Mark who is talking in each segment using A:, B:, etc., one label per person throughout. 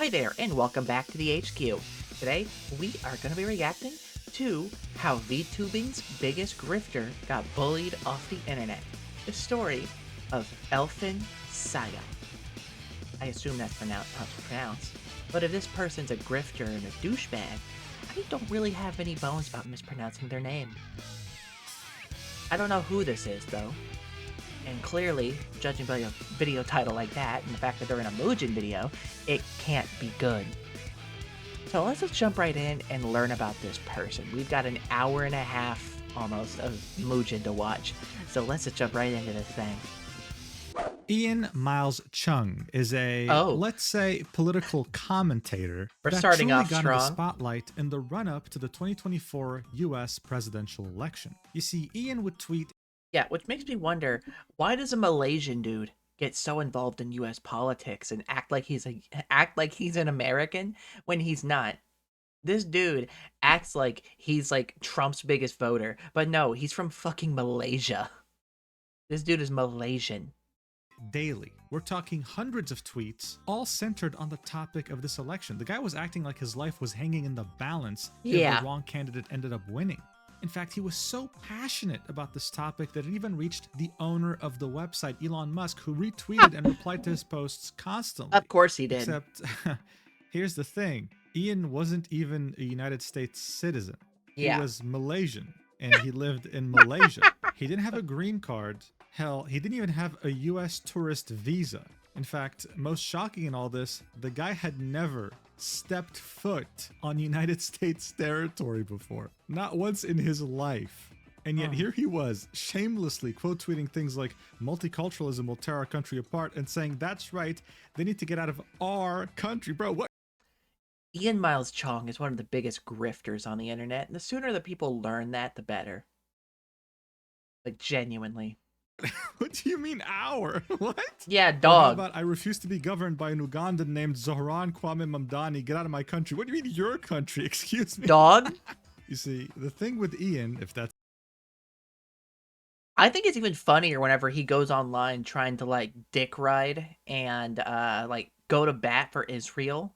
A: Hi there, and welcome back to the HQ. Today, we are going to be reacting to how Vtubing's biggest grifter got bullied off the internet. The story of Elfinpsyop. I assume that's how it's pronounced. But if this person's a grifter and a douchebag, I don't really have any bones about mispronouncing their name. I don't know who this is, though. And clearly, judging by a video title like that, and the fact that they're in a Mujin video, it can't be good. So let's just jump right in and learn about this person. We've got an hour and a half, almost, of Mujin to watch. So let's just jump right into this thing.
B: Ian Miles Chung is a, let's say, political commentator
A: We're
B: that
A: starting
B: truly
A: off
B: got in the
A: strong.
B: spotlight in the run-up to the 2024 U.S. presidential election. You see, Ian would tweet,
A: Yeah, which makes me wonder, why does a Malaysian dude get so involved in U.S. politics and act like he's an American when he's not? This dude acts like he's like Trump's biggest voter, but no, he's from fucking Malaysia. This dude is Malaysian.
B: daily. We're talking hundreds of tweets, all centered on the topic of this election. The guy was acting like his life was hanging in the balance if the wrong candidate ended up winning. In fact, he was so passionate about this topic that it even reached the owner of the website, Elon Musk, who retweeted and replied to his posts constantly.
A: Of course he did.
B: Except, here's the thing. Ian wasn't even a United States citizen. He was Malaysian, and he lived in Malaysia. He didn't have a green card. Hell, he didn't even have a U.S. tourist visa. In fact, most shocking in all this, the guy had never stepped foot on United States territory before. Not once in his life. And yet here he was, shamelessly quote tweeting things like multiculturalism will tear our country apart and saying, that's right, they need to get out of our country. Bro, what?
A: Ian Miles Chung is one of the biggest grifters on the internet, and the sooner that people learn that, the better. Like, genuinely.
B: What do you mean our? What?
A: Yeah,
B: Or
A: dog.
B: how about I refuse to be governed by an Ugandan named Zohran Kwame Mamdani. Get out of my country. What do you mean your country? Excuse me.
A: Dog?
B: You see, the thing with Ian, if that's...
A: I think it's even funnier whenever he goes online trying to, like, dick ride and, like, go to bat for Israel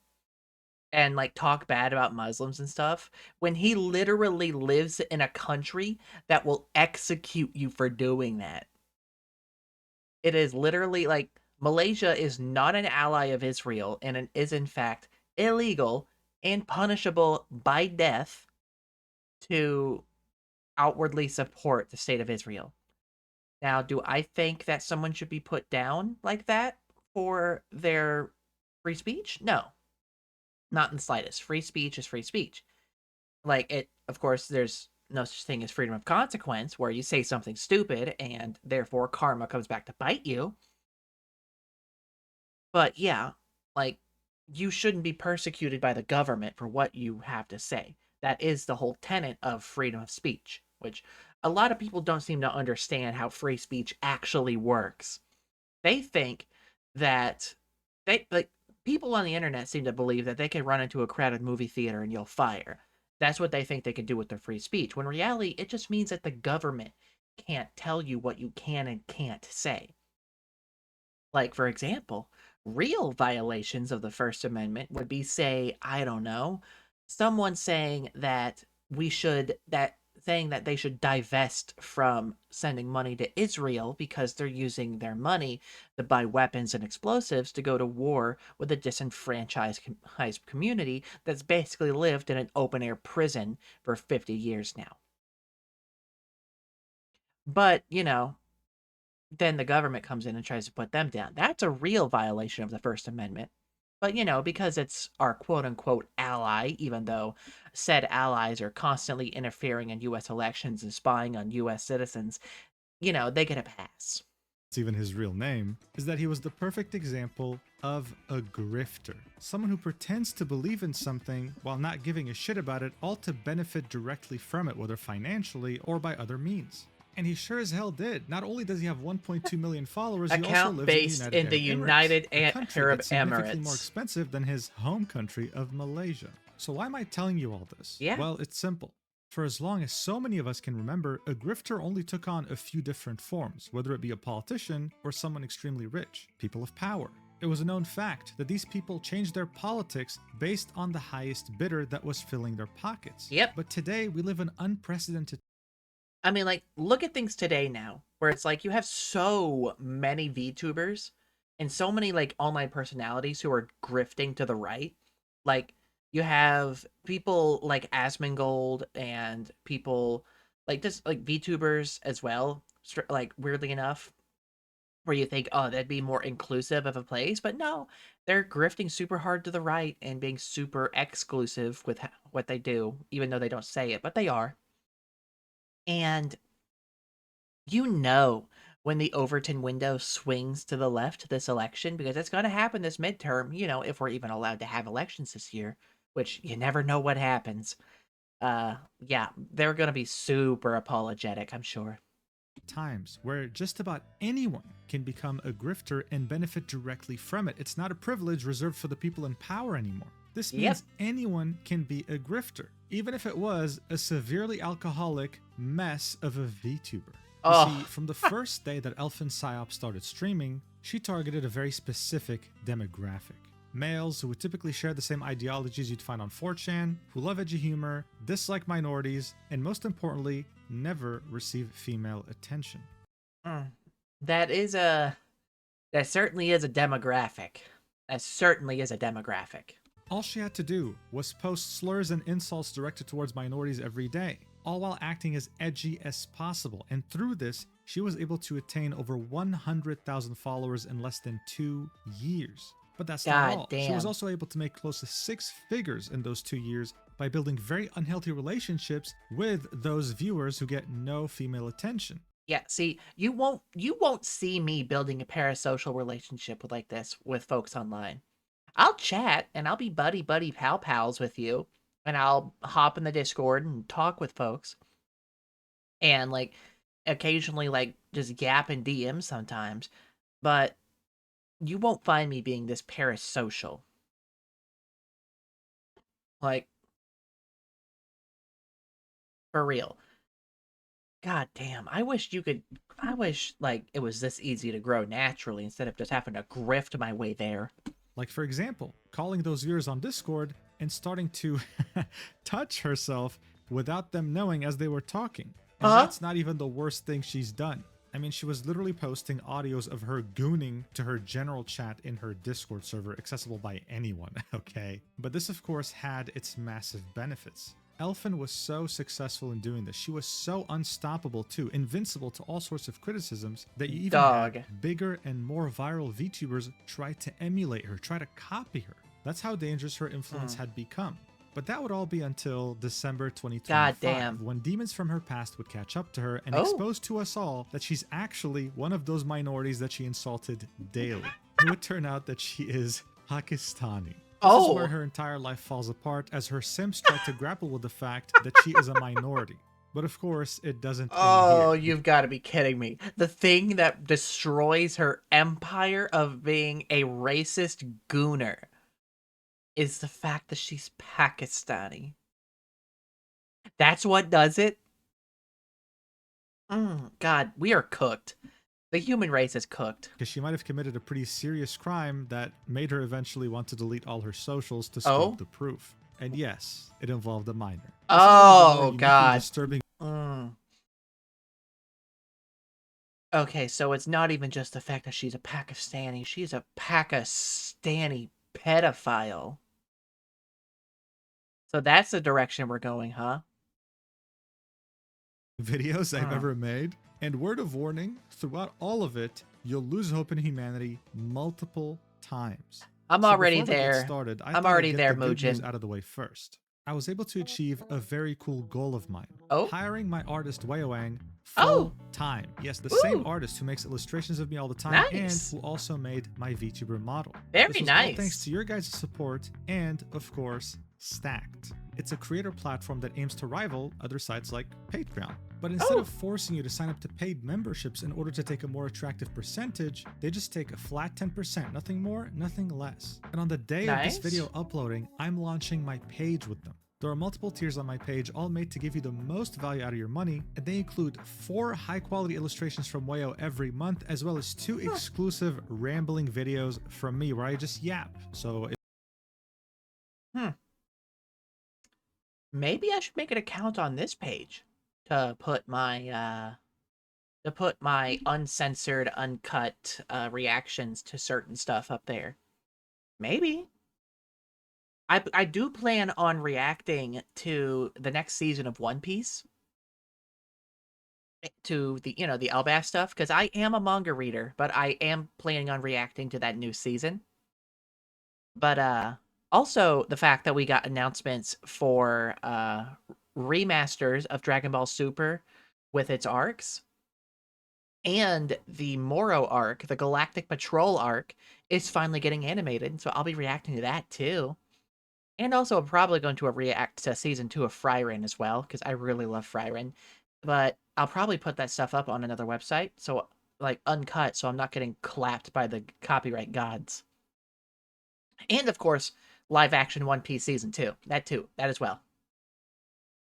A: and, like, talk bad about Muslims and stuff, when he literally lives in a country that will execute you for doing that. It is literally, like, Malaysia is not an ally of Israel, and it is, in fact, illegal and punishable by death to outwardly support the state of Israel. Now, do I think that someone should be put down like that for their free speech? No. Not in the slightest. Free speech is free speech. Like, it, of course, there's no such thing as freedom of consequence, where you say something stupid and therefore karma comes back to bite you. But yeah, like, you shouldn't be persecuted by the government for what you have to say. That is the whole tenet of freedom of speech, which a lot of people don't seem to understand how free speech actually works. They think that people on the internet seem to believe that they can run into a crowded movie theater and yell fire. That's what they think they can do with their free speech, when in reality, it just means that the government can't tell you what you can and can't say. Like, for example, real violations of the First Amendment would be, say, I don't know, someone saying that they should divest from sending money to Israel because they're using their money to buy weapons and explosives to go to war with a disenfranchised community that's basically lived in an open-air prison for 50 years now. But, you know, then the government comes in and tries to put them down. That's a real violation of the First Amendment. But, you know, because it's our quote-unquote ally, even though said allies are constantly interfering in U.S. elections and spying on U.S. citizens, you know, they get a pass.
B: It's even his real name, is that he was the perfect example of a grifter. Someone who pretends to believe in something while not giving a shit about it, all to benefit directly from it, whether financially or by other means. And he sure as hell did. Not only does he have 1.2 million followers, he also lives
A: based in the United Arab
B: Emirates, significantly more
A: Emirates.
B: expensive than his home country of Malaysia. So why am I telling you all this?
A: Yeah.
B: Well, it's simple. For as long as so many of us can remember, a grifter only took on a few different forms, whether it be a politician or someone extremely rich, people of power. It was a known fact that these people changed their politics based on the highest bidder that was filling their pockets.
A: Yep.
B: But today we live in unprecedented.
A: I mean, like, look at things today now, where it's like you have so many VTubers and so many like online personalities who are grifting to the right. Like, you have people like Asmongold and people like just like VTubers as well. Like, weirdly enough, where you think, oh, that'd be more inclusive of a place, but no, they're grifting super hard to the right and being super exclusive with what they do, even though they don't say it, but they are. And you know when the Overton window swings to the left this election, because it's going to happen this midterm, if we're even allowed to have elections this year, which you never know what happens. Yeah, they're going to be super apologetic, I'm sure.
B: Times where just about anyone can become a grifter and benefit directly from it. It's not a privilege reserved for the people in power anymore. This means anyone can be a grifter, even if it was a severely alcoholic mess of a VTuber. You see, from the first day that Elfinpsyop started streaming, she targeted a very specific demographic. Males who would typically share the same ideologies you'd find on 4chan, who love edgy humor, dislike minorities, and most importantly, never receive female attention.
A: That certainly is a demographic. That certainly is a demographic.
B: All she had to do was post slurs and insults directed towards minorities every day, all while acting as edgy as possible. And through this, she was able to attain over 100,000 followers in less than 2 years. But that's not all. She was also able to make close to 6 figures in those 2 years by building very unhealthy relationships with those viewers who get no female attention.
A: Yeah, see, you won't see me building a parasocial relationship like this with folks online. I'll chat and I'll be buddy pals with you, and I'll hop in the Discord and talk with folks, and like occasionally like just gap in DMs sometimes, but you won't find me being this parasocial. Like, for real. God damn, I wish like it was this easy to grow naturally instead of just having to grift my way there.
B: Like, for example, calling those viewers on Discord and starting to touch herself without them knowing as they were talking. And that's not even the worst thing she's done. I mean, she was literally posting audios of her gooning to her general chat in her Discord server, accessible by anyone, okay? But this, of course, had its massive benefits. Elfin was so successful in doing this. She was so unstoppable too, invincible to all sorts of criticisms, that you even had bigger and more viral VTubers try to emulate her, try to copy her. That's how dangerous her influence had become. But that would all be until December 2025, when demons from her past would catch up to her and expose to us all that she's actually one of those minorities that she insulted daily. It would turn out that she is Pakistani. This is where her entire life falls apart, as her Sims try to grapple with the fact that she is a minority. But of course, it doesn't end here.
A: You've got to be kidding me. The thing that destroys her empire of being a racist gooner is the fact that she's Pakistani. That's what does it? God, we are cooked. The human race is cooked.
B: Because she might have committed a pretty serious crime that made her eventually want to delete all her socials to scope the proof. And yes, it involved a minor.
A: God.
B: Disturbing.
A: Okay, so it's not even just the fact that she's a Pakistani. She's a Pakistani pedophile. So that's the direction we're going, huh?
B: Videos I've ever made. And word of warning, throughout all of it, you'll lose hope in humanity multiple times.
A: I'm already there.
B: I'm
A: already there, Mujin.
B: Out of the way first. I was able to achieve a very cool goal of mine. Hiring my artist Weiwang full time. Yes, the same artist who makes illustrations of me all the time and who also made my VTuber model.
A: Very nice.
B: All thanks to your guys' support and, of course, Stacked. It's a creator platform that aims to rival other sites like Patreon. But instead of forcing you to sign up to paid memberships in order to take a more attractive percentage, they just take a flat 10%, nothing more, nothing less. And on the day of this video uploading, I'm launching my page with them. There are multiple tiers on my page, all made to give you the most value out of your money, and they include 4 high-quality illustrations from Wayo every month, as well as 2 exclusive rambling videos from me where I just yap. So
A: maybe I should make an account on this page to put my uncensored, uncut reactions to certain stuff up there. Maybe. I do plan on reacting to the next season of One Piece, to the the Elbaf stuff, because I am a manga reader, but I am planning on reacting to that new season. But also the fact that we got announcements for remasters of Dragon Ball Super with its arcs, and the Moro arc, the Galactic Patrol arc, is finally getting animated, so I'll be reacting to that too. And also, I'm probably going to react to season 2 of Frieren as well, because I really love Frieren. But I'll probably put that stuff up on another website, so like uncut, so I'm not getting clapped by the copyright gods. And of course, live action One Piece season 2. That as well.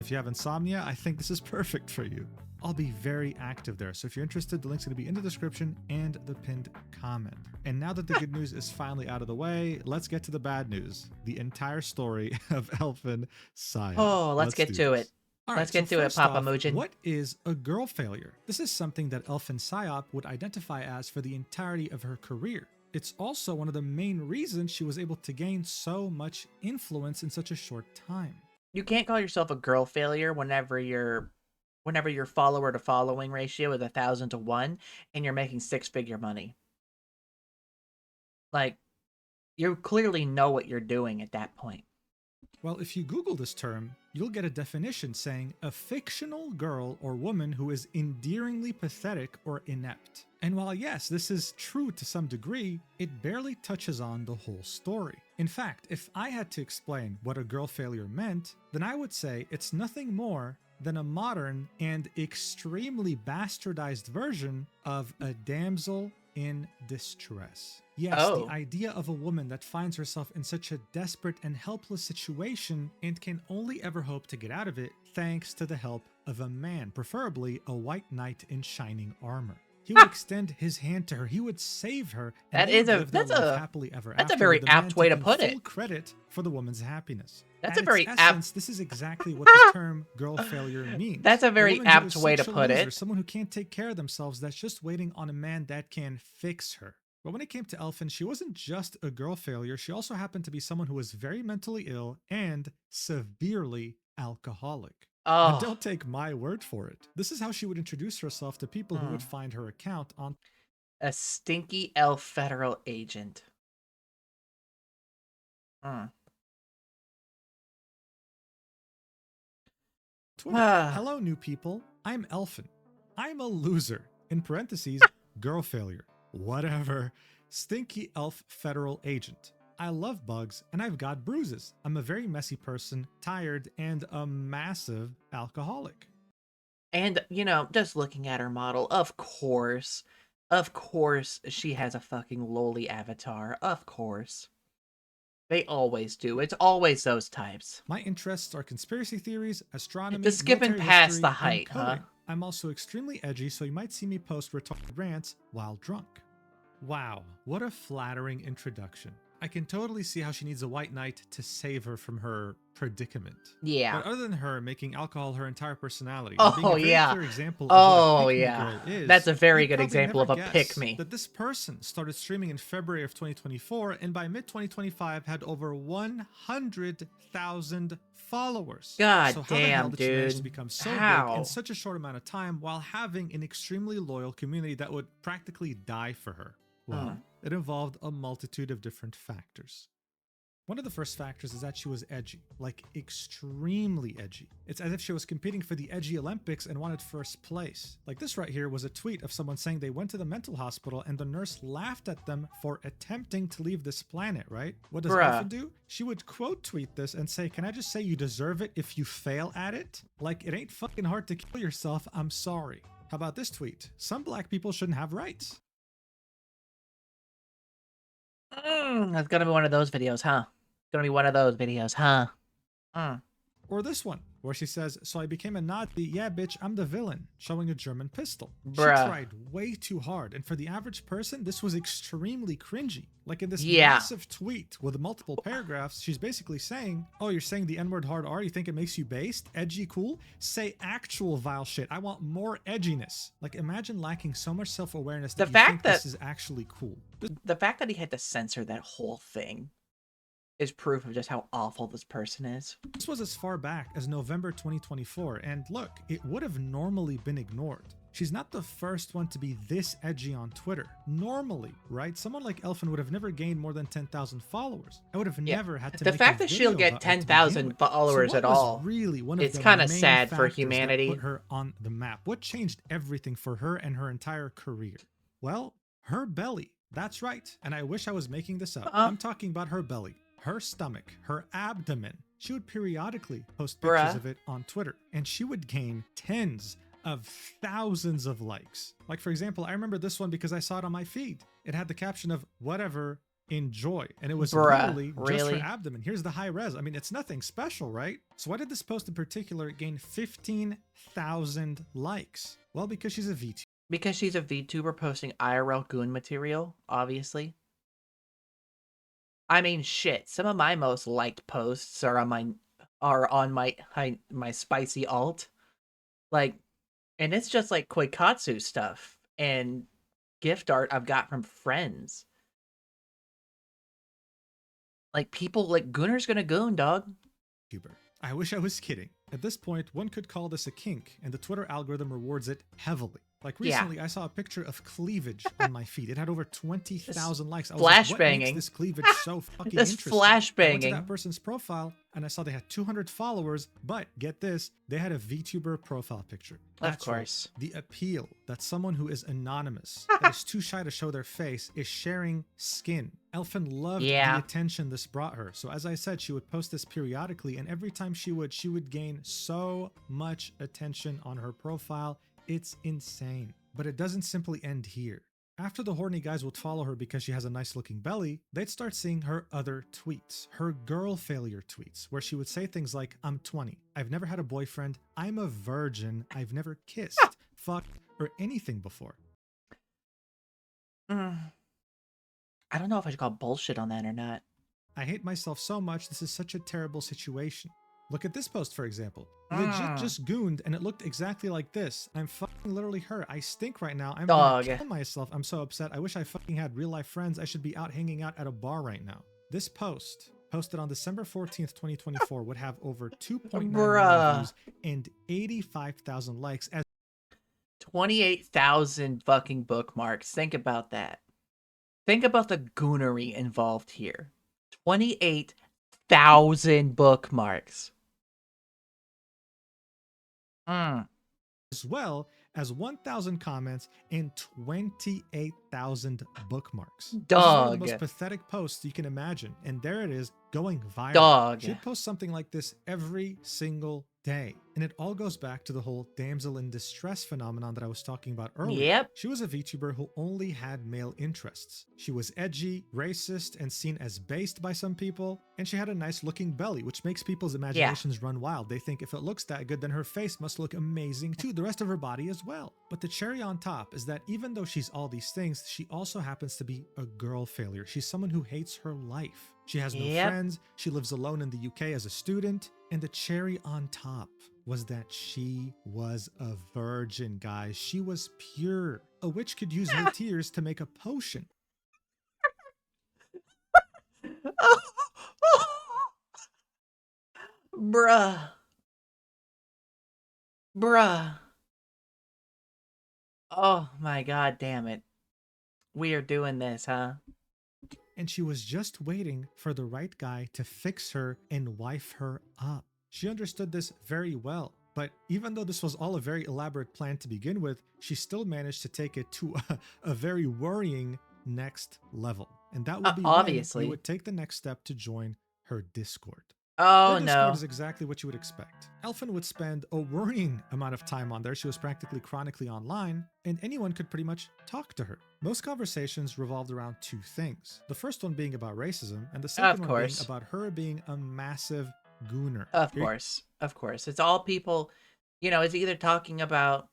B: if you have insomnia, I think this is perfect for you. I'll be very active there, so if you're interested, the link's going to be in the description and the pinned comment. And now that the good news is finally out of the way, let's get to the bad news. The entire story of Elfinpsyop.
A: Oh, let's get to it. Let's get to it, Papa Mujin.
B: What is a girl failure? This is something that Elfinpsyop would identify as for the entirety of her career. It's also one of the main reasons she was able to gain so much influence in such a short time.
A: You can't call yourself a girl failure whenever your follower to following ratio is 1,000 to 1 and you're making 6-figure money. Like, you clearly know what you're doing at that point.
B: Well, if you Google this term, you'll get a definition saying a fictional girl or woman who is endearingly pathetic or inept. And while yes, this is true to some degree, it barely touches on the whole story. In fact, if I had to explain what a girl failure meant, then I would say it's nothing more than a modern and extremely bastardized version of a damsel in distress. Yes, the idea of a woman that finds herself in such a desperate and helpless situation and can only ever hope to get out of it thanks to the help of a man, preferably a white knight in shining armor. He would extend his hand to her. He would save her. And that's a
A: very apt way to put it.
B: Full credit for the woman's happiness.
A: That's a very
B: apt. This is exactly what the term girl failure means.
A: That's a very apt way to put it.
B: Someone who can't take care of themselves, that's just waiting on a man that can fix her. But when it came to Elfin, she wasn't just a girl failure. She also happened to be someone who was very mentally ill and severely alcoholic.
A: Oh.
B: But don't take my word for it. This is how she would introduce herself to people who would find her account on
A: a stinky elf federal agent.
B: Twitter. Hello, new people. I'm Elfin. I'm a loser. In parentheses, girl failure. Whatever. Stinky elf federal agent. I love bugs, and I've got bruises. I'm a very messy person, tired, and a massive alcoholic.
A: And, just looking at her model, of course she has a fucking lowly avatar. Of course. They always do. It's always those types.
B: My interests are conspiracy theories, astronomy,
A: just skipping past the height, huh?
B: I'm also extremely edgy, so you might see me post retarded rants while drunk. Wow, what a flattering introduction. I can totally see how she needs a white knight to save her from her predicament.
A: Yeah.
B: But other than her making alcohol her entire personality,
A: That's a very good example of a pick-me.
B: That this person started streaming in February of 2024, and by mid-2025 had over 100,000 followers.
A: God
B: so
A: damn,
B: how the hell did
A: dude.
B: she manage to become so big in such a short amount of time while having an extremely loyal community that would practically die for her? Well, it involved a multitude of different factors. One of the first factors is that she was edgy, like extremely edgy. It's as if she was competing for the edgy Olympics and wanted first place. Like this right here was a tweet of someone saying they went to the mental hospital and the nurse laughed at them for attempting to leave this planet, right? What does Elfin do? She would quote tweet this and say, "Can I just say you deserve it if you fail at it? Like, it ain't fucking hard to kill yourself, I'm sorry." How about this tweet? "Some black people shouldn't have rights."
A: That's gonna be one of those videos, huh?
B: Or this one, where she says, so I became a Nazi, yeah bitch, I'm the villain, showing a German pistol.
A: Bruh.
B: She tried way too hard, and for the average person, this was extremely cringy. Like in this
A: Yeah.
B: massive tweet with multiple paragraphs, she's basically saying, oh, you're saying the N-word hard R, you think it makes you based? Edgy cool? Say actual vile shit. I want more edginess. Like imagine lacking so much self-awareness that you think this is actually cool.
A: The fact that he had to censor that whole thing is proof of just how awful this person is.
B: This was as far back as November 2024, and look, it would have normally been ignored. She's not the first one to be this edgy on Twitter. Normally, right? Someone like Elfin would have never gained more than 10,000 followers. I would have never had to
A: the
B: make
A: fact
B: a
A: that she'll
B: video
A: get 10,000 followers at all.
B: Really one of
A: it's
B: the
A: kind of
B: main
A: sad for
B: factors
A: humanity.
B: that put her on the map. What changed everything for her and her entire career? Well, her belly. That's right. And I wish I was making this up. I'm talking about her belly. Her stomach, her abdomen. She would periodically post pictures of it on Twitter, and she would gain tens of thousands of likes. Like for example, I remember this one because I saw it on my feed. It had the caption of whatever, enjoy, and it was literally just her abdomen. Here's the high res. I mean, it's nothing special, right? So why did this post in particular gain 15,000 likes? Well, because she's a VTuber.
A: Because she's a VTuber posting IRL goon material, obviously. I mean, shit. Some of my most liked posts are on my spicy alt, like, and it's just like Koikatsu stuff and gift art I've got from friends. Like people like Gunner's gonna goon, dog.
B: I wish I was kidding. At this point, one could call this a kink, and the Twitter algorithm rewards it heavily. Like recently, I saw a picture of cleavage on my feed. It had over 20,000 likes. I was like, what makes this cleavage so fucking interesting?
A: Flash banging.
B: I went to that person's profile, and I saw they had 200 followers, but get this, they had a VTuber profile picture.
A: Of course.
B: Right. The appeal that someone who is anonymous, that is too shy to show their face, is sharing skin. Elfin loved the attention this brought her. So as I said, she would post this periodically, and every time she would gain so much attention on her profile. It's insane. But it doesn't simply end here. After the horny guys would follow her because she has a nice looking belly, they'd start seeing her other tweets, her girl failure tweets, where she would say things like, I'm 20, I've never had a boyfriend, I'm a virgin, I've never kissed, fucked, or anything before.
A: I don't know if I should call bullshit on that or not.
B: I hate myself so much, this is such a terrible situation. Look at this post, for example. Legit just gooned, and it looked exactly like this. I'm fucking literally her. I stink right now. I'm gonna kill myself. I'm so upset. I wish I fucking had real life friends. I should be out hanging out at a bar right now. This post, posted on December 14th, 2024, would have over 2.9 million views and 85,000 likes. As
A: 28,000 fucking bookmarks. Think about that. Think about the goonery involved here. 28,000 bookmarks.
B: As well as 1,000 comments and 28,000 bookmarks.
A: Dog.
B: This is one of the most pathetic posts you can imagine, and there it is, going viral.
A: Dog.
B: She'd post something like this every single day. And it all goes back to the whole damsel in distress phenomenon that I was talking about earlier.
A: Yep.
B: She was a VTuber who only had male interests. She was edgy, racist, and seen as based by some people. And she had a nice looking belly, which makes people's imaginations run wild. They think if it looks that good, then her face must look amazing too. The rest of her body as well. But the cherry on top is that even though she's all these things, she also happens to be a girl failure. She's someone who hates her life. She has no friends. She lives alone in the UK as a student. And the cherry on top was that she was a virgin, guys. She was pure. A witch could use her tears to make a potion.
A: Bruh. Oh my god damn it. We are doing this, huh?
B: And she was just waiting for the right guy to fix her and wife her up. She understood this very well, but even though this was all a very elaborate plan to begin with, she still managed to take it to a very worrying next level. And that would be obviously when you would take the next step to join her Discord.
A: Oh,
B: her Discord is exactly what you would expect. Elfin would spend a worrying amount of time on there. She was practically chronically online, and anyone could pretty much talk to her. Most conversations revolved around two things. The first one being about racism, and the second one being about her being a massive gooner.
A: Of course. Of course. It's all people, it's either talking about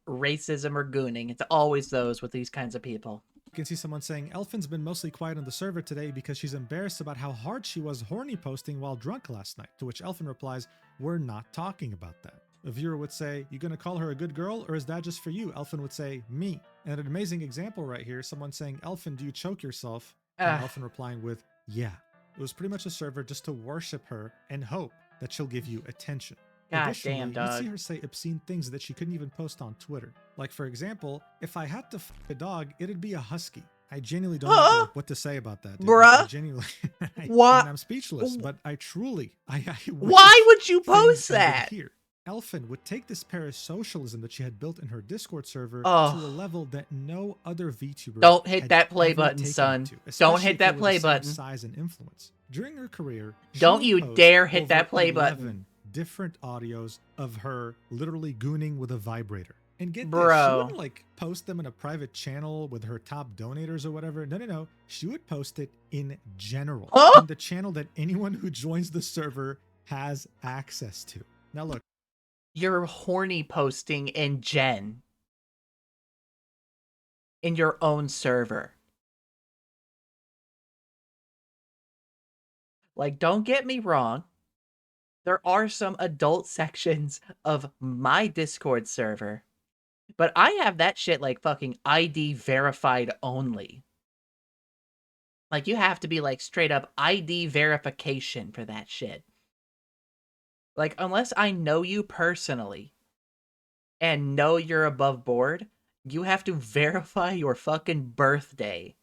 A: racism or gooning. It's always those with these kinds of people.
B: You can see someone saying, Elfin's been mostly quiet on the server today because she's embarrassed about how hard she was horny posting while drunk last night. To which Elfin replies, we're not talking about that. A viewer would say, you gonna call her a good girl or is that just for you? Elfin would say, me. And an amazing example right here, someone saying, Elfin, do you choke yourself? And Elfin replying with, yeah. It was pretty much a server just to worship her and hope that she'll give you attention.
A: God
B: Additionally,
A: damn, dog.
B: you'd see her say obscene things that she couldn't even post on Twitter. Like, for example, if I had to f a dog, it'd be a husky. I genuinely don't know what to say about that, dude.
A: Bruh?
B: I genuinely,
A: What?
B: I'm speechless, but I truly,
A: why would you post that?
B: Here. Elfin would take this parasocialism that she had built in her Discord server to a level that no other VTuber
A: Don't hit that play button, son. Don't hit that play button.
B: Size and influence. During her career,
A: don't you dare hit that play button.
B: Different audios of her literally gooning with a vibrator. And get this, she wouldn't like post them in a private channel with her top donators or whatever. No. She would post it in general. In the channel that anyone who joins the server has access to. Now look.
A: You're horny posting in Gen. In your own server. Like, don't get me wrong. There are some adult sections of my Discord server. But I have that shit like fucking ID verified only. Like, you have to be like straight up ID verification for that shit. Like, unless I know you personally and know you're above board, you have to verify your fucking birthday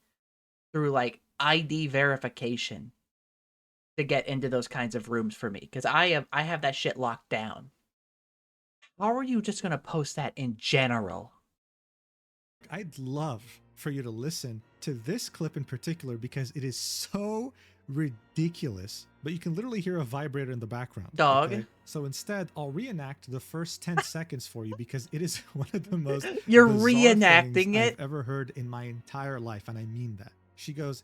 A: through like ID verification to get into those kinds of rooms for me. Because I have that shit locked down. How are you just going to post that in general?
B: I'd love for you to listen to this clip in particular because it is so ridiculous, but you can literally hear a vibrator in the background.
A: Dog.
B: Okay? So instead, I'll reenact the first 10 seconds for you because it is one of the most
A: You're
B: bizarre
A: reenacting
B: things
A: it?
B: I've ever heard in my entire life, and I mean that. She goes,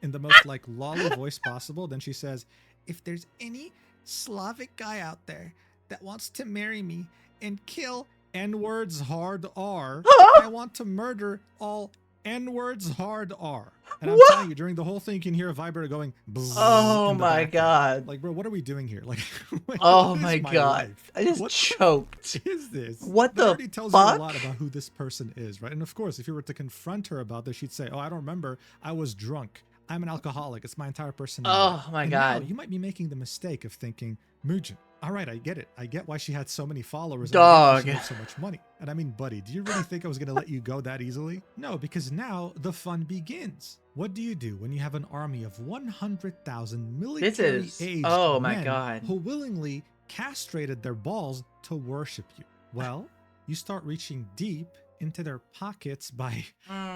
B: in the most like lolly voice possible. Then she says, if there's any Slavic guy out there that wants to marry me and kill N-words hard R, I want to murder all N-words hard R. And I'm telling you, during the whole thing, you can hear a vibrator going,
A: oh my god.
B: Like, bro, what are we doing here? Like,
A: oh my god. Life? I just choked.
B: What is this?
A: What the
B: already tells
A: fuck?
B: You a lot about who this person is, right? And of course, if you were to confront her about this, she'd say, oh, I don't remember. I was drunk. I'm an alcoholic. It's my entire personality.
A: Oh my god.
B: Now, you might be making the mistake of thinking, Mujin, all right, I get it. I get why she had so many followers.
A: Dog.
B: And she made so much money. And I mean, buddy, do you really think I was going to let you go that easily? No, because now the fun begins. What do you do when you have an army of 100,000 military-aged men who willingly castrated their balls to worship you? Well, you start reaching deep into their pockets by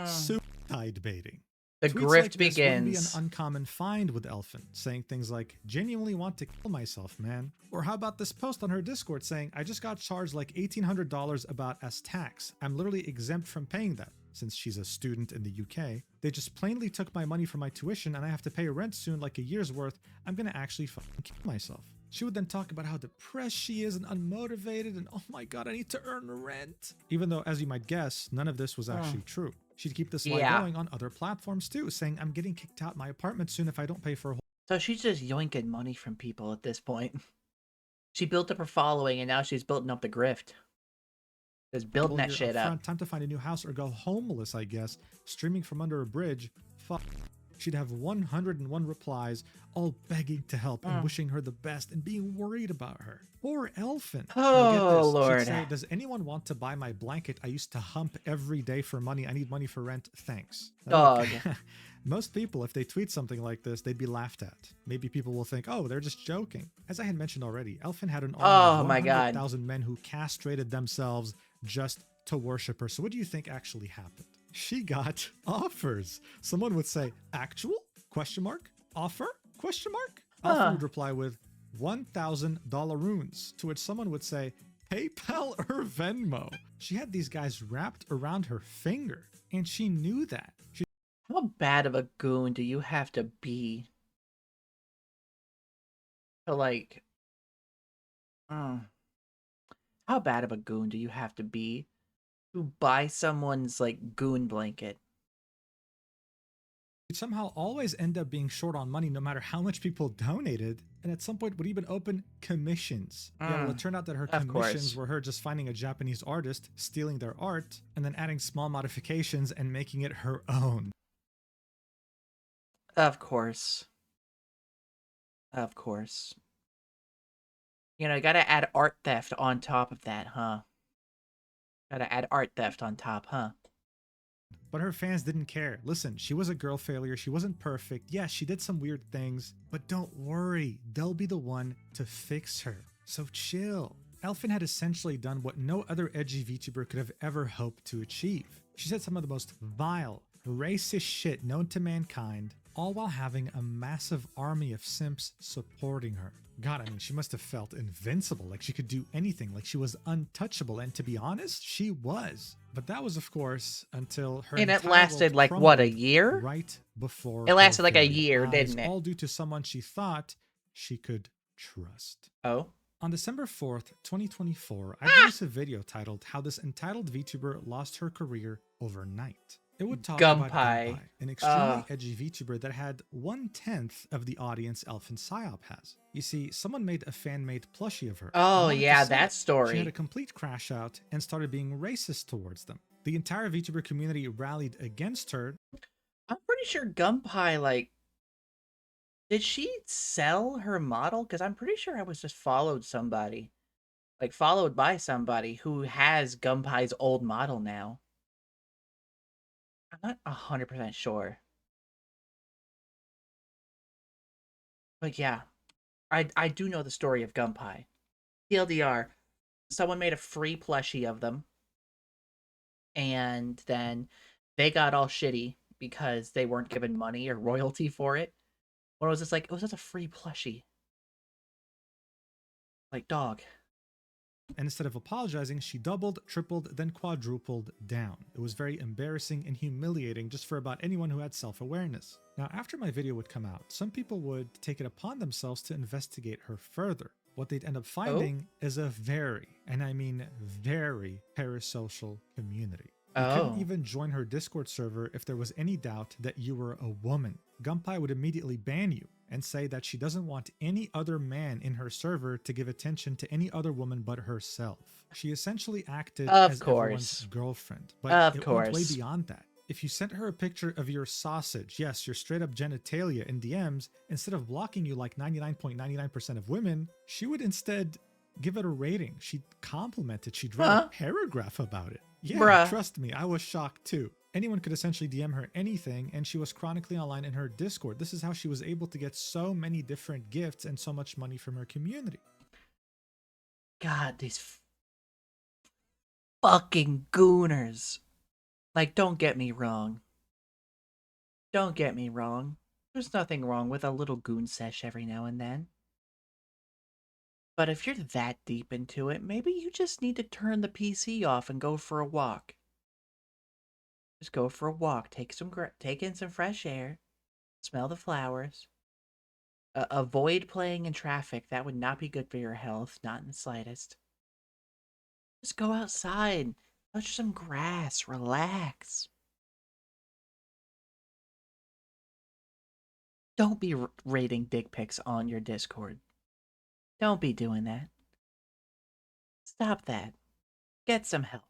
B: suicide baiting.
A: The
B: Tweets
A: grift
B: like this
A: begins.
B: Wouldn't be an uncommon find with Elfin, saying things like, genuinely want to kill myself, man. Or how about this post on her Discord saying, I just got charged like $1,800 about as tax. I'm literally exempt from paying that. Since she's a student in the UK, they just plainly took my money for my tuition and I have to pay rent soon like a year's worth. I'm gonna actually fucking kill myself. She would then talk about how depressed she is and unmotivated and oh my god, I need to earn rent. Even though, as you might guess, none of this was actually true. She'd keep this lie going on other platforms too, saying, I'm getting kicked out my apartment soon if I don't pay for a whole.
A: So she's just yoinking money from people at this point. She built up her following and now she's building up the grift. Just building that shit up.
B: Time to find a new house or go homeless, I guess. Streaming from under a bridge. Fuck. She'd have 101 replies, all begging to help and wishing her the best and being worried about her. Poor Elfin.
A: Oh, Lord.
B: She'd say, does anyone want to buy my blanket? I used to hump every day for money. I need money for rent. Thanks.
A: Dog.
B: Most people, if they tweet something like this, they'd be laughed at. Maybe people will think, oh, they're just joking. As I had mentioned already, Elfin had an army of 100,000 men who castrated themselves just to worship her. So what do you think actually happened? She got offers. Someone would say, actual? Question mark? Offer? Question mark? Elfin would reply with $1,000 runes, to which someone would say, PayPal or Venmo. She had these guys wrapped around her finger, and she knew that.
A: How bad of a goon do you have to be to like, mm, how bad of a goon do you have to be to buy someone's like goon blanket?
B: You'd somehow always end up being short on money no matter how much people donated, and at some point would even open commissions. Yeah, well, it turned out that her
A: Of
B: commissions
A: course.
B: were her just finding a Japanese artist, stealing their art, and then adding small modifications and making it her own.
A: Of course. Of course. You know, you gotta add art theft on top of that, huh? Gotta add art theft on top, huh?
B: But her fans didn't care. Listen, she was a girl failure. She wasn't perfect. Yes, she did some weird things, but don't worry. They'll be the one to fix her. So chill. Elfin had essentially done what no other edgy VTuber could have ever hoped to achieve. She said some of the most vile, racist shit known to mankind, all while having a massive army of simps supporting her. God, I mean, she must have felt invincible, like she could do anything, like she was untouchable, and to be honest, she was. But that was, of course, until her
A: And it
B: entire
A: lasted
B: world
A: like what, a
B: crumbled
A: year?
B: right before
A: It
B: her
A: lasted like a
B: very
A: year,
B: eyes,
A: didn't it?
B: all due to someone she thought she could trust.
A: Oh?
B: On December 4th, 2024, I
A: Ah!
B: released a video titled How This Entitled VTuber Lost Her Career Overnight. It would talk about
A: Gunpie.
B: Gunpie, an extremely edgy VTuber that had 1/10 of the audience Elfinpsyop has. You see, someone made a fan-made plushie of her and
A: Oh,
B: wanted to
A: yeah,
B: sell
A: that
B: it. She had a
A: story.
B: complete crash out and started being racist towards them. The entire VTuber community rallied against her.
A: I'm pretty sure Gunpie, like, did she sell her model? Because I'm pretty sure I was just followed somebody. Like, followed by somebody who has Gunpie's old model now. I'm not 100% sure. But yeah, I do know the story of Gunpie. TLDR, someone made a free plushie of them, and then they got all shitty because they weren't given money or royalty for it. Or was this like, it was just a free plushie? Like, dog.
B: And instead of apologizing, she doubled, tripled, then quadrupled down. It was very embarrassing and humiliating just for about anyone who had self-awareness. Now, after my video would come out, some people would take it upon themselves to investigate her further. What they'd end up
A: Oh?
B: finding is a very, and I mean very, parasocial community. You couldn't
A: Oh.
B: even join her Discord server if there was any doubt that you were a woman. Gunpie would immediately ban you and say that she doesn't want any other man in her server to give attention to any other woman but herself. She essentially acted
A: Of
B: as everyone's
A: course.
B: girlfriend, but
A: Of
B: it went way
A: course.
B: beyond that. If you sent her a picture of your sausage, yes, your straight up genitalia in DMs, instead of blocking you like 99.99% of women, she would instead give it a rating. She'd compliment it. She'd write a
A: Huh?
B: paragraph about it. Yeah,
A: Bruh.
B: trust me, I was shocked too. Anyone could essentially DM her anything, and she was chronically online in her Discord. This is how she was able to get so many different gifts and so much money from her community.
A: God, these fucking gooners. Like, don't get me wrong. Don't get me wrong. There's nothing wrong with a little goon sesh every now and then. But if you're that deep into it, maybe you just need to turn the PC off and go for a walk. Just go for a walk, take in some fresh air, smell the flowers. Avoid playing in traffic. That would not be good for your health, not in the slightest. Just go outside, touch some grass, relax. Don't be rating dick pics on your Discord. Don't be doing that. Stop that. Get some help.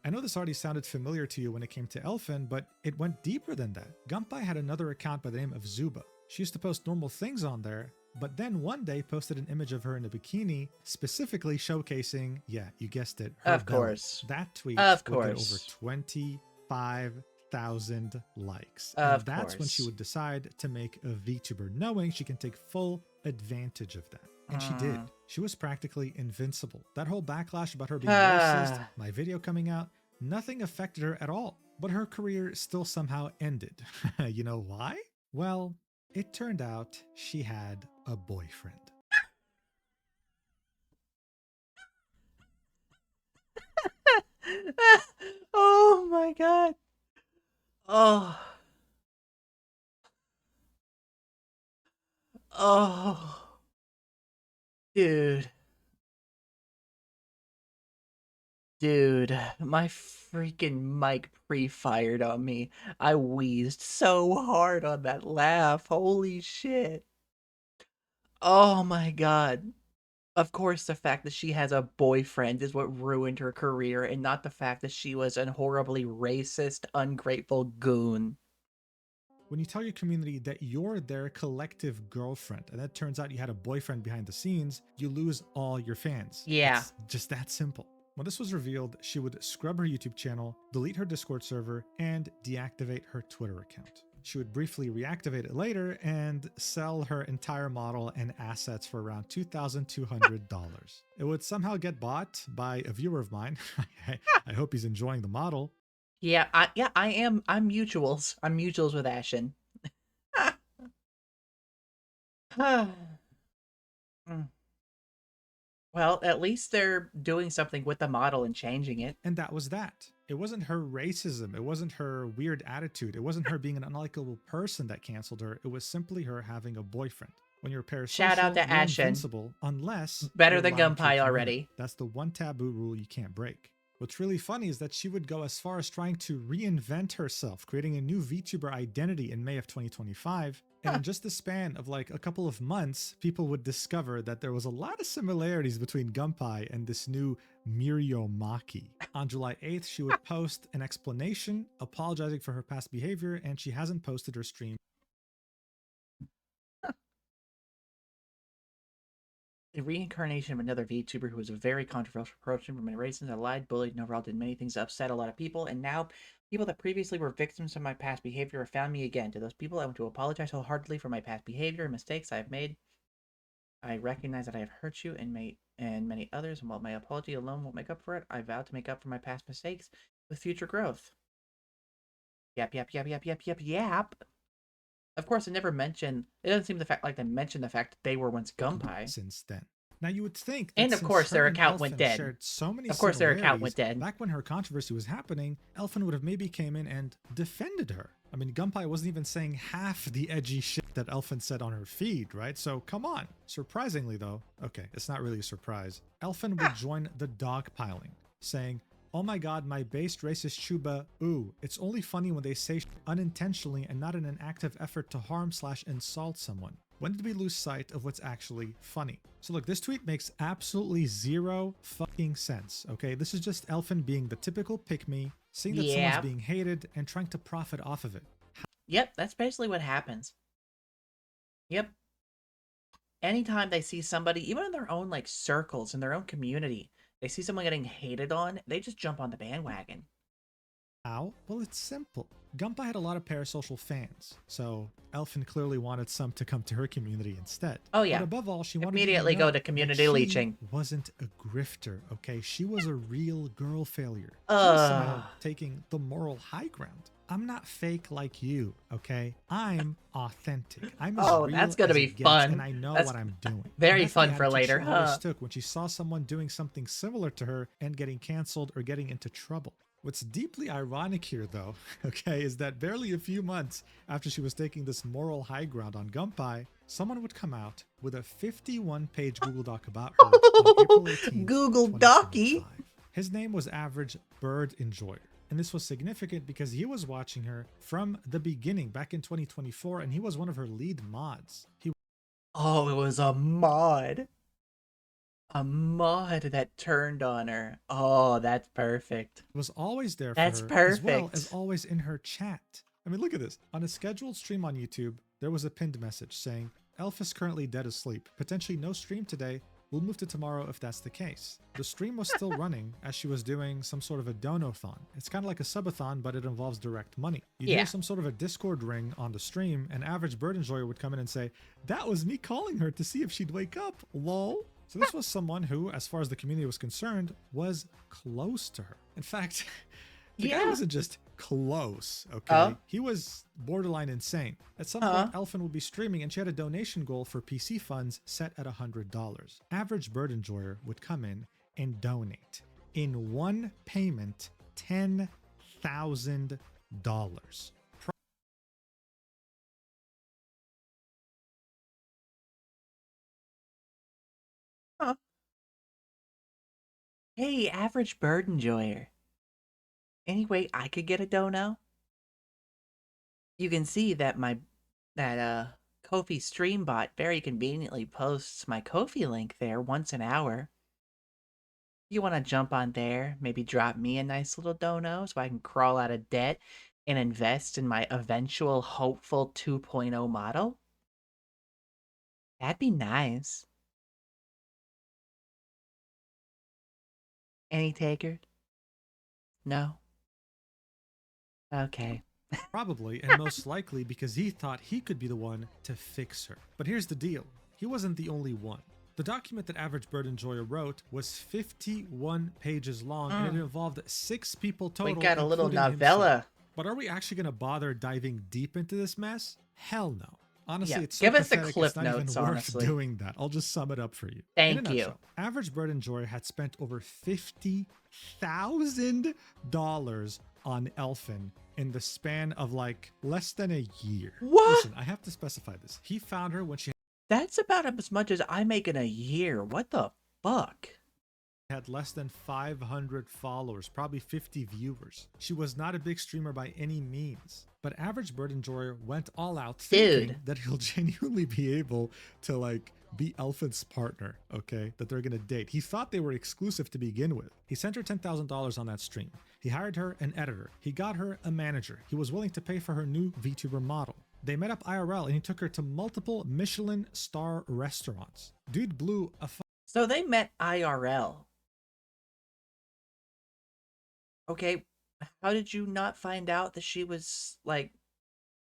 B: I know this already sounded familiar to you when it came to Elfin, but it went deeper than that. Gunpie had another account by the name of Zuba. She used to post normal things on there, but then one day posted an image of her in a bikini, specifically showcasing, yeah, you guessed it, her
A: Of
B: belly.
A: course.
B: That tweet
A: Of
B: would get over
A: course.
B: 25,000 likes. And
A: Of
B: that's when she
A: course.
B: would decide to make a VTuber, knowing she can take full advantage of that. And she did. She was practically invincible. That whole backlash about her being racist, my video coming out, nothing affected her at all. But her career still somehow ended. You know why? Well, it turned out she had a boyfriend.
A: Oh my god. Oh. Oh. Dude. Dude, my freaking mic pre-fired on me. I wheezed so hard on that laugh. Holy shit. Oh my god. Of course, the fact that she has a boyfriend is what ruined her career, and not the fact that she was a horribly racist, ungrateful goon.
B: When you tell your community that you're their collective girlfriend, and that turns out you had a boyfriend behind the scenes, you lose all your fans.
A: Yeah.
B: It's just that simple. When this was revealed, she would scrub her YouTube channel, delete her Discord server, and deactivate her Twitter account. She would briefly reactivate it later and sell her entire model and assets for around $2,200. It would somehow get bought by a viewer of mine. I hope he's enjoying the model.
A: Yeah, I am. I'm mutuals. I'm mutuals with Ashen. Mm. Well, at least they're doing something with the model and changing it.
B: And that was that. It wasn't her racism. It wasn't her weird attitude. It wasn't her being an unlikable person that canceled her. It was simply her having a boyfriend. When you're parasocial,
A: Shout out to
B: you're
A: Ashen.
B: invincible unless
A: Better
B: you're
A: than
B: lying to your
A: Gunpie
B: community.
A: already.
B: That's the one taboo rule you can't break. What's really funny is that she would go as far as trying to reinvent herself, creating a new VTuber identity in May of 2025. And in just the span of like a couple of months, people would discover that there was a lot of similarities between Gunpie and this new Mirio Maki. On July 8th, she would post an explanation apologizing for her past behavior, and she hasn't posted her stream.
A: The reincarnation of another VTuber who was a very controversial person for many reasons. I lied, bullied, and overall did many things to upset a lot of people, and now people that previously were victims of my past behavior have found me again. To those people, I want to apologize wholeheartedly for my past behavior and mistakes I have made. I recognize that I have hurt you and many others, and while my apology alone won't make up for it, I vow to make up for my past mistakes with future growth. Yap, yap, yap, yap, yap, yap, yap. Of course, it never mentioned. It doesn't seem like they mentioned the fact that they were once Gunpie.
B: Since then. Now you would think that
A: and of course their account went dead.
B: Shared so many
A: of course their account went
B: similarities,
A: dead.
B: Back when her controversy was happening, Elfin would have maybe came in and defended her. I mean, Gunpie wasn't even saying half the edgy shit that Elfin said on her feed, right? So come on. Surprisingly though, okay, it's not really a surprise. Elfin would join the dogpiling, saying, "Oh my god, my based racist Chuba, ooh, it's only funny when they say shit unintentionally and not in an active effort to harm/insult someone. When did we lose sight of what's actually funny?" So look, this tweet makes absolutely zero fucking sense, okay? This is just Elfin being the typical pick-me, seeing that someone's being hated and trying to profit off of it.
A: Yep, that's basically what happens. Yep. Anytime they see somebody, even in their own like circles, in their own community, they see someone getting hated on, they just jump on the bandwagon.
B: How? Well, it's simple. Gunpie had a lot of parasocial fans, so Elfin clearly wanted some to come to her community instead.
A: Oh yeah.
B: But above all, she wanted
A: immediately
B: to know
A: go to community leeching.
B: She wasn't a grifter, okay? She was a real girl failure. She was somehow taking the moral high ground. I'm not fake like you, okay? I'm authentic. I'm as real
A: that's gonna be fun.
B: And I know what I'm doing.
A: Very fun for later.
B: She always took when she saw someone doing something similar to her and getting canceled or getting into trouble. What's deeply ironic here, though, okay, is that barely a few months after she was taking this moral high ground on Gunpie, someone would come out with a 51-page Google Doc about her on April 18th,
A: Google Docky.
B: His name was Average Bird Enjoyer. And this was significant because he was watching her from the beginning back in 2024, and he was one of her lead mods.
A: Oh, it was a mod. A mod that turned on her. Oh, that's perfect.
B: Was always there for
A: that's
B: her,
A: perfect.
B: as well as always in her chat. I mean, look at this. On a scheduled stream on YouTube, there was a pinned message saying, "Elf is currently dead asleep. Potentially no stream today. We'll move to tomorrow if that's the case." The stream was still running as she was doing some sort of a donathon. It's kind of like a subathon, but it involves direct money. You do some sort of a Discord ring on the stream, and Average Bird Enjoyer would come in and say, "That was me calling her to see if she'd wake up, lol." So this was someone who, as far as the community was concerned, was close to her. In fact, the guy wasn't just close, okay? He was borderline insane. At some point, Elfin would be streaming and she had a donation goal for PC funds set at $100. Average Bird Enjoyer would come in and donate in one payment $10,000.
A: Huh. Hey, average bird enjoyer. Any way I could get a dono? You can see that Ko-fi stream bot very conveniently posts my Ko-fi link there once an hour. You want to jump on there, maybe drop me a nice little dono so I can crawl out of debt and invest in my eventual hopeful 2.0 model? That'd be nice. Any takers? No? Okay.
B: Probably, and most likely because he thought he could be the one to fix her. But here's the deal. He wasn't the only one. The document that Average Bird Enjoyer wrote was 51 pages long, and it involved 6 people total,
A: We got a little
B: including
A: novella.
B: himself. But are we actually going to bother diving deep into this mess? Hell no. Honestly,
A: Yeah,
B: it's so
A: give us the
B: pathetic,
A: cliff
B: it's not
A: notes,
B: even worth
A: honestly.
B: doing that. I'll just sum it up for you.
A: Thank
B: In a
A: you.
B: nutshell, Average Bird Enjoyer had spent over $50,000 on Elfin in the span of like less than a year.
A: What?
B: Listen, I have to specify this. He found her when she
A: That's about as much as I make in a year. What the fuck?
B: had less than 500 followers, probably 50 viewers. She was not a big streamer by any means, but Average Bird Enjoyer went all out thinking that he'll genuinely be able to like be Elfin's partner, okay, that they're gonna date. He thought they were exclusive to begin with. He sent her $10,000 on that stream. He hired her an editor. He got her a manager. He was willing to pay for her new VTuber model. They met up IRL and he took her to multiple Michelin star restaurants. Dude blew a
A: So they met IRL. Okay, how did you not find out that she was like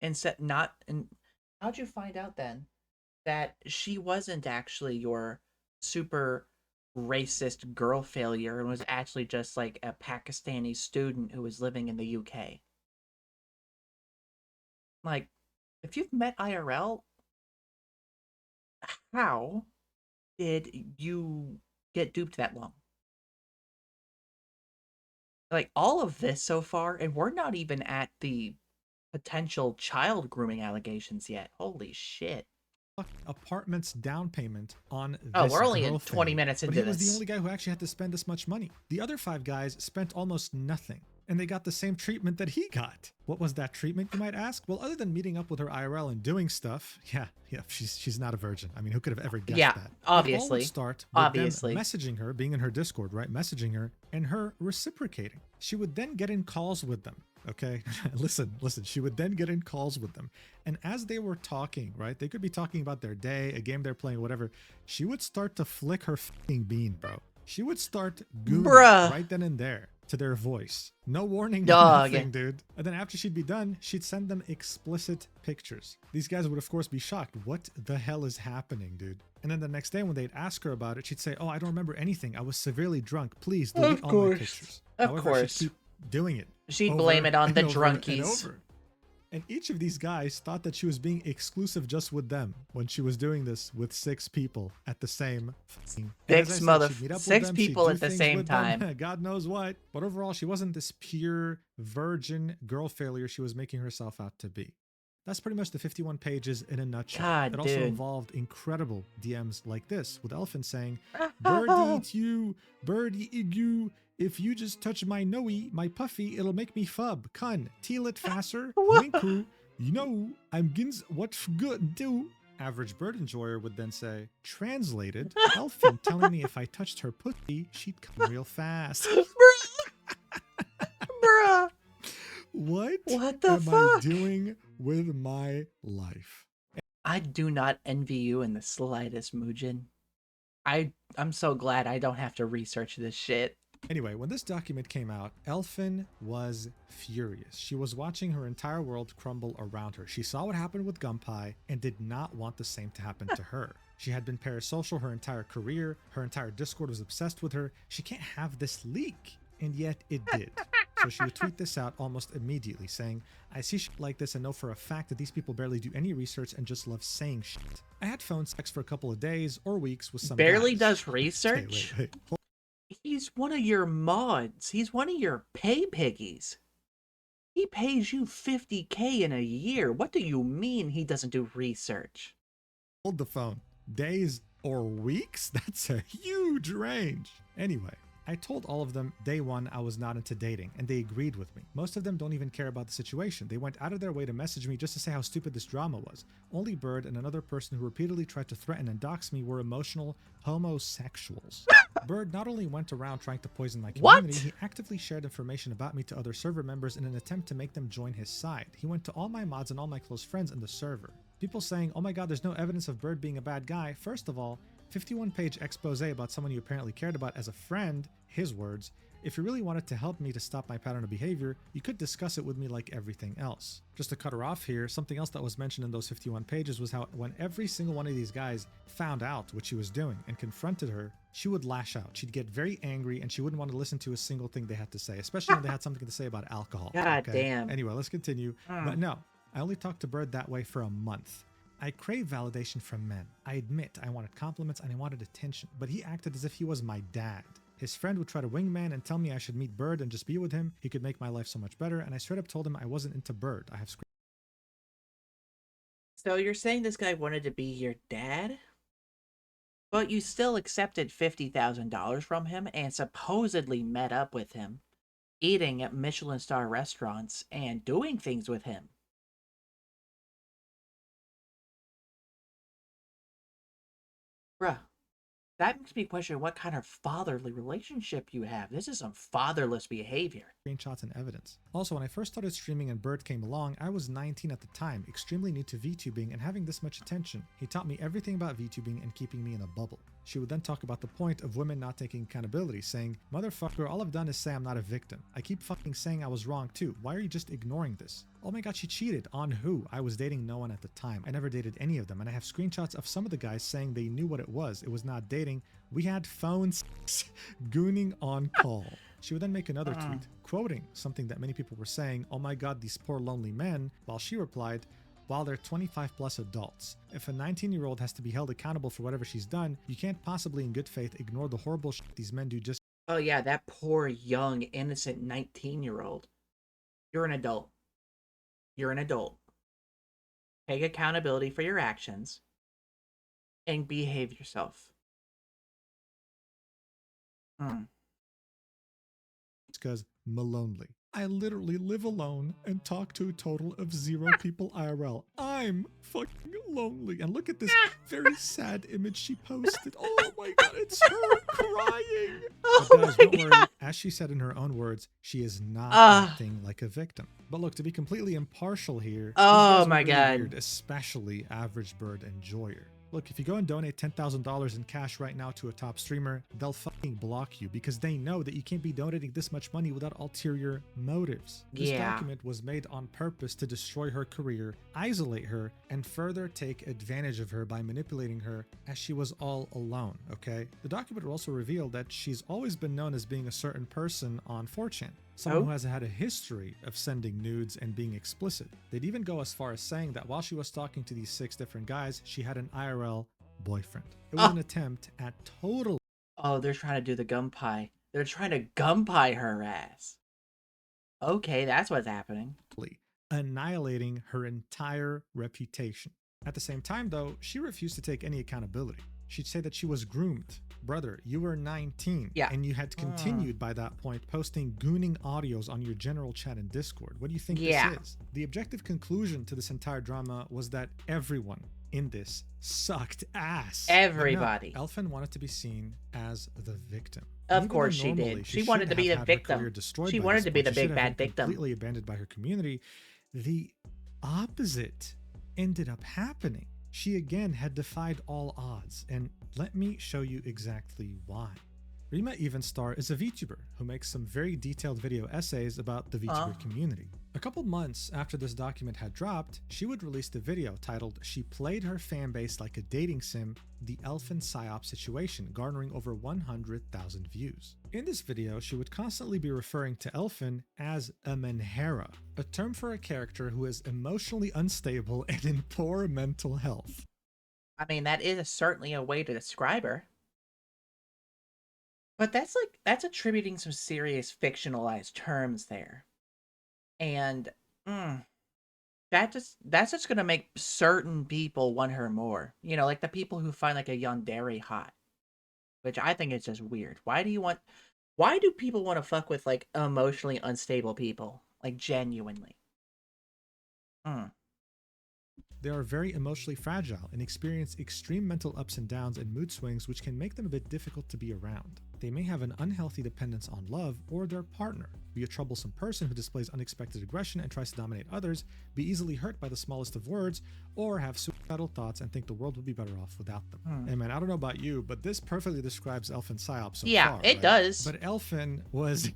A: how'd you find out then that she wasn't actually your super racist girl failure and was actually just like a Pakistani student who was living in the UK? Like, if you've met IRL, how did you get duped that long? Like, all of this so far, and we're not even at the potential child grooming allegations yet. Holy shit.
B: apartment's down payment on
A: Oh,
B: this
A: we're only
B: girl
A: in 20
B: family.
A: minutes into
B: But he was
A: this.
B: the only guy who actually had to spend this much money. The other 5 guys spent almost nothing, and they got the same treatment that he got. What was that treatment, you might ask? Well, other than meeting up with her IRL and doing stuff, yeah, she's not a virgin. I mean, who could have ever guessed that?
A: Obviously.
B: It all would start with them messaging her, being in her Discord, right? Messaging her, and her reciprocating. She would then get in calls with them. Okay, listen, she would then get in calls with them. And as they were talking, right, they could be talking about their day, a game they're playing, whatever. She would start to flick her fucking bean, bro. She would start gooning right then and there to their voice. No warning, nothing, dude. And then after she'd be done, she'd send them explicit pictures. These guys would, of course, be shocked. What the hell is happening, dude? And then the next day when they'd ask her about it, she'd say, oh, I don't remember anything. I was severely drunk. Please delete all my pictures. However, she'd keep doing it.
A: She'd blame it on the drunkies.
B: And each of these guys thought that she was being exclusive just with them when she was doing this with 6 people at the same thing.
A: 6 people at the same time.
B: God knows what. But overall, she wasn't this pure virgin girl failure she was making herself out to be. That's pretty much the 51 pages in a nutshell.
A: God,
B: it also involved incredible DMs like this, with Elfin saying, birdie eat you, birdie eat you. If you just touch my noey, my puffy, it'll make me fub. Cun, teal it faster. Winku, you know, I'm gins what good do. Average Bird Enjoyer would then say, translated, Elfin telling me if I touched her pussy, she'd come real fast.
A: Bruh.
B: What
A: the
B: am
A: fuck?
B: I doing with my life?
A: I do not envy you in the slightest, Mujin. I'm so glad I don't have to research this shit.
B: Anyway, when this document came out, Elfin was furious. She was watching her entire world crumble around her. She saw what happened with Gunpie and did not want the same to happen to her. She had been parasocial her entire career. Her entire Discord was obsessed with her. She can't have this leak. And yet it did. So she would tweet this out almost immediately, saying, I see shit like this and know for a fact that these people barely do any research and just love saying shit. I had phone sex for a couple of days or weeks with some
A: Barely
B: guys.
A: does research?
B: Wait.
A: He's one of your mods. He's one of your pay piggies. He pays you 50K in a year. What do you mean he doesn't do research?
B: Hold the phone. Days or weeks? That's a huge range. Anyway, I told all of them day one I was not into dating, and they agreed with me. Most of them don't even care about the situation. They went out of their way to message me just to say how stupid this drama was. Only Bird and another person who repeatedly tried to threaten and dox me were emotional homosexuals. Bird not only went around trying to poison my community,
A: What?
B: he actively shared information about me to other server members in an attempt to make them join his side. He went to all my mods and all my close friends in the server. People saying, oh my god, there's no evidence of Bird being a bad guy. First of all, 51-page expose about someone you apparently cared about as a friend, his words. If you really wanted to help me to stop my pattern of behavior, you could discuss it with me like everything else. Just to cut her off here, something else that was mentioned in those 51 pages was how when every single one of these guys found out what she was doing and confronted her, she would lash out. She'd get very angry and she wouldn't want to listen to a single thing they had to say, especially when they had something to say about alcohol.
A: God
B: Okay?
A: damn.
B: Anyway, let's continue. But no, I only talked to Bird that way for a month. I crave validation from men. I admit I wanted compliments and I wanted attention, but he acted as if he was my dad. His friend would try to wingman and tell me I should meet Bird and just be with him. He could make my life so much better, and I straight up told him I wasn't into Bird. I have
A: So you're saying this guy wanted to be your dad? But you still accepted $50,000 from him and supposedly met up with him, eating at Michelin star restaurants and doing things with him. Bruh, that makes me question what kind of fatherly relationship you have. This is some fatherless behavior.
B: screenshots and evidence. Also, when I first started streaming and Bird came along, I was 19 at the time, extremely new to VTubing and having this much attention. He taught me everything about VTubing and keeping me in a bubble. She would then talk about the point of women not taking accountability, saying, motherfucker, all I've done is say I'm not a victim. I keep fucking saying I was wrong too. Why are you just ignoring this? Oh my god, she cheated. On who? I was dating no one at the time. I never dated any of them, and I have screenshots of some of the guys saying they knew what it was. It was not dating. We had phone sex, gooning on call. She would then make another tweet, quoting something that many people were saying, oh my god, these poor lonely men, while she replied, while they're 25 plus adults. If a 19-year-old has to be held accountable for whatever she's done, you can't possibly in good faith ignore the horrible shit these men do just—
A: Oh yeah, that poor young innocent 19-year-old. You're an adult. You're an adult. Take accountability for your actions and behave yourself.
B: because Malonely. I literally live alone and talk to a total of 0 people IRL. I'm fucking lonely. And look at this very sad image she posted. Oh my god, it's her crying.
A: Oh
B: but guys, don't
A: God.
B: worry. As she said in her own words, she is not acting like a victim. But look, to be completely impartial here, these guys are really weird, especially Average Bird Enjoyer. Look, if you go and donate $10,000 in cash right now to a top streamer, they'll fucking block you because they know that you can't be donating this much money without ulterior motives. This document was made on purpose to destroy her career, isolate her, and further take advantage of her by manipulating her as she was all alone, okay? The document will also reveal that she's always been known as being a certain person on 4chan. Someone who has had a history of sending nudes and being explicit. They'd even go as far as saying that while she was talking to these 6 different guys, she had an IRL boyfriend. It was an attempt at total—
A: Oh, they're trying to do the gum pie. They're trying to gum pie her ass. Okay, that's what's happening.
B: Annihilating her entire reputation. At the same time, though, she refused to take any accountability. She'd say that she was groomed. Brother, you were 19, and you had continued by that point posting gooning audios on your general chat in Discord. What do you think this is? The objective conclusion to this entire drama was that everyone in this sucked ass.
A: Everybody.
B: No, Elfin wanted to be seen as the victim.
A: Of course she did. She wanted to be the victim. She wanted to be the big bad victim.
B: Completely abandoned by her community. The opposite ended up happening. She again had defied all odds, and let me show you exactly why. Rima Evenstar is a VTuber who makes some very detailed video essays about the VTuber community. A couple months after this document had dropped, she would release the video titled "She Played Her Fanbase Like a Dating Sim, the Elfinpsyop Situation," garnering over 100,000 views. In this video, she would constantly be referring to Elfin as a menhera, a term for a character who is emotionally unstable and in poor mental health.
A: I mean, that is certainly a way to describe her. But that's attributing some serious fictionalized terms there. And That's just gonna make certain people want her more. You know, like the people who find like a yandere hot, which I think is just weird. Why do people want to fuck with like emotionally unstable people? Like genuinely. Mm.
B: They are very emotionally fragile and experience extreme mental ups and downs and mood swings, which can make them a bit difficult to be around. They may have an unhealthy dependence on love or their partner, be a troublesome person who displays unexpected aggression and tries to dominate others, be easily hurt by the smallest of words, or have suicidal thoughts and think the world would be better off without them.
A: Mm.
B: And man, I don't know about you, but this perfectly describes Elfinpsyop so
A: Yeah,
B: far,
A: it
B: right?
A: does.
B: But Elfin was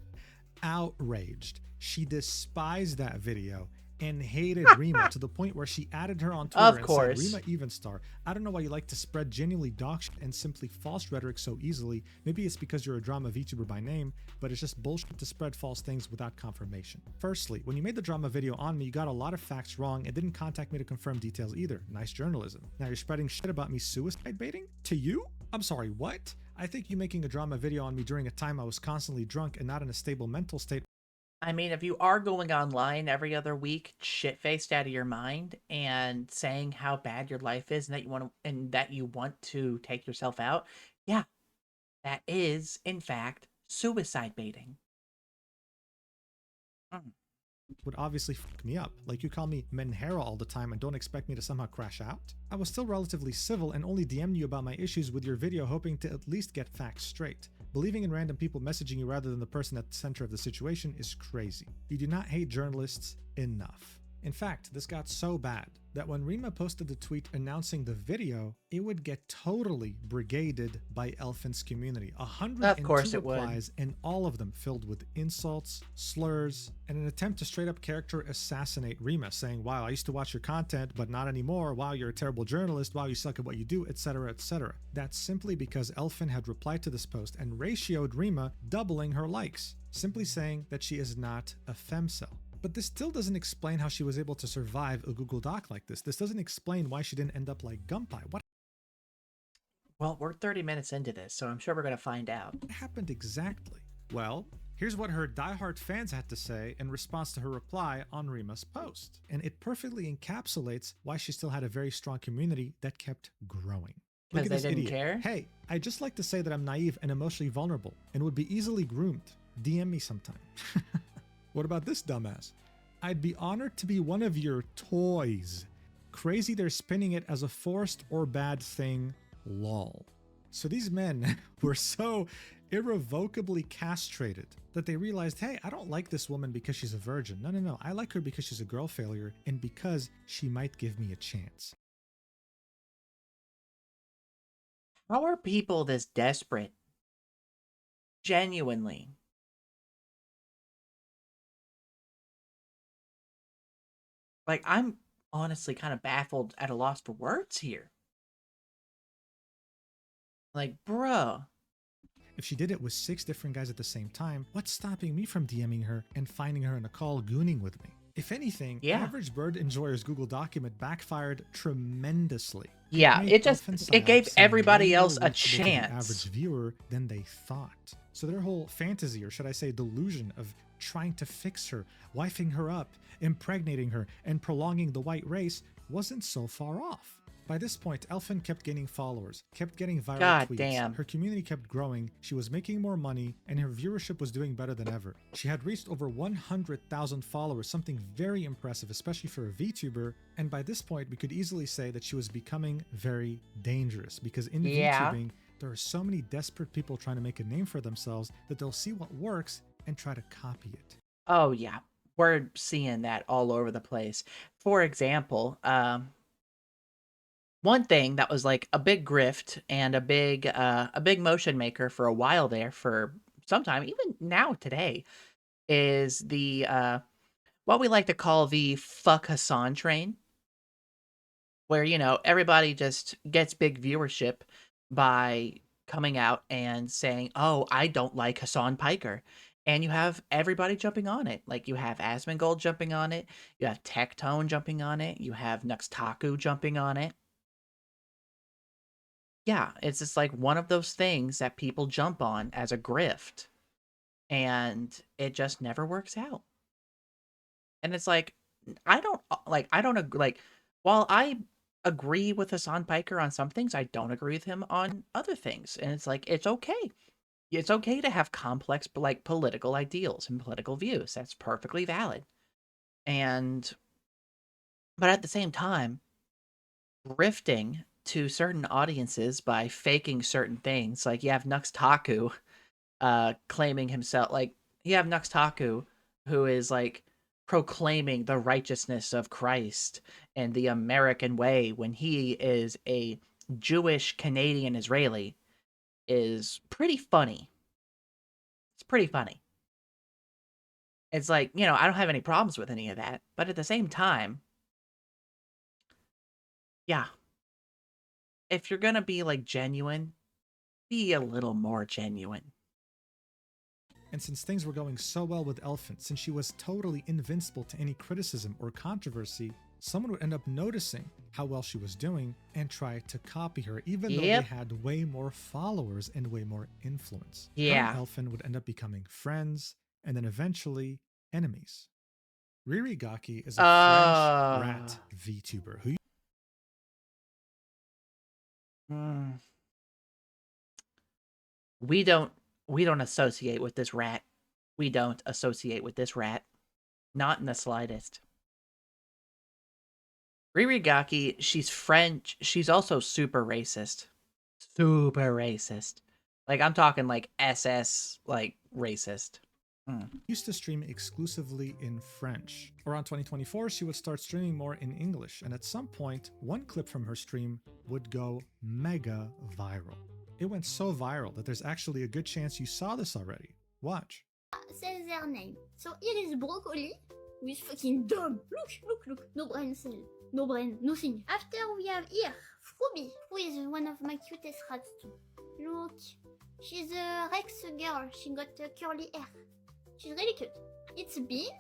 B: outraged. She despised that video and hated Rima to the point where she added her on Twitter
A: Of
B: and said,
A: course.
B: Rima Evenstar, I don't know why you like to spread genuinely dog shit and simply false rhetoric so easily. Maybe it's because you're a drama VTuber by name, but it's just bullshit to spread false things without confirmation. Firstly, when you made the drama video on me, you got a lot of facts wrong and didn't contact me to confirm details either. Nice journalism. Now you're spreading shit about me suicide baiting? To you? I'm sorry, what? I think you making a drama video on me during a time I was constantly drunk and not in a stable mental state.
A: I mean, if you are going online every other week, shit-faced out of your mind and saying how bad your life is and that you want to take yourself out, yeah, that is in fact suicide baiting. Mm.
B: Would obviously fuck me up. Like you call me Menhera all the time and don't expect me to somehow crash out? I was still relatively civil and only DM'd you about my issues with your video hoping to at least get facts straight. Believing in random people messaging you rather than the person at the center of the situation is crazy. You do not hate journalists enough. In fact, this got so bad that when Rima posted the tweet announcing the video, it would get totally brigaded by Elfin's community.
A: Of
B: 102
A: course it would.
B: replies, and all of them filled with insults, slurs, and an attempt to straight up character assassinate Rima, saying, wow, I used to watch your content, but not anymore. Wow, you're a terrible journalist. Wow, you suck at what you do, etc., etc. That's simply because Elfin had replied to this post and ratioed Rima, doubling her likes, simply saying that she is not a femcel. But this still doesn't explain how she was able to survive a Google Doc like this. This doesn't explain why she didn't end up like Gunpei. What
A: Well, we're 30 minutes into this, so I'm sure we're going to find out.
B: happened exactly? Well, here's what her diehard fans had to say in response to her reply on Rima's post. And it perfectly encapsulates why she still had a very strong community that kept growing. Look
A: Because
B: at
A: they
B: this
A: didn't
B: idiot.
A: care?
B: Hey, I just like to say that I'm naive and emotionally vulnerable and would be easily groomed. DM me sometime. What about this dumbass? I'd be honored to be one of your toys. Crazy they're spinning it as a forced or bad thing, lol. So these men were so irrevocably castrated that they realized, hey, I don't like this woman because she's a virgin. No. I like her because she's a girl failure and because she might give me a chance.
A: How are people this desperate? Genuinely. Like, I'm honestly kind of baffled at a loss for words here. Like, bruh.
B: If she did it with 6 different guys at the same time, what's stopping me from DMing her and finding her in a call gooning with me? If anything,
A: Yeah.
B: Average Bird Enjoyer's Google document backfired tremendously.
A: Yeah, it gave everybody else a chance.
B: To the average viewer than they thought. So their whole fantasy, or should I say delusion, of trying to fix her, wifing her up, impregnating her, and prolonging the white race wasn't so far off. By this point, Elfin kept gaining followers, kept getting viral
A: God
B: tweets,
A: damn.
B: her community kept growing, she was making more money, and her viewership was doing better than ever. She had reached over 100,000 followers, something very impressive, especially for a VTuber, and by this point, we could easily say that she was becoming very dangerous, because in VTubing, there are so many desperate people trying to make a name for themselves that they'll see what works and try to copy it.
A: Oh, yeah. We're seeing that all over the place. For example, one thing that was like a big grift and a big motion maker for a while there, for some time, even now today, is the what we like to call the fuck Hassan train, where everybody just gets big viewership by coming out and saying, "Oh, I don't like Hassan Piker." And you have everybody jumping on it. Like you have Asmongold jumping on it, you have Tectone jumping on it, you have Nuxtaku jumping on it. Yeah, it's just like one of those things that people jump on as a grift, and it just never works out. And it's like, I don't I don't like while I agree with Hassan Piker on some things, I don't agree with him on other things. And it's like it's okay. It's okay to have complex like political ideals and political views. That's perfectly valid. And but at the same time, grifting to certain audiences by faking certain things, like you have Nux Taku claiming himself like you have Nux Taku who is like proclaiming the righteousness of Christ and the American way when he is a Jewish Canadian Israeli is pretty funny. It's pretty funny. It's like, you know, I don't have any problems with any of that, but at the same time, yeah, if you're gonna be like genuine, be a little more genuine.
B: And since things were going so well with Elfin, since she was totally invincible to any criticism or controversy, someone would end up noticing how well she was doing and try to copy her, even though they
A: Yep.
B: had way more followers and way more influence. Her and
A: Yeah.
B: Elfin would end up becoming friends and then eventually enemies. Riri Gaki is a French
A: Uh,
B: rat VTuber who
A: mm, we don't we don't associate with this rat. We don't associate with this rat. Not in the slightest. Riri Gaki, she's French. She's also super racist. Super racist. Like I'm talking like SS like racist. Mm.
B: used to stream exclusively in French. Around 2024, she would start streaming more in English, and at some point, one clip from her stream would go mega viral. It went so viral that there's actually a good chance you saw this already. Watch.
C: Says their name. So here is broccoli with fucking dumb. Look. No brain cell. No brain, nothing. After we have here Fruby, who is one of my cutest rats too. Look. She's a Rex girl. She got curly hair. She's really cute. It's Bean.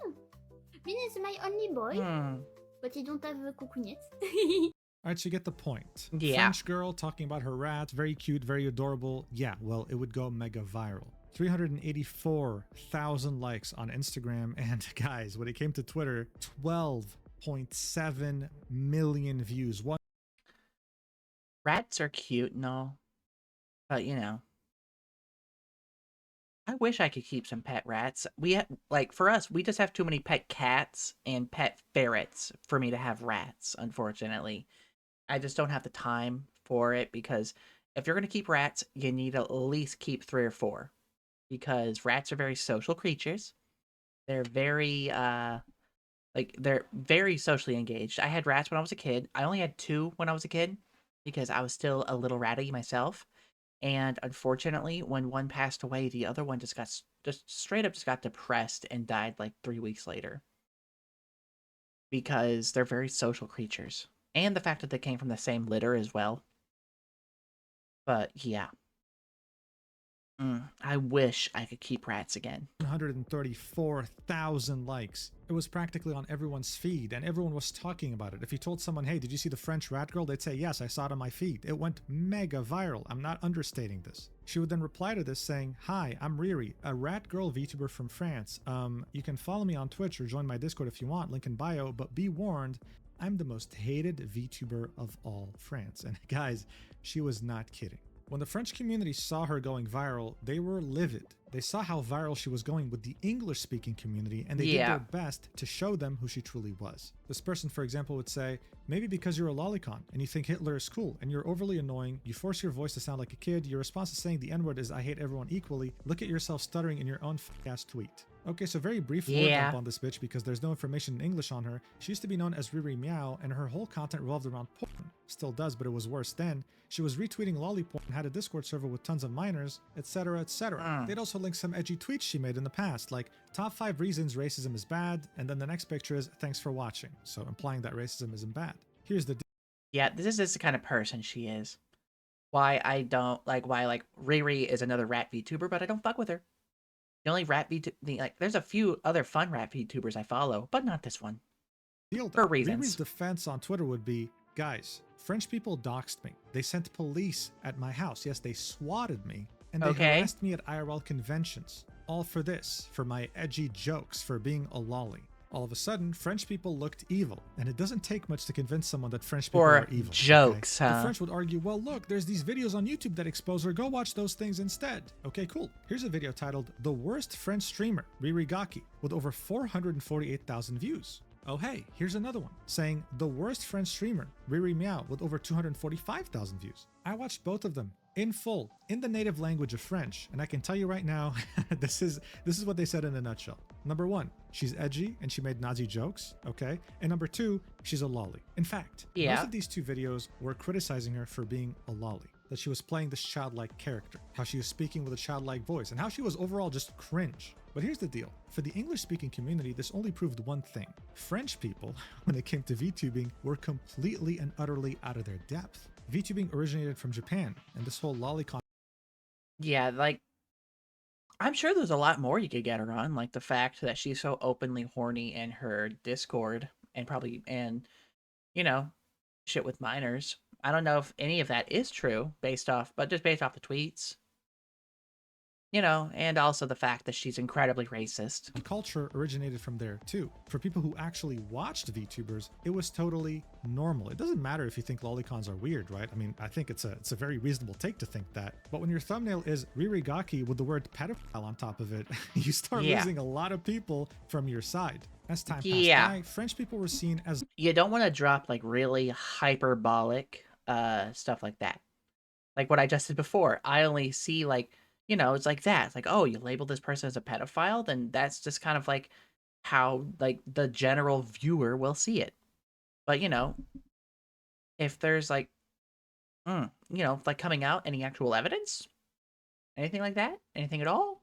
C: Bean is my only boy, but he don't have a cocoon yet.
B: Alright, so you get the point.
A: Yeah.
B: French girl talking about her rat, very cute, very adorable. Yeah, well, it would go mega viral. 384,000 likes on Instagram, and guys, when it came to Twitter, 12.7 million views.
A: Rats are cute and all, but you know, I wish I could keep some pet rats. Like for us, we just have too many pet cats and pet ferrets for me to have rats, unfortunately. I just don't have the time for it because if you're going to keep rats, you need to at least keep 3 or 4 because rats are very social creatures. They're very they're very socially engaged. I had rats when I was a kid. I only had 2 when I was a kid because I was still a little ratty myself. And unfortunately, when one passed away, the other one just straight up just got depressed and died like 3 weeks later. Because they're very social creatures. And the fact that they came from the same litter as well. But yeah. I wish I could keep rats again.
B: 134,000 likes. It was practically on everyone's feed, and everyone was talking about it. If you told someone, hey, did you see the French rat girl? They'd say, yes, I saw it on my feed. It went mega viral. I'm not understating this. She would then reply to this saying, hi, I'm Riri, a rat girl VTuber from France. You can follow me on Twitch or join my Discord if you want, link in bio, but be warned, I'm the most hated VTuber of all France. And guys, she was not kidding. When the French community saw her going viral, they were livid. They saw how viral she was going with the English-speaking community, and they did their best to show them who she truly was. This person, for example, would say, maybe because you're a lolicon and you think Hitler is cool and you're overly annoying, you force your voice to sound like a kid, your response to saying the N-word is I hate everyone equally, look at yourself stuttering in your own f***ass tweet. Okay, so very brief word dump on this bitch because there's no information in English on her. She used to be known as Riri Meow, and her whole content revolved around porn. Still does, but it was worse then. She was retweeting lolliporn and had a Discord server with tons of minors, etc, etc. They'd also link some edgy tweets she made in the past, like top 5 reasons racism is bad, and then the next picture is thanks for watching, so implying that racism isn't bad. Here's the
A: Yeah, this is the kind of person she is. Why Riri is another rat VTuber, but I don't fuck with her. The only rat VTuber, like, there's a few other fun rat VTubers I follow, but not this one. For reasons.
B: Riri's defense on Twitter would be, guys, French people doxed me. They sent police at my house. Yes, they swatted me. And they harassed me at IRL conventions. All for this, for my edgy jokes, for being a lolly. All of a sudden, French people looked evil, and it doesn't take much to convince someone that French people
A: For
B: are evil.
A: jokes,
B: okay?
A: huh?
B: The French would argue, well, look, there's these videos on YouTube that expose her. Go watch those things instead. Okay, cool. Here's a video titled "The Worst French Streamer, Ririgaki," with over 448,000 views. Oh hey, here's another one saying "The Worst French Streamer, Riri Meow," with over 245,000 views. I watched both of them in full, in the native language of French, and I can tell you right now, this is what they said in a nutshell. Number one, she's edgy and she made Nazi jokes, okay? And number two, she's a lolly. In fact, most of these two videos were criticizing her for being a lolly, that she was playing this childlike character, how she was speaking with a childlike voice, and how she was overall just cringe. But here's the deal. For the English-speaking community, this only proved one thing. French people, when it came to VTubing, were completely and utterly out of their depth. VTubing originated from Japan, and this whole lolicon.
A: Yeah, like, I'm sure there's a lot more you could get her on, like the fact that she's so openly horny in her Discord, and probably, and, you know, shit with minors. I don't know if any of that is true, but just based off the tweets. You know, and also the fact that she's incredibly racist.
B: Culture originated from there too. For people who actually watched VTubers, it was totally normal. It doesn't matter if you think lolicons are weird, right? I mean, I think it's a very reasonable take to think that. But when your thumbnail is Ririgaki with the word pedophile on top of it, you start losing a lot of people from your side. As time passed by, French people were seen as...
A: You don't want to drop like really hyperbolic stuff like that. Like what I just said before. I only see like, you know, it's like that. It's like, oh, you label this person as a pedophile? Then that's just kind of like how like the general viewer will see it. But, you know, if there's like, you know, like coming out any actual evidence, anything like that, anything at all,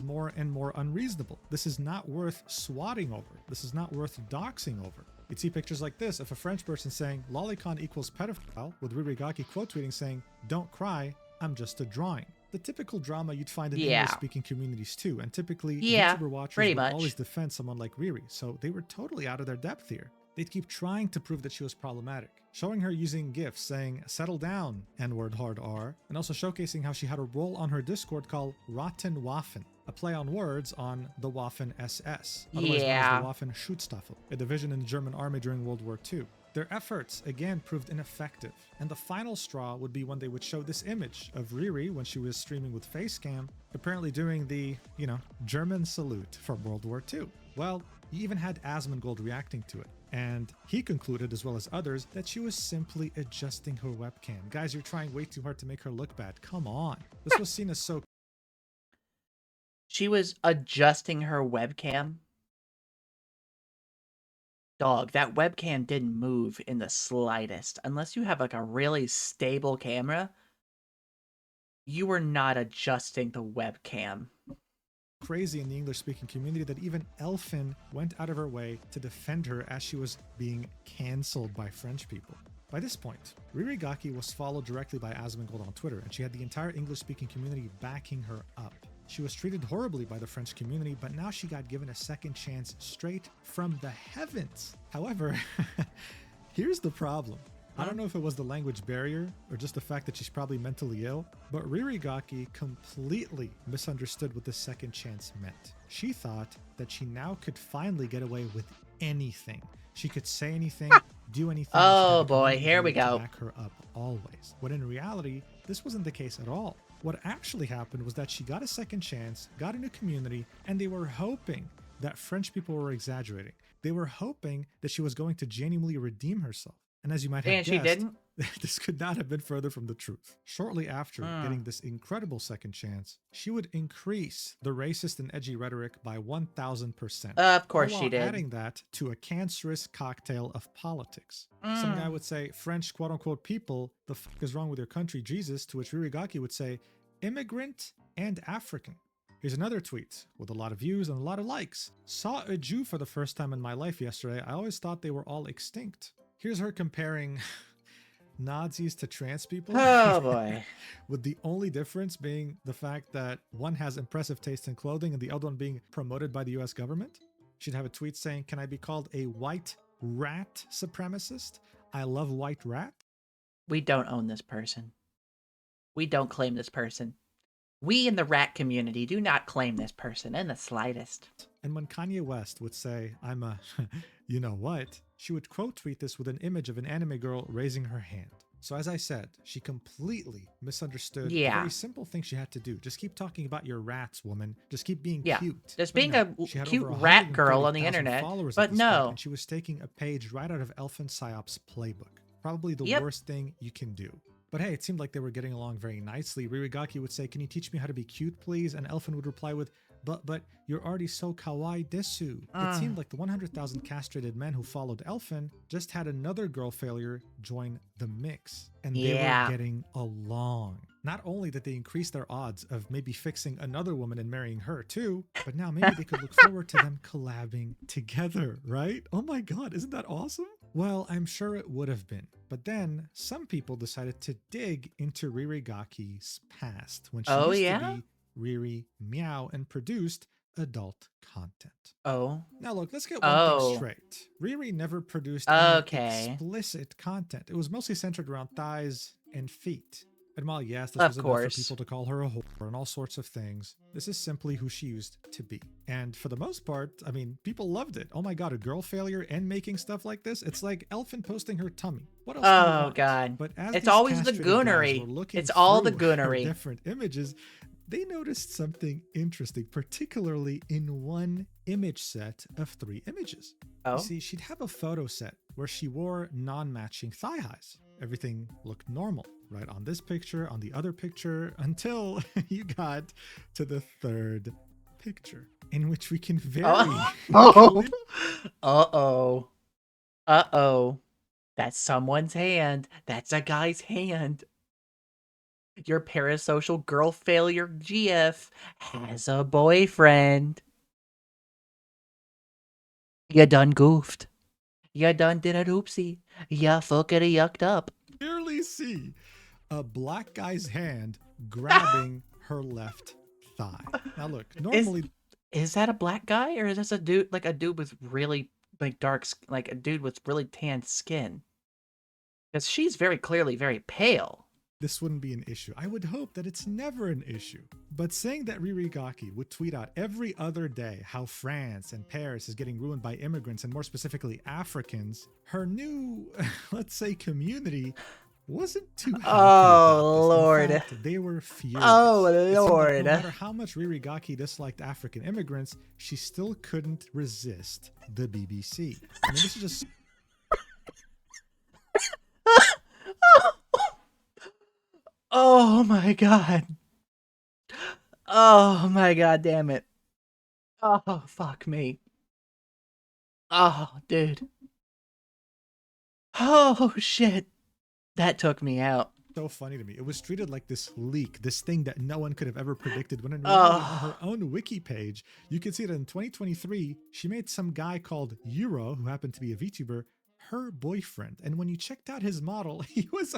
B: more and more unreasonable. This is not worth swatting over. This is not worth doxing over. You'd see pictures like this of a French person saying lolicon equals pedophile, with Ririgaki quote tweeting saying, "Don't cry, I'm just a drawing." The typical drama you'd find in English-speaking communities too, and typically VTuber watchers would always defend someone like Riri, so they were totally out of their depth here. They'd keep trying to prove that she was problematic, showing her using GIFs saying, "Settle down, N-word hard R," and also showcasing how she had a role on her Discord called Rotten Waffen, a play on words on the Waffen SS, otherwise known as the Waffen Schutzstaffel, a division in the German army during World War II. Their efforts, again, proved ineffective, and the final straw would be when they would show this image of Riri when she was streaming with Facecam, apparently doing the, you know, German salute from World War II. Well, you even had Asmongold reacting to it, and he concluded, as well as others, that she was simply adjusting her webcam. Guys, you're trying way too hard to make her look bad. Come on. This was seen as so...
A: She was adjusting her webcam? Dog, that webcam didn't move in the slightest. Unless you have like a really stable camera, you were not adjusting the webcam.
B: Crazy in the English-speaking community that even Elfin went out of her way to defend her as she was being cancelled by French people. By this point, Ririgaki was followed directly by Asmongold on Twitter, and she had the entire English-speaking community backing her up. She was treated horribly by the French community, but now she got given a second chance straight from the heavens. However, here's the problem. I don't know if it was the language barrier or just the fact that she's probably mentally ill, but Ririgaki completely misunderstood what the second chance meant. She thought that she now could finally get away with anything. She could say anything, do anything.
A: Oh boy, here we go.
B: Back her up always. When in reality, this wasn't the case at all. What actually happened was that she got a second chance, got a new community, and they were hoping that French people were exaggerating. They were hoping that she was going to genuinely redeem herself. And as you might have guessed,
A: she didn't?
B: This could not have been further from the truth. Shortly after getting this incredible second chance, she would increase the racist and edgy rhetoric by 1,000%.
A: Of course she did.
B: Adding that to a cancerous cocktail of politics. Some guy would say, "French quote-unquote people, the fuck is wrong with your country, Jesus?" To which Ririgaki would say, "Immigrant and African." Here's another tweet with a lot of views and a lot of likes. "Saw a Jew for the first time in my life yesterday. I always thought they were all extinct." Here's her comparing Nazis to trans people.
A: Oh boy.
B: With the only difference being the fact that one has impressive taste in clothing and the other one being promoted by the US government. She'd have a tweet saying, "Can I be called a white rat supremacist? I love white rat."
A: We don't own this person. We don't claim this person. We in the rat community do not claim this person in the slightest.
B: And when Kanye West would say, I'm a you know what, she would quote tweet this with an image of an anime girl raising her hand. So as I said, she completely misunderstood the very simple thing she had to do. Just keep talking about your rats, woman. Just keep being cute.
A: Just
B: But
A: being
B: no,
A: a
B: she had
A: cute
B: over
A: rat girl on the
B: 130,000
A: internet.
B: followers
A: But
B: at this point,
A: no.
B: and she was taking a page right out of Elfinpsyop's playbook. Probably the worst thing you can do. But hey, it seemed like they were getting along very nicely. Ririgaki would say, can you teach me how to be cute, please? And Elfin would reply with, but you're already so kawaii desu. It seemed like the 100,000 castrated men who followed Elfin just had another girl failure join the mix. And they were getting along. Not only did they increase their odds of maybe fixing another woman and marrying her too, but now maybe they could look forward to them collabing together, right? Oh my god, isn't that awesome? Well, I'm sure it would have been. But then some people decided to dig into Ririgaki's past when she used to be Riri Meow and produced adult content. Now look, let's get one thing straight. Riri never produced any explicit content. It was mostly centered around thighs and feet. And while yes, this was enough for people to call her a whore and all sorts of things, this is simply who she used to be. And for the most part, I mean, people loved it. Oh my god, a girl failure and making stuff like this? It's like Elfin posting her tummy. What else do you want?
A: God.
B: But as
A: it's always the goonery. It's all the goonery.
B: Different images, they noticed something interesting, particularly in one image set of 3 images. You see, she'd have a photo set where she wore non-matching thigh highs. Everything looked normal, right? On this picture, on the other picture, until you got to the 3rd picture, in which we can very...
A: That's someone's hand. That's a guy's hand. Your parasocial girl failure GF has a boyfriend. You done goofed. You done did an oopsie. Ya fuckity yucked up.
B: Clearly see a black guy's hand grabbing her left thigh. Now look, normally...
A: Is that a black guy? Or is this a dude, like a dude with really like dark, like a dude with really tanned skin? Because she's very clearly very pale.
B: This wouldn't be an issue. I would hope that it's never an issue. But saying that Ririgaki would tweet out every other day how France and Paris is getting ruined by immigrants and more specifically Africans, her new, let's say, community wasn't too happy about this.
A: Lord.
B: In fact, they were furious.
A: Lord.
B: No matter how much Ririgaki disliked African immigrants, she still couldn't resist the BBC. I mean, this is just...
A: Oh my god. Oh my god damn it. Oh, fuck me. Oh, dude. Oh, shit. That took me out.
B: So funny to me. It was treated like this leak, this thing that no one could have ever predicted, when in reality, on her own wiki page, you can see that in 2023, she made some guy called Euro, who happened to be a VTuber, her boyfriend. And when you checked out his model, his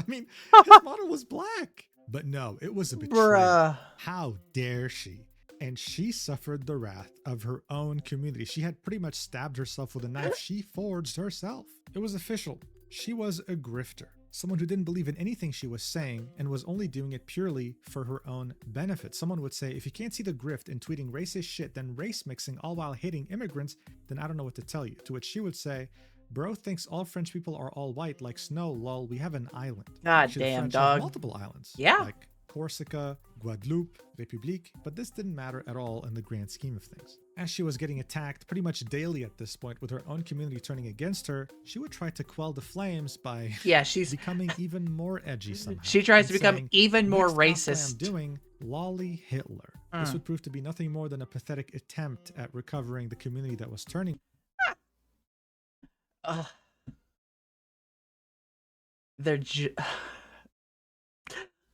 B: model was black. But no, it was a betrayal. How dare she? And she suffered the wrath of her own community. She had pretty much stabbed herself with a knife she forged herself. It was official. She was a grifter. Someone who didn't believe in anything she was saying and was only doing it purely for her own benefit. Someone would say, if you can't see the grift in tweeting racist shit, then race mixing all while hating immigrants, then I don't know what to tell you. To which she would say, bro thinks all French people are all white like snow, lol, we have an island.
A: God damn, dog.
B: Multiple islands.
A: Yeah.
B: Like Corsica, Guadeloupe, République, but this didn't matter at all in the grand scheme of things. As she was getting attacked pretty much daily at this point, with her own community turning against her, she would try to quell the flames by
A: she's
B: becoming even more edgy somehow.
A: She tries to become even more racist.
B: I'm doing Lolly Hitler. This would prove to be nothing more than a pathetic attempt at recovering the community that was turning.
A: They're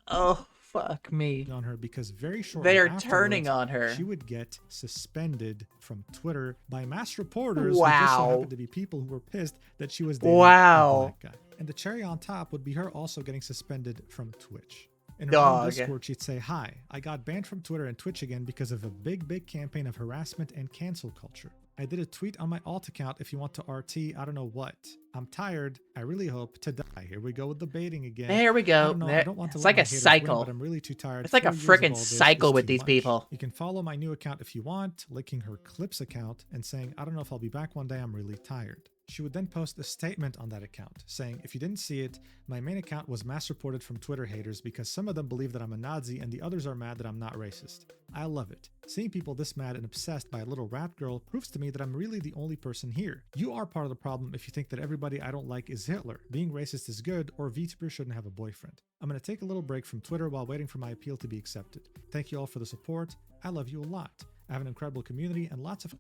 A: oh, fuck me.
B: On her, because very shortly
A: they are turning on her.
B: She would get suspended from Twitter by mass reporters who just so happened to be people who were pissed that she was dating a black guy. And the cherry on top would be her also getting suspended from Twitch. In her own Discord, she'd say, hi, I got banned from Twitter and Twitch again because of a big campaign of harassment and cancel culture. I did a tweet on my alt account if you want to RT, I don't know what. I'm tired. I really hope to die. Here we go with the baiting again.
A: There we go.
B: I don't know. I don't want to
A: It's
B: let
A: like
B: my
A: a
B: haters win,
A: cycle.
B: but I'm really too tired.
A: It's like a
B: 4 years of
A: freaking
B: all this
A: cycle
B: is
A: with
B: too
A: these
B: much.
A: people.
B: You can follow my new account if you want, linking her clips account and saying, I don't know if I'll be back one day. I'm really tired. She would then post a statement on that account saying, if you didn't see it, my main account was mass reported from Twitter haters because some of them believe that I'm a Nazi and the others are mad that I'm not racist. I love it. Seeing people this mad and obsessed by a little rat girl proves to me that I'm really the only person here. You are part of the problem if you think that everybody I don't like is Hitler. Being racist is good, or VTuber shouldn't have a boyfriend. I'm going to take a little break from Twitter while waiting for my appeal to be accepted. Thank you all for the support. I love you a lot. I have an incredible community and lots of...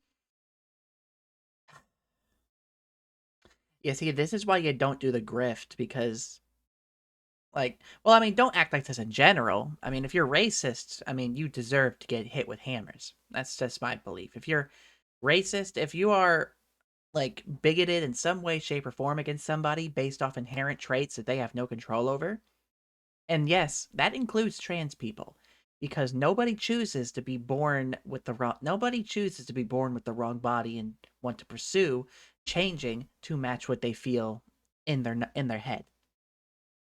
A: Yeah, see, this is why you don't do the grift, because, like, well, I mean, don't act like this in general. I mean, if you're racist, I mean, you deserve to get hit with hammers. That's just my belief. If you're racist, if you are, like, bigoted in some way, shape, or form against somebody based off inherent traits that they have no control over, and yes, that includes trans people, because nobody chooses to be born with the wrong, nobody chooses to be born with the wrong body and want to pursue changing to match what they feel in their head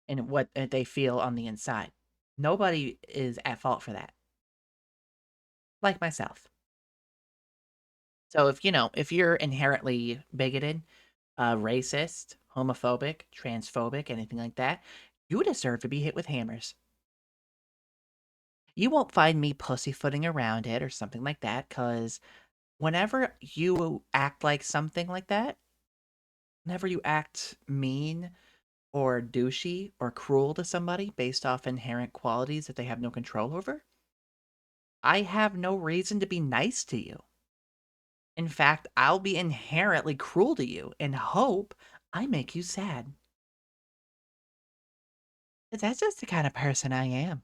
A: and what they feel on the inside. Nobody is at fault for that. Like myself. So if you're inherently bigoted, racist, homophobic, transphobic, anything like that, you deserve to be hit with hammers. You won't find me pussyfooting around it or something like that, because whenever you act like something like that, whenever you act mean or douchey or cruel to somebody based off inherent qualities that they have no control over, I have no reason to be nice to you. In fact, I'll be inherently cruel to you and hope I make you sad. That's just the kind of person I am.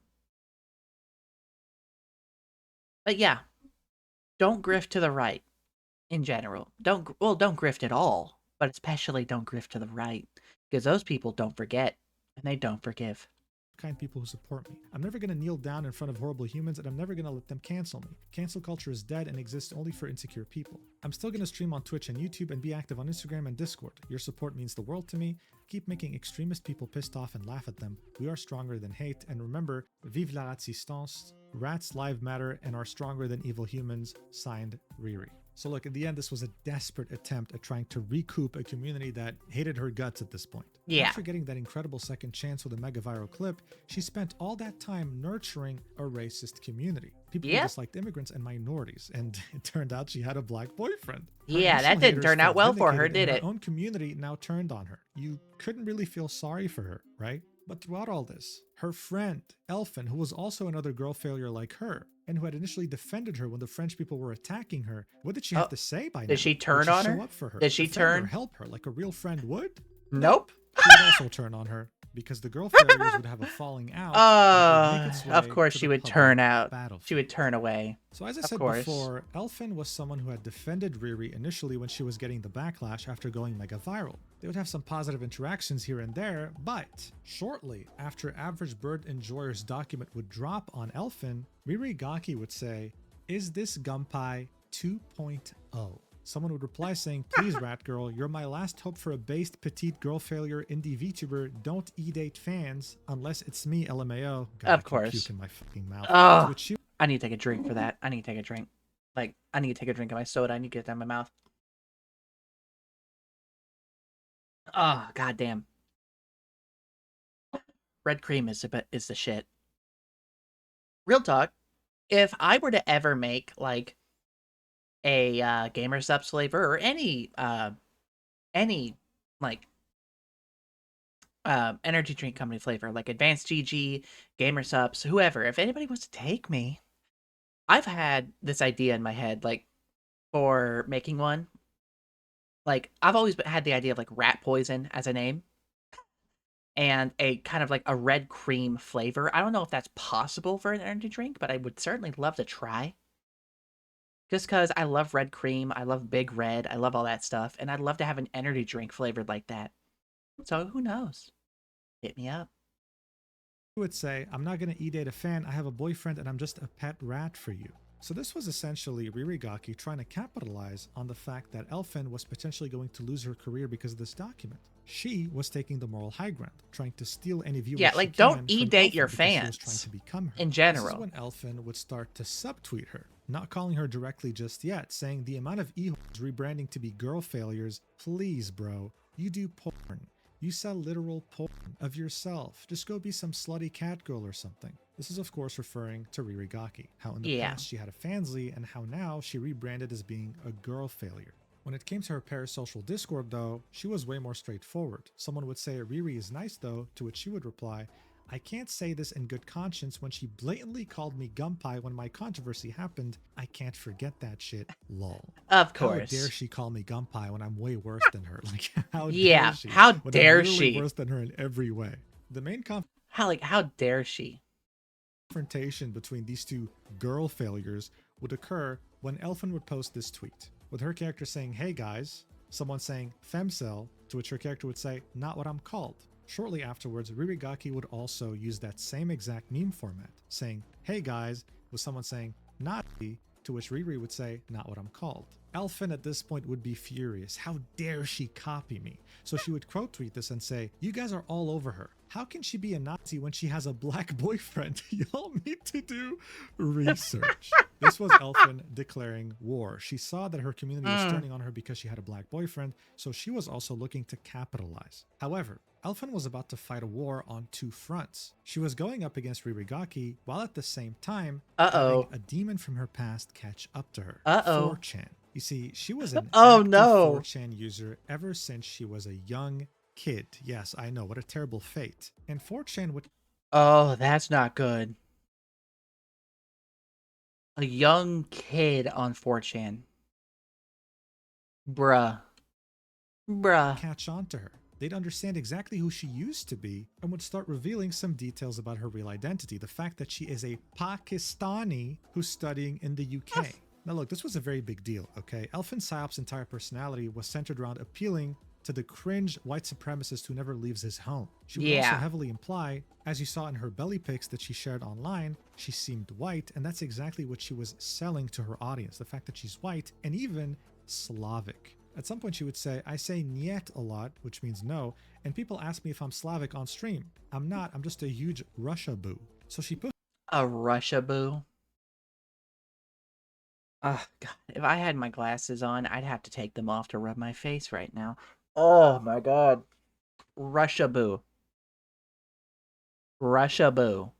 A: But yeah, don't grift to the right in general. Don't grift at all, but especially don't grift to the right, because those people don't forget and they don't forgive.
B: Kind people who support me. I'm never going to kneel down in front of horrible humans, and I'm never going to let them cancel me. Cancel culture is dead and exists only for insecure people. I'm still going to stream on Twitch and YouTube and be active on Instagram and Discord. Your support means the world to me. Keep making extremist people pissed off and laugh at them. We are stronger than hate. And remember, vive la résistance. Rats live matter and are stronger than evil humans. Signed, Riri. So look, in the end, this was a desperate attempt at trying to recoup a community that hated her guts at this point.
A: Yeah.
B: After getting that incredible second chance with a mega viral clip, she spent all that time nurturing a racist community. People who disliked immigrants and minorities, and it turned out she had a black boyfriend.
A: Yeah, that didn't turn out well for her, did it?
B: Her own community now turned on her. You couldn't really feel sorry for her, right? But throughout all this, her friend, Elfin, who was also another girl failure like her, and who had initially defended her when the French people were attacking her, what did she have to say by now?
A: Did she turn on her?
B: Show up for her?
A: Did she turn?
B: Or help her like a real friend would?
A: Nope.
B: She would also turn on her, because the girl failures would have a falling out.
A: Of course she would turn out. She would turn away.
B: So as I said before, Elfin was someone who had defended Riri initially when she was getting the backlash after going mega viral. They would have some positive interactions here and there, but shortly after Average Bird Enjoyer's document would drop on Elfin, Riri Gaki would say, "Is this Gunpei 2.0? Someone would reply saying, "Please, rat girl, you're my last hope for a based petite girl failure indie VTuber. Don't e-date fans unless it's me, LMAO." God,
A: of course.
B: Puke in my fucking mouth.
A: Oh, I need to take a drink for that. I need to take a drink. Like, I need to take a drink of my soda. I need to get it down my mouth. Oh, goddamn. Red cream is the shit. Real talk. If I were to ever make, like, a Gamer Subs flavor or any like energy drink company flavor, like Advanced GG, Gamer Subs, whoever, if anybody wants to take me, I've had this idea in my head, like, for making one. Like, I've always had the idea of, like, rat poison as a name and a kind of like a red cream flavor. I don't know if that's possible for an energy drink, but I would certainly love to try. Just because I love red cream, I love Big Red, I love all that stuff, and I'd love to have an energy drink flavored like that. So who knows? Hit me up.
B: Would say, "I'm not going to e-date a fan. I have a boyfriend and I'm just a pet rat for you." So this was essentially Ririgaki trying to capitalize on the fact that Elfin was potentially going to lose her career because of this document. She was taking the moral high ground, trying to steal any viewers
A: Yeah,
B: she
A: like,
B: can
A: don't
B: from
A: e-date
B: Elfin
A: your
B: because she was trying
A: fans
B: to become her.
A: in
B: This
A: general.
B: is when Elfin would start to subtweet her, not calling her directly just yet, saying the amount of e-holes rebranding to be girl failures, please bro, you do porn. You sell literal porn of yourself. Just go be some slutty cat girl or something. This is of course referring to Ririgaki, how in the past she had a fansly and how now she rebranded as being a girl failure. When it came to her parasocial Discord though, she was way more straightforward. Someone would say Riri is nice though, to which she would reply, I can't say this in good conscience when she blatantly called me Gunpei when my controversy happened. I can't forget that shit, lol.
A: Of
B: How
A: course.
B: dare she call me Gunpei when I'm way worse than her? Like, how
A: Yeah,
B: dare she?
A: how
B: When
A: dare
B: I'm literally
A: she?
B: worse than her in every way. The main
A: How dare she?
B: confrontation between these two girl failures would occur when Elfin would post this tweet, with her character saying, hey guys, someone saying femcel, to which her character would say, not what I'm called. Shortly afterwards, Ririgaki would also use that same exact meme format, saying, hey guys, with someone saying, not me, to which Riri would say, not what I'm called. Elfin at this point would be furious. How dare she copy me? So she would quote tweet this and say, you guys are all over her. How can she be a Nazi when she has a black boyfriend? Y'all need to do research. This was Elfin declaring war. She saw that her community was turning on her because she had a black boyfriend, so she was also looking to capitalize. However, Elfin was about to fight a war on two fronts. She was going up against Ririgaki, while at the same time having a demon from her past catch up to her. 4chan. You see, she was an active 4chan user ever since she was a young kid. Yes, I know, what a terrible fate. And 4chan would...
A: Oh, that's not good. A young kid on 4chan. Bruh.
B: catch on to her. They'd understand exactly who she used to be and would start revealing some details about her real identity. The fact that she is a Pakistani who's studying in the UK. Now look, this was a very big deal, okay? Elfinpsyop's entire personality was centered around appealing to the cringe white supremacist who never leaves his home. She would also heavily imply, as you saw in her belly pics that she shared online, she seemed white, and that's exactly what she was selling to her audience, the fact that she's white and even Slavic. At some point she would say, I say niet a lot, which means no, and people ask me if I'm Slavic on stream. I'm not, I'm just a huge Russia boo. So she put
A: a Russia boo? Oh, God. If I had my glasses on, I'd have to take them off to rub my face right now. Oh, my God. Russia boo. Russia boo.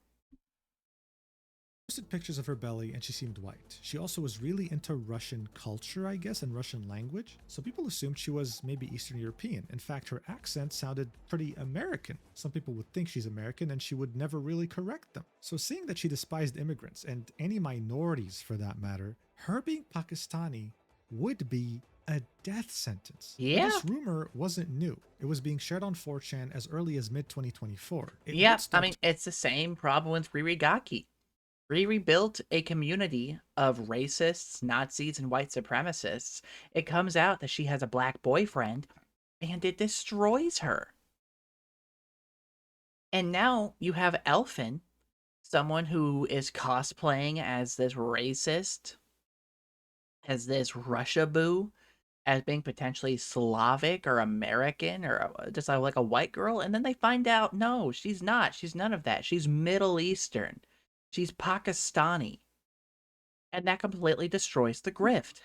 B: posted pictures of her belly and she seemed white. She also was really into Russian culture, I guess, and Russian language. So people assumed she was maybe Eastern European. In fact, her accent sounded pretty American. Some people would think she's American and she would never really correct them. So seeing that she despised immigrants and any minorities for that matter, her being Pakistani would be a death sentence.
A: Yeah.
B: Now, this rumor wasn't new. It was being shared on 4chan as early as mid-2024.
A: Yeah, I mean, it's the same problem with Ririgaki. Riri built a community of racists, Nazis, and white supremacists. It comes out that she has a black boyfriend, and it destroys her. And now you have Elfin, someone who is cosplaying as this racist, as this Russia boo, as being potentially Slavic or American or just like a white girl, and then they find out, no, she's not. She's none of that. She's Middle Eastern. She's Pakistani. And that completely destroys the grift.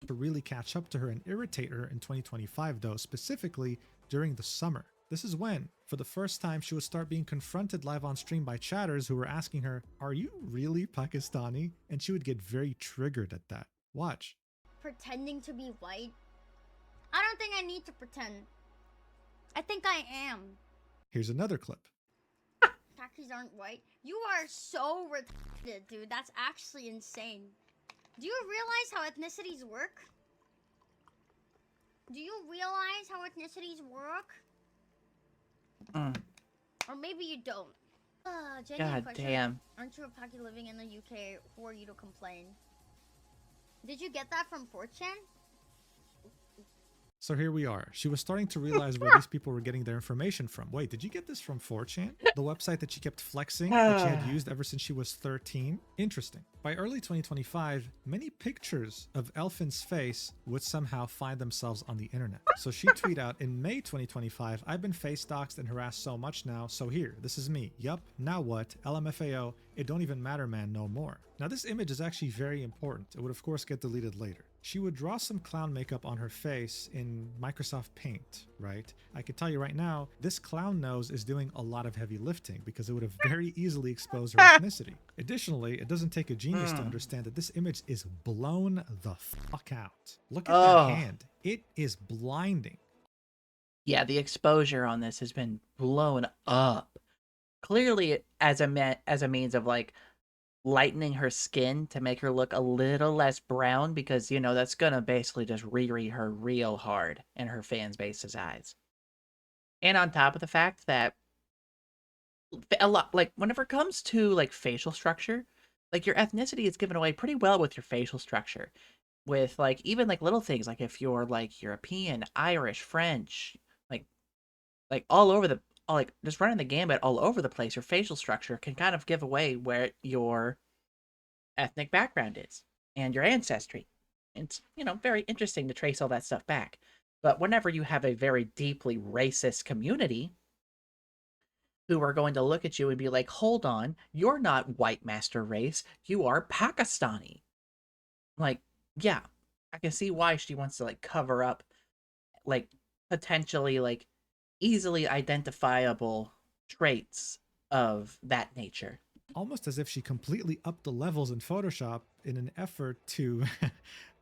B: To really catch up to her and irritate her in 2025, though, specifically during the summer. This is when, for the first time, she would start being confronted live on stream by chatters who were asking her, are you really Pakistani? And she would get very triggered at that. Watch.
C: Pretending to be white? I don't think I need to pretend. I think I am.
B: Here's another clip.
C: Takis aren't white. You are so retarded, dude. That's actually insane. Do you realize how ethnicities work? Do you realize how ethnicities work? Or maybe you don't.
A: God
C: question.
A: damn.
C: Aren't you a Paki living in the UK? Who are you to complain? Did you get that from 4chan?
B: So here we are. She was starting to realize where these people were getting their information from. Wait, did you get this from 4chan? The website that she kept flexing that she had used ever since she was 13? Interesting. By early 2025, many pictures of Elfin's face would somehow find themselves on the internet. So she tweeted out in May 2025, I've been face doxed and harassed so much now, so here, this is me. Yup, now what? LMFAO, it don't even matter, man, no more. Now this image is actually very important. It would of course get deleted later. She would draw some clown makeup on her face in Microsoft Paint, right? I can tell you right now, this clown nose is doing a lot of heavy lifting because it would have very easily exposed her ethnicity. Additionally, it doesn't take a genius to understand that this image is blown the fuck out. Look at that hand. It is blinding.
A: Yeah, the exposure on this has been blown up. Clearly as a means of like lightening her skin to make her look a little less brown, because, you know, that's gonna basically just reread her real hard in her fans base's eyes. And on top of the fact that a lot, like, whenever it comes to like facial structure, like, your ethnicity is given away pretty well with your facial structure, with like even like little things, like if you're like European, Irish, French, like all over the like just running the gambit all over the place, your facial structure can kind of give away where your ethnic background is and your ancestry. It's, you know, very interesting to trace all that stuff back. But whenever you have a very deeply racist community who are going to look at you and be like, hold on, you're not white master race, you are Pakistani. Like, yeah, I can see why she wants to like cover up like potentially like easily identifiable traits of that nature.
B: Almost as if she completely upped the levels in Photoshop in an effort to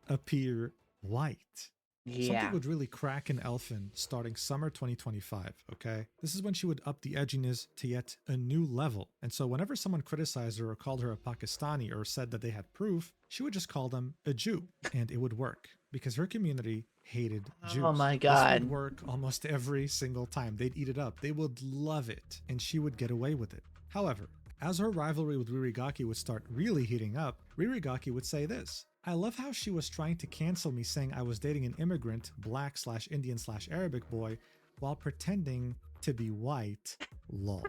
B: appear white.
A: Yeah.
B: Something would really crack in Elfin starting summer 2025, okay? This is when she would up the edginess to yet a new level. And so whenever someone criticized her or called her a Pakistani or said that they had proof, she would just call them a Jew, and it would work. Because her community hated Jews.
A: Oh my god.
B: This would work almost every single time. They'd eat it up. They would love it, and she would get away with it. However, as her rivalry with Ririgaki would start really heating up, Ririgaki would say this: I love how she was trying to cancel me saying I was dating an immigrant, black/Indian/Arabic boy, while pretending to be white. Lol.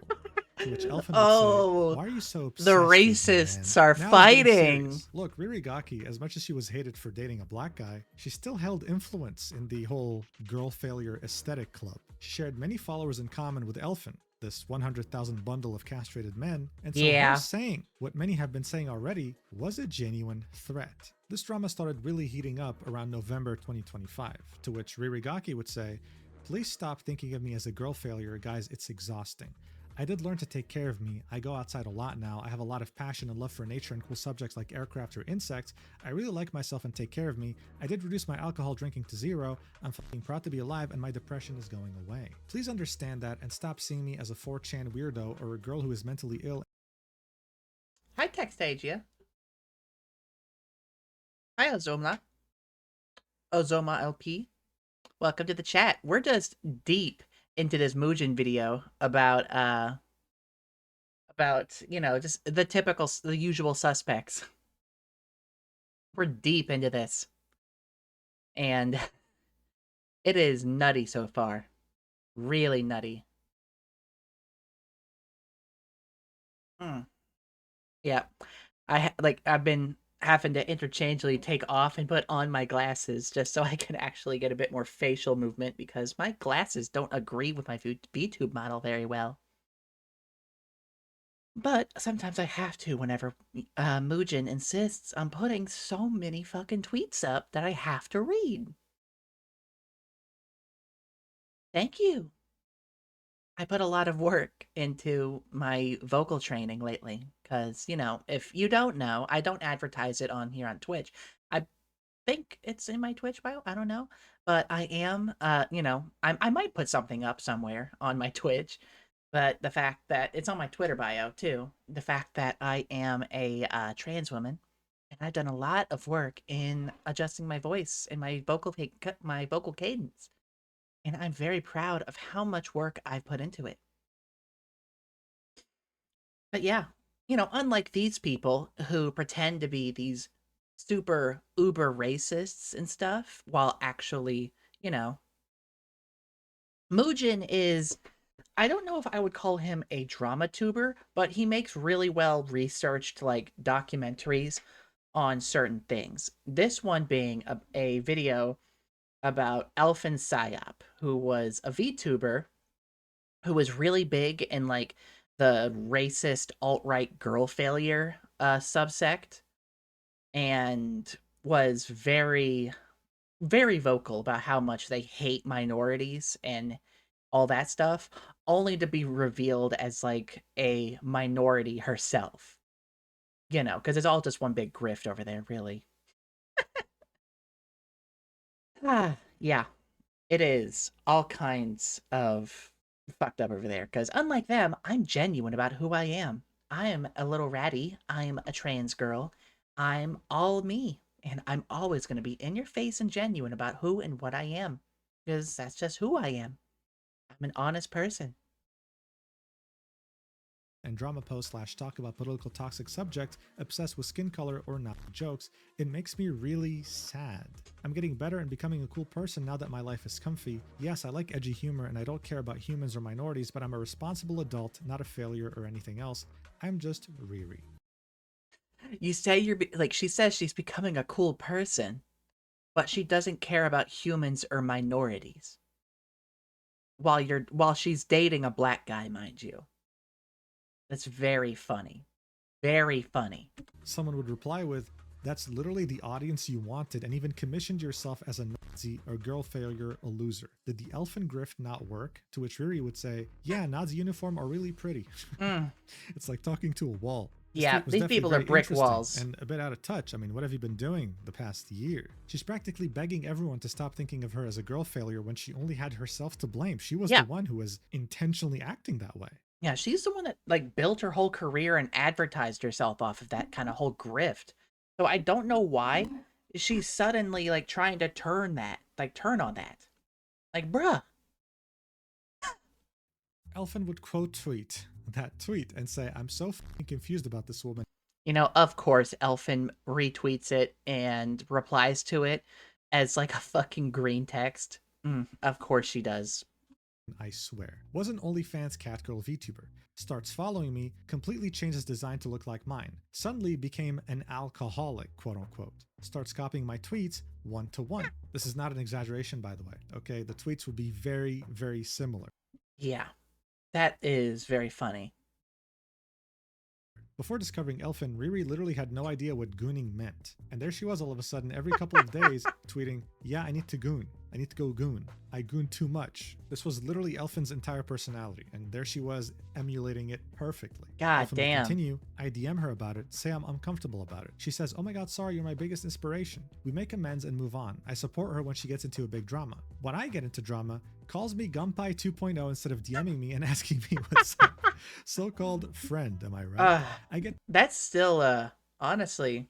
B: To which Elfin would say, why are you so obsessed?
A: The racists are
B: now
A: fighting.
B: Look, Ririgaki, as much as she was hated for dating a black guy, she still held influence in the whole girl failure aesthetic club. She shared many followers in common with Elfin, this 100,000 bundle of castrated men, and so her saying what many have been saying already was a genuine threat. This drama started really heating up around November 2025, to which Ririgaki would say, please stop thinking of me as a girl failure, guys, it's exhausting. I did learn to take care of me. I go outside a lot now. I have a lot of passion and love for nature and cool subjects like aircraft or insects. I really like myself and take care of me. I did reduce my alcohol drinking to 0. I'm fucking proud to be alive and my depression is going away. Please understand that and stop seeing me as a 4chan weirdo or a girl who is mentally ill.
A: Hi, Textagia. Hi, Ozoma. Ozoma LP. Welcome to the chat. We're just deep into this Mujin video about, you know, just the usual suspects. We're deep into this. And it is nutty so far. Really nutty. Yeah. I've been having to interchangeably take off and put on my glasses just so I can actually get a bit more facial movement, because my glasses don't agree with my VTube model very well. But sometimes I have to whenever Mujin insists on putting so many fucking tweets up that I have to read. Thank you. I put a lot of work into my vocal training lately, because, you know, if you don't know, I don't advertise it on here on Twitch. I think it's in my Twitch bio, I don't know, but I am, you know, I might put something up somewhere on my Twitch, but the fact that it's on my Twitter bio too, the fact that I am a trans woman, and I've done a lot of work in adjusting my voice and my vocal cadence. And I'm very proud of how much work I've put into it. But yeah, you know, unlike these people who pretend to be these super uber racists and stuff, while actually, you know, Mujin is, I don't know if I would call him a drama tuber, but he makes really well researched like documentaries on certain things. This one being a video about Elfinpsyop, who was a VTuber who was really big in like the racist alt-right girl failure subsect, and was very very vocal about how much they hate minorities and all that stuff, only to be revealed as like a minority herself. You know, because it's all just one big grift over there, really. Yeah, it is all kinds of fucked up over there. Because unlike them, I'm genuine about who I am. I am a little ratty. I'm a trans girl. I'm all me. And I'm always going to be in your face and genuine about who and what I am. Because that's just who I am. I'm an honest person.
B: And drama post / talk about political toxic subject, obsessed with skin color or not jokes, it makes me really sad. I'm getting better and becoming a cool person now that my life is comfy. Yes, I like edgy humor and I don't care about humans or minorities, but I'm a responsible adult, not a failure or anything else. I'm just Riri.
A: You say you're like, she says she's becoming a cool person, but she doesn't care about humans or minorities. While she's dating a black guy, mind you. That's very funny. Very funny.
B: Someone would reply with, that's literally the audience you wanted and even commissioned yourself as a Nazi or girl failure, a loser. Did the elfin grift not work? To which Riri would say, yeah, Nazi uniform are really pretty. It's like talking to a wall.
A: Yeah, these people are brick walls.
B: And a bit out of touch. I mean, what have you been doing the past year? She's practically begging everyone to stop thinking of her as a girl failure when she only had herself to blame. She was the one who was intentionally acting that way.
A: Yeah, she's the one that like built her whole career and advertised herself off of that kind of whole grift. So I don't know why she's suddenly like trying to turn on that. Like, bruh.
B: Elfin would quote tweet that tweet and say, I'm so fucking confused about this woman.
A: You know, of course, Elfin retweets it and replies to it as like a fucking green text. Of course she does.
B: I swear. Wasn't OnlyFans catgirl VTuber. Starts following me, completely changes design to look like mine. Suddenly became an alcoholic, quote unquote. Starts copying my tweets 1-to-1. This is not an exaggeration, by the way. Okay, the tweets would be very, very similar.
A: Yeah, that is very funny.
B: Before discovering Elfin, Riri literally had no idea what gooning meant. And there she was all of a sudden every couple of days tweeting, yeah, I need to goon. I need to go goon. I goon too much. This was literally Elfin's entire personality, and there she was emulating it perfectly.
A: God
B: Elfin
A: damn.
B: Would continue, I DM her about it, say I'm uncomfortable about it. She says, oh my god, sorry, you're my biggest inspiration. We make amends and move on. I support her when she gets into a big drama. When I get into drama, calls me Gunpei 2.0 instead of DMing me and asking me what's up. So-called friend, am I right? I get
A: that's still honestly.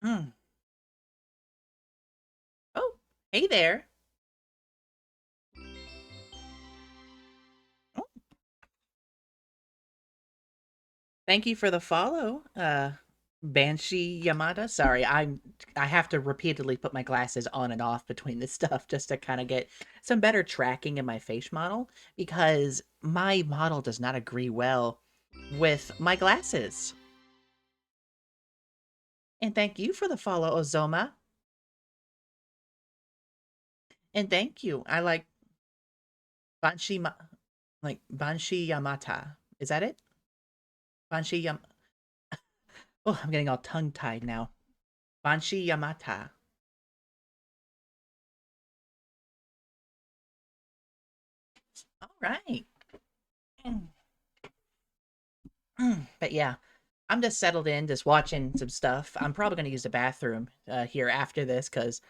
A: Oh, hey there. Oh. Thank you for the follow, Banshee Yamada. Sorry, I have to repeatedly put my glasses on and off between this stuff just to kind of get some better tracking in my face model, because my model does not agree well with my glasses. And thank you for the follow, Ozoma. And thank you. I like Banshee Yamata. Is that it? Banshee Yam. Oh, I'm getting all tongue-tied now. Banshee Yamata. All right. But yeah, I'm just settled in, just watching some stuff. I'm probably going to use the bathroom here after this because,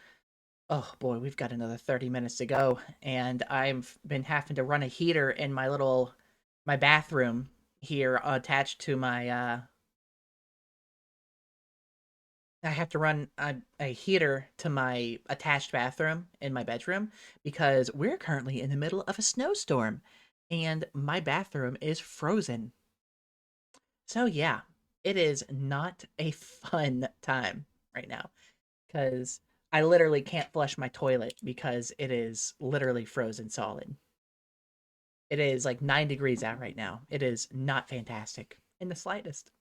A: oh boy, we've got another 30 minutes to go. And I've been having to run a heater in my bathroom here attached to my, I have to run a heater to my attached bathroom in my bedroom because we're currently in the middle of a snowstorm and my bathroom is frozen. So yeah, it is not a fun time right now because I literally can't flush my toilet because it is literally frozen solid. It is like 9 degrees out right now. It is not fantastic in the slightest.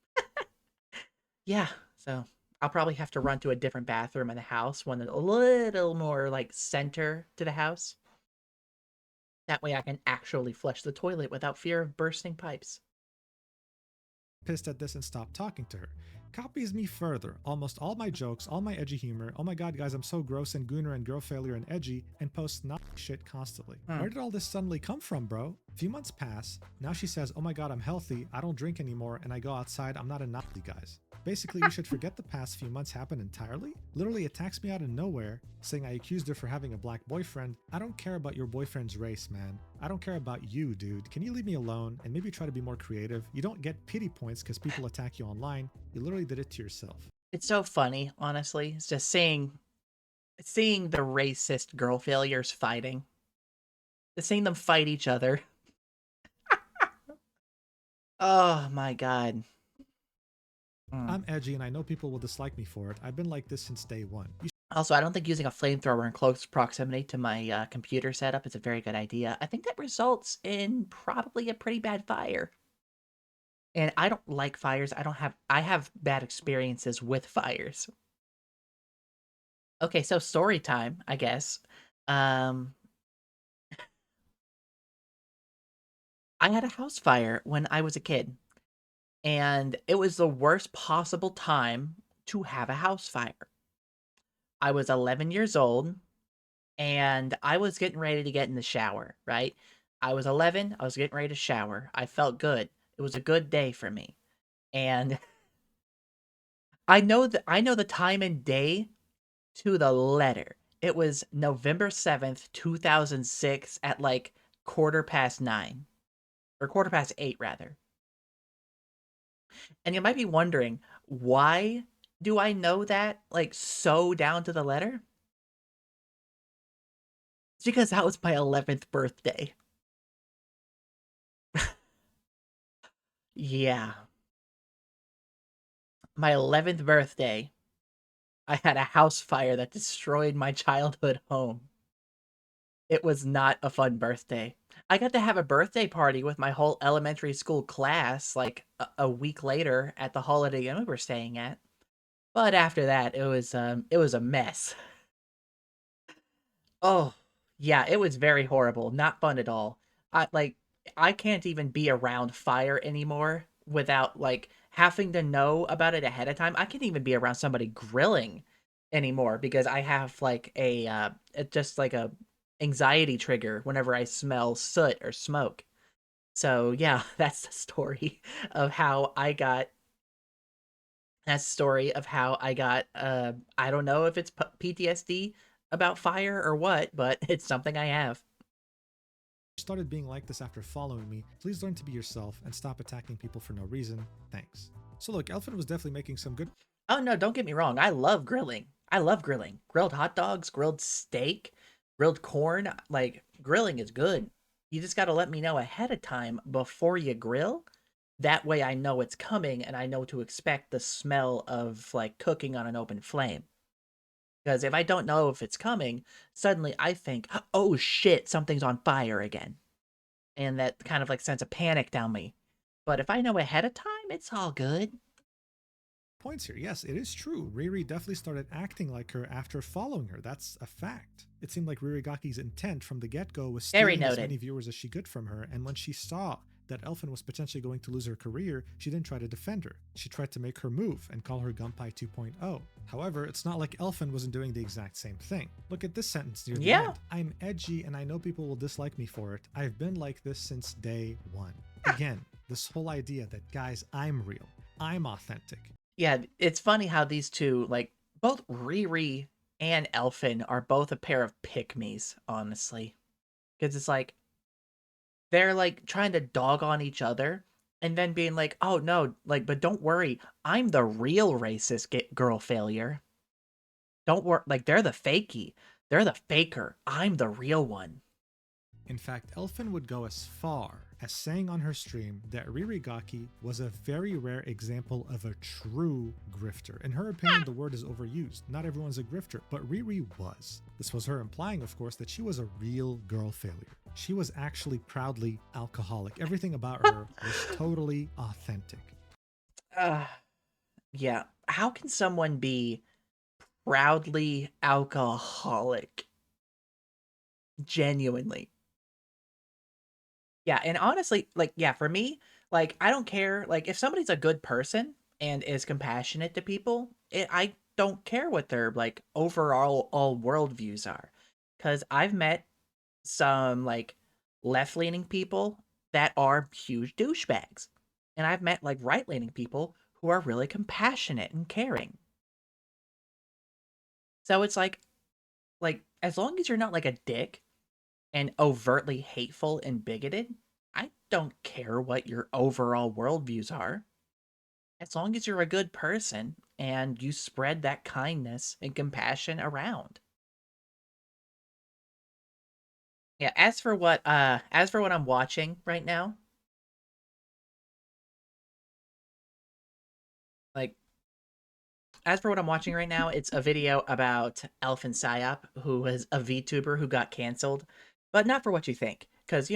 A: Yeah, so I'll probably have to run to a different bathroom in the house, one that's a little more like center to the house. That way I can actually flush the toilet without fear of bursting pipes.
B: Pissed at this and stopped talking to her. Copies me further. Almost all my jokes, all my edgy humor. Oh my god, guys, I'm so gross and gooner and girl failure and edgy, and posts not shit constantly. Where did all this suddenly come from, bro? A few months pass. Now she says, oh my god, I'm healthy, I don't drink anymore, and I go outside, I'm not a naughty, guys. Basically, we should forget the past few months happened entirely. Literally attacks me out of nowhere, saying I accused her for having a black boyfriend. I don't care about your boyfriend's race, man. I don't care about you, dude. Can you leave me alone and maybe try to be more creative? You don't get pity points because people attack you online. You literally did it to yourself.
A: It's so funny, honestly. It's just seeing the racist girl failures fighting. Just seeing them fight each other. Oh my god.
B: I'm edgy and I know people will dislike me for it. I've been like this since day one.
A: Also, I don't think using a flamethrower in close proximity to my computer setup is a very good idea. I think that results in probably a pretty bad fire. And I don't like fires. I have bad experiences with fires. Okay, so story time, I guess. I had a house fire when I was a kid. And it was the worst possible time to have a house fire. I was 11 years old, and I was getting ready to get in the shower, right? I was 11, I was getting ready to shower. I felt good. It was a good day for me. And I know the time and day to the letter. It was November 7th, 2006 at like 9:15. Or 8:15 rather. And you might be wondering, why do I know that like so down to the letter? It's because that was my 11th birthday. Yeah. My 11th birthday, I had a house fire that destroyed my childhood home. It was not a fun birthday. I got to have a birthday party with my whole elementary school class like a week later at the Holiday Inn we were staying at. But after that, it was a mess. Oh, yeah, it was very horrible. Not fun at all. I can't even be around fire anymore without like having to know about it ahead of time. I can't even be around somebody grilling anymore because I have like just like a anxiety trigger whenever I smell soot or smoke. So, yeah, that's the story of how I got I don't know if it's PTSD about fire or what, but it's something I have.
B: Started being like this after following me. Please learn to be yourself and stop attacking people for no reason. Thanks. So look, Elfin was definitely making some good.
A: Oh no, don't get me wrong. I love grilling. I love grilling. Grilled hot dogs, grilled steak, grilled corn. Like, grilling is good. You just got to let me know ahead of time before you grill. That way I know it's coming and I know to expect the smell of like cooking on an open flame. Because if I don't know if it's coming, suddenly I think, oh shit, something's on fire again. And that kind of like sends a panic down me. But if I know ahead of time, it's all good.
B: Points here. Yes, it is true. Riri definitely started acting like her after following her. That's a fact. It seemed like Riragaki's intent from the get-go was stealing as many viewers as she could from her, and when she saw that Elfin was potentially going to lose her career, she didn't try to defend her. She tried to make her move and call her Gunpei 2.0. However, it's not like Elfin wasn't doing the exact same thing. Look at this sentence near the end. I'm edgy and I know people will dislike me for it. I've been like this since day one. Again, this whole idea that, guys, I'm real. I'm authentic.
A: Yeah, it's funny how these two, like, both Riri and Elfin are both a pair of pick-me's, honestly. Because it's like, they're, like, trying to dog on each other, and then being like, oh, no, like, but don't worry, I'm the real racist girl failure. Don't worry, like, they're the fakey. They're the faker. I'm the real one.
B: In fact, Elfin would go as far as saying on her stream that Ririgaki was a very rare example of a true grifter. In her opinion, the word is overused. Not everyone's a grifter, but Riri was. This was her implying, of course, that she was a real girl failure. She was actually proudly alcoholic. Everything about her was totally authentic.
A: Yeah. How can someone be proudly alcoholic? Genuinely. Yeah, and honestly, like, yeah, for me, like, I don't care. Like, if somebody's a good person and is compassionate to people, I don't care what their like overall all worldviews are, because I've met some like left leaning people that are huge douchebags, and I've met like right leaning people who are really compassionate and caring. So it's like as long as you're not like a dick and overtly hateful and bigoted, I don't care what your overall worldviews are. As long as you're a good person and you spread that kindness and compassion around. Yeah, as for what I'm watching right now, like as for what I'm watching right now, it's a video about Elfinpsyop, who is a VTuber who got canceled, but not for what you think, because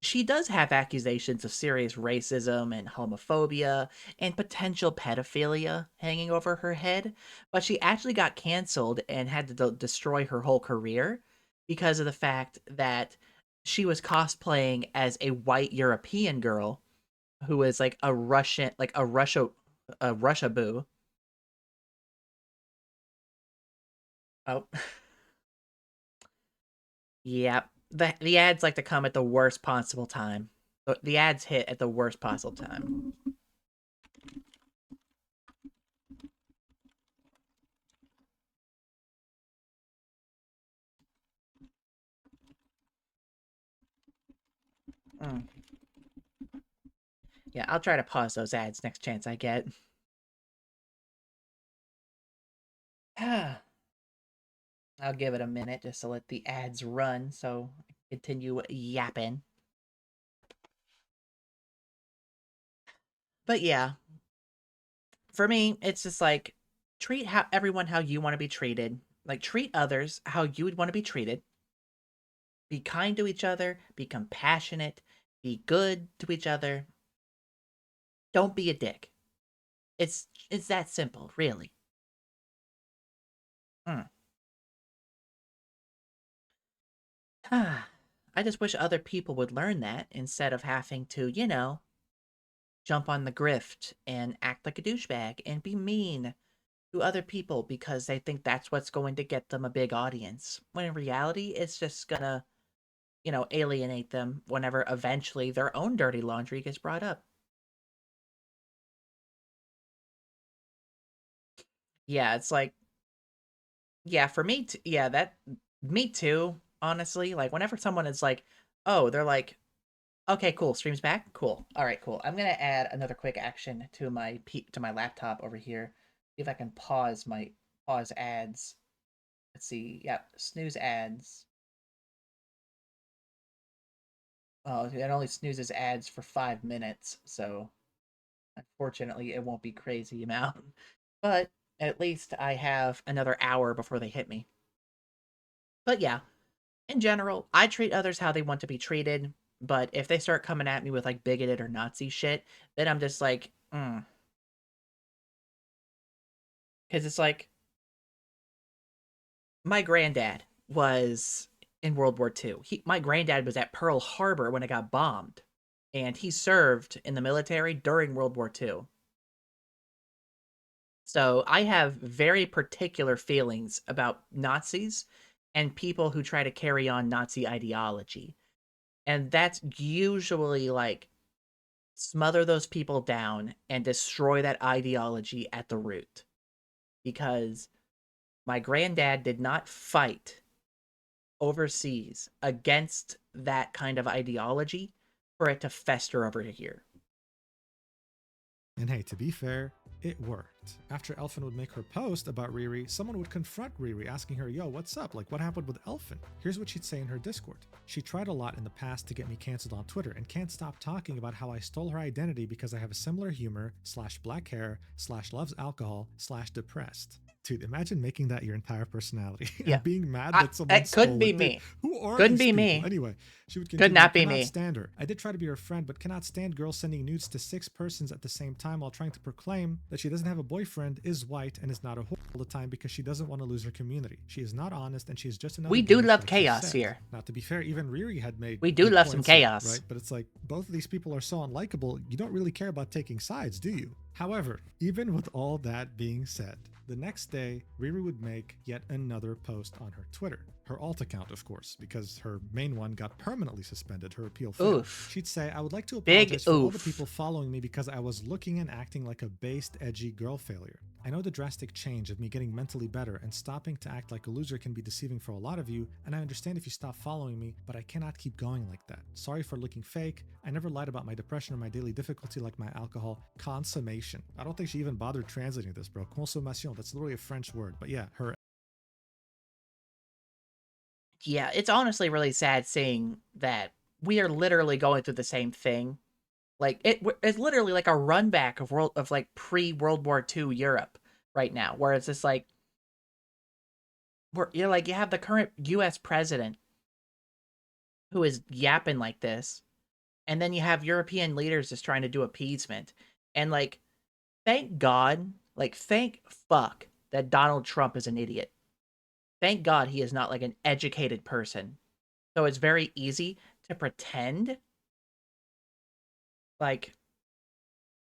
A: she does have accusations of serious racism and homophobia and potential pedophilia hanging over her head, but she actually got canceled and had to destroy her whole career because of the fact that she was cosplaying as a white European girl who is like a Russian, like a Russia boo. Oh. Yeah, the ads like to come at the worst possible time. The ads hit at the worst possible time. Mm. Yeah, I'll try to pause those ads next chance I get. I'll give it a minute just to let the ads run so I can continue yapping. But yeah, for me, it's just like treat everyone how you want to be treated. Like treat others how you would want to be treated. Be kind to each other, be compassionate, be good to each other. Don't be a dick. It's that simple, really. Mm. I just wish other people would learn that instead of having to, jump on the grift and act like a douchebag and be mean to other people because they think that's what's going to get them a big audience. When in reality, it's just gonna, alienate them whenever eventually their own dirty laundry gets brought up. Yeah, it's like, yeah, for me, yeah, me too, honestly. Like, whenever someone is like, oh, they're like, okay, cool. Stream's back. Cool. All right, cool. I'm gonna add another quick action to my laptop over here. See if I can pause ads. Let's see. Yep, snooze ads. Oh, it only snoozes ads for 5 minutes, so unfortunately it won't be crazy amount. But at least I have another hour before they hit me. But yeah, in general, I treat others how they want to be treated. But if they start coming at me with like bigoted or Nazi shit, then I'm just like, because it's like my granddad was in World War II. My granddad was at Pearl Harbor when it got bombed, and he served in the military during World War II. So I have very particular feelings about Nazis and people who try to carry on Nazi ideology. And that's usually like smother those people down and destroy that ideology at the root. Because my granddad did not fight overseas against that kind of ideology for it to fester over here.
B: And hey, to be fair, it worked. After Elfin would make her post about Riri, someone would confront Riri asking her, yo, what's up? Like, what happened with Elfin? Here's what she'd say in her Discord. She tried a lot in the past to get me canceled on Twitter and can't stop talking about how I stole her identity because I have a similar humor / black hair / loves alcohol / depressed. Dude, imagine making that your entire personality and being mad that someone
A: it couldn't
B: stole
A: be
B: it.
A: me.
B: Who are
A: Couldn't
B: these
A: be
B: people?
A: me.
B: Anyway, she would
A: Could
B: continue,
A: not be
B: cannot
A: me.
B: stand her. I did try to be her friend, but cannot stand girls sending nudes to 6 persons at the same time while trying to proclaim that she doesn't have a boyfriend, is white, and is not a whore all the time because she doesn't want to lose her community. She is not honest, and she is just another.
A: We do
B: gimmick,
A: love
B: like
A: chaos here.
B: Now, to be fair, even Riri had made.
A: We do love some chaos,
B: right? But it's like both of these people are so unlikable. You don't really care about taking sides, do you? However, even with all that being said, the next day, Riri would make yet another post on her Twitter. Her alt account, of course, because her main one got permanently suspended. Her appeal failed.
A: Oof.
B: She'd say, I would like to apologize for all the
A: oof.
B: people following me because I was looking and acting like a based, edgy girl failure. I know the drastic change of me getting mentally better and stopping to act like a loser can be deceiving for a lot of you, and I understand if you stop following me, but I cannot keep going like that. Sorry for looking fake. I never lied about my depression or my daily difficulty like my alcohol consummation. I don't think she even bothered translating this, bro. Consommation, that's literally a French word. But yeah, her.
A: Yeah, it's honestly really sad seeing that we are literally going through the same thing. Like it's literally like a run back of like pre-World War II Europe right now, where it's just like you have the current US president who is yapping like this, and then you have European leaders just trying to do appeasement. And like thank fuck that Donald Trump is an idiot. Thank God he is not like an educated person. So it's very easy to pretend. Like,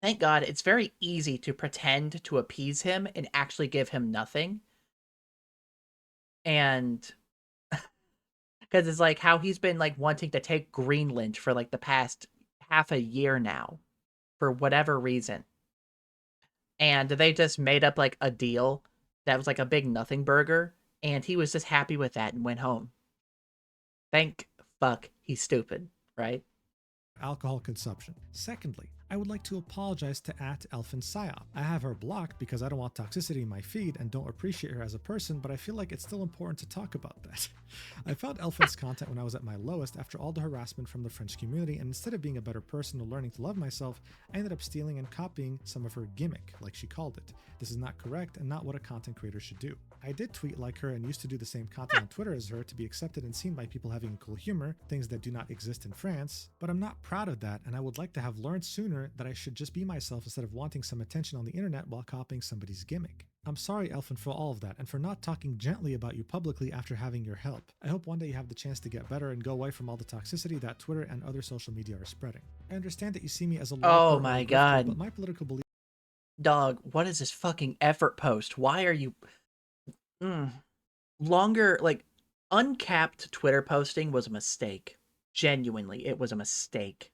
A: thank God it's very easy to pretend to appease him and actually give him nothing. And because it's like how he's been like wanting to take Greenland for like the past half a year now for whatever reason. And they just made up like a deal that was like a big nothing burger. And he was just happy with that and went home. Thank fuck he's stupid, right?
B: Alcohol consumption. Secondly, I would like to apologize to @Elfinpsyop. I have her blocked because I don't want toxicity in my feed and don't appreciate her as a person, but I feel like it's still important to talk about that. I found Elfin's content when I was at my lowest after all the harassment from the French community, and instead of being a better person or learning to love myself, I ended up stealing and copying some of her gimmick, like she called it. This is not correct and not what a content creator should do. I did tweet like her and used to do the same content on Twitter as her to be accepted and seen by people having cool humor, things that do not exist in France, but I'm not proud of that, and I would like to have learned sooner that I should just be myself instead of wanting some attention on the internet while copying somebody's gimmick. I'm sorry, Elfin, for all of that, and for not talking gently about you publicly after having your help. I hope one day you have the chance to get better and go away from all the toxicity that Twitter and other social media are spreading. I understand that you see me as a
A: oh my god,
B: but my political beliefs.
A: Dog, what is this fucking effort post? Why are you longer? Like uncapped Twitter posting was a mistake. Genuinely, it was a mistake.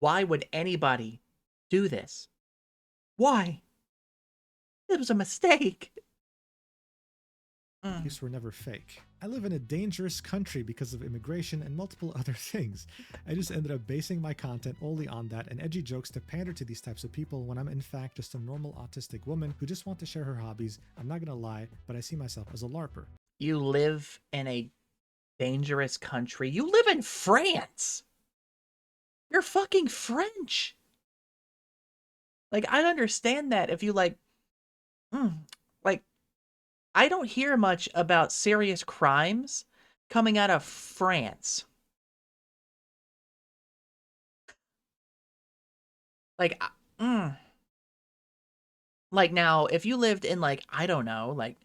A: Why would anybody do this? Why? It was a mistake.
B: These were never fake. I live in a dangerous country because of immigration and multiple other things. I just ended up basing my content only on that and edgy jokes to pander to these types of people when I'm in fact just a normal autistic woman who just want to share her hobbies. I'm not gonna lie, but I see myself as a LARPer.
A: You live in a dangerous country. You live in France. You're fucking French. Like, I understand that if you like, like, I don't hear much about serious crimes coming out of France. Like, like now, if you lived in like, I don't know, like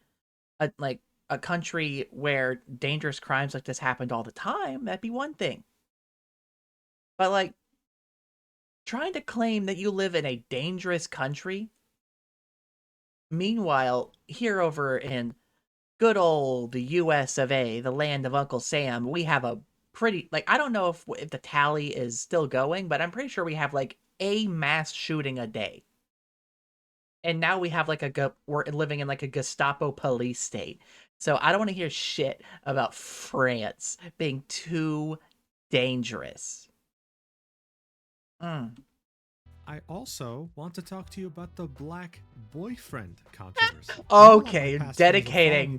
A: a country where dangerous crimes like this happened all the time, that'd be one thing. But like, trying to claim that you live in a dangerous country, meanwhile, here over in good old the US of A, the land of Uncle Sam, we have a pretty, like, I don't know if the tally is still going, but I'm pretty sure we have like a mass shooting a day. And now we have like we're living in like a Gestapo police state. So I don't want to hear shit about France being too dangerous.
B: I also want to talk to you about the black boyfriend controversy.
A: Okay, dedicating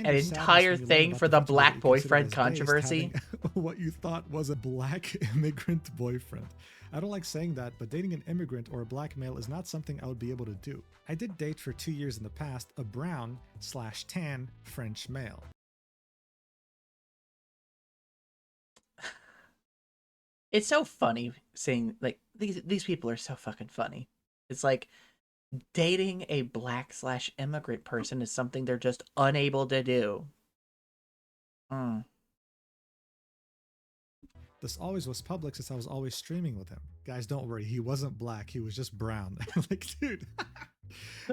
A: an entire thing for the black boyfriend controversy.
B: What you thought was a black immigrant boyfriend. I don't like saying that, but dating an immigrant or a black male is not something I would be able to do. I did date for 2 years in the past a brown/tan French male.
A: It's so funny seeing, like, these people are so fucking funny. It's like dating a black/immigrant person is something they're just unable to do.
B: This always was public since I was always streaming with him. Guys, don't worry, he wasn't black, he was just brown. Like, dude.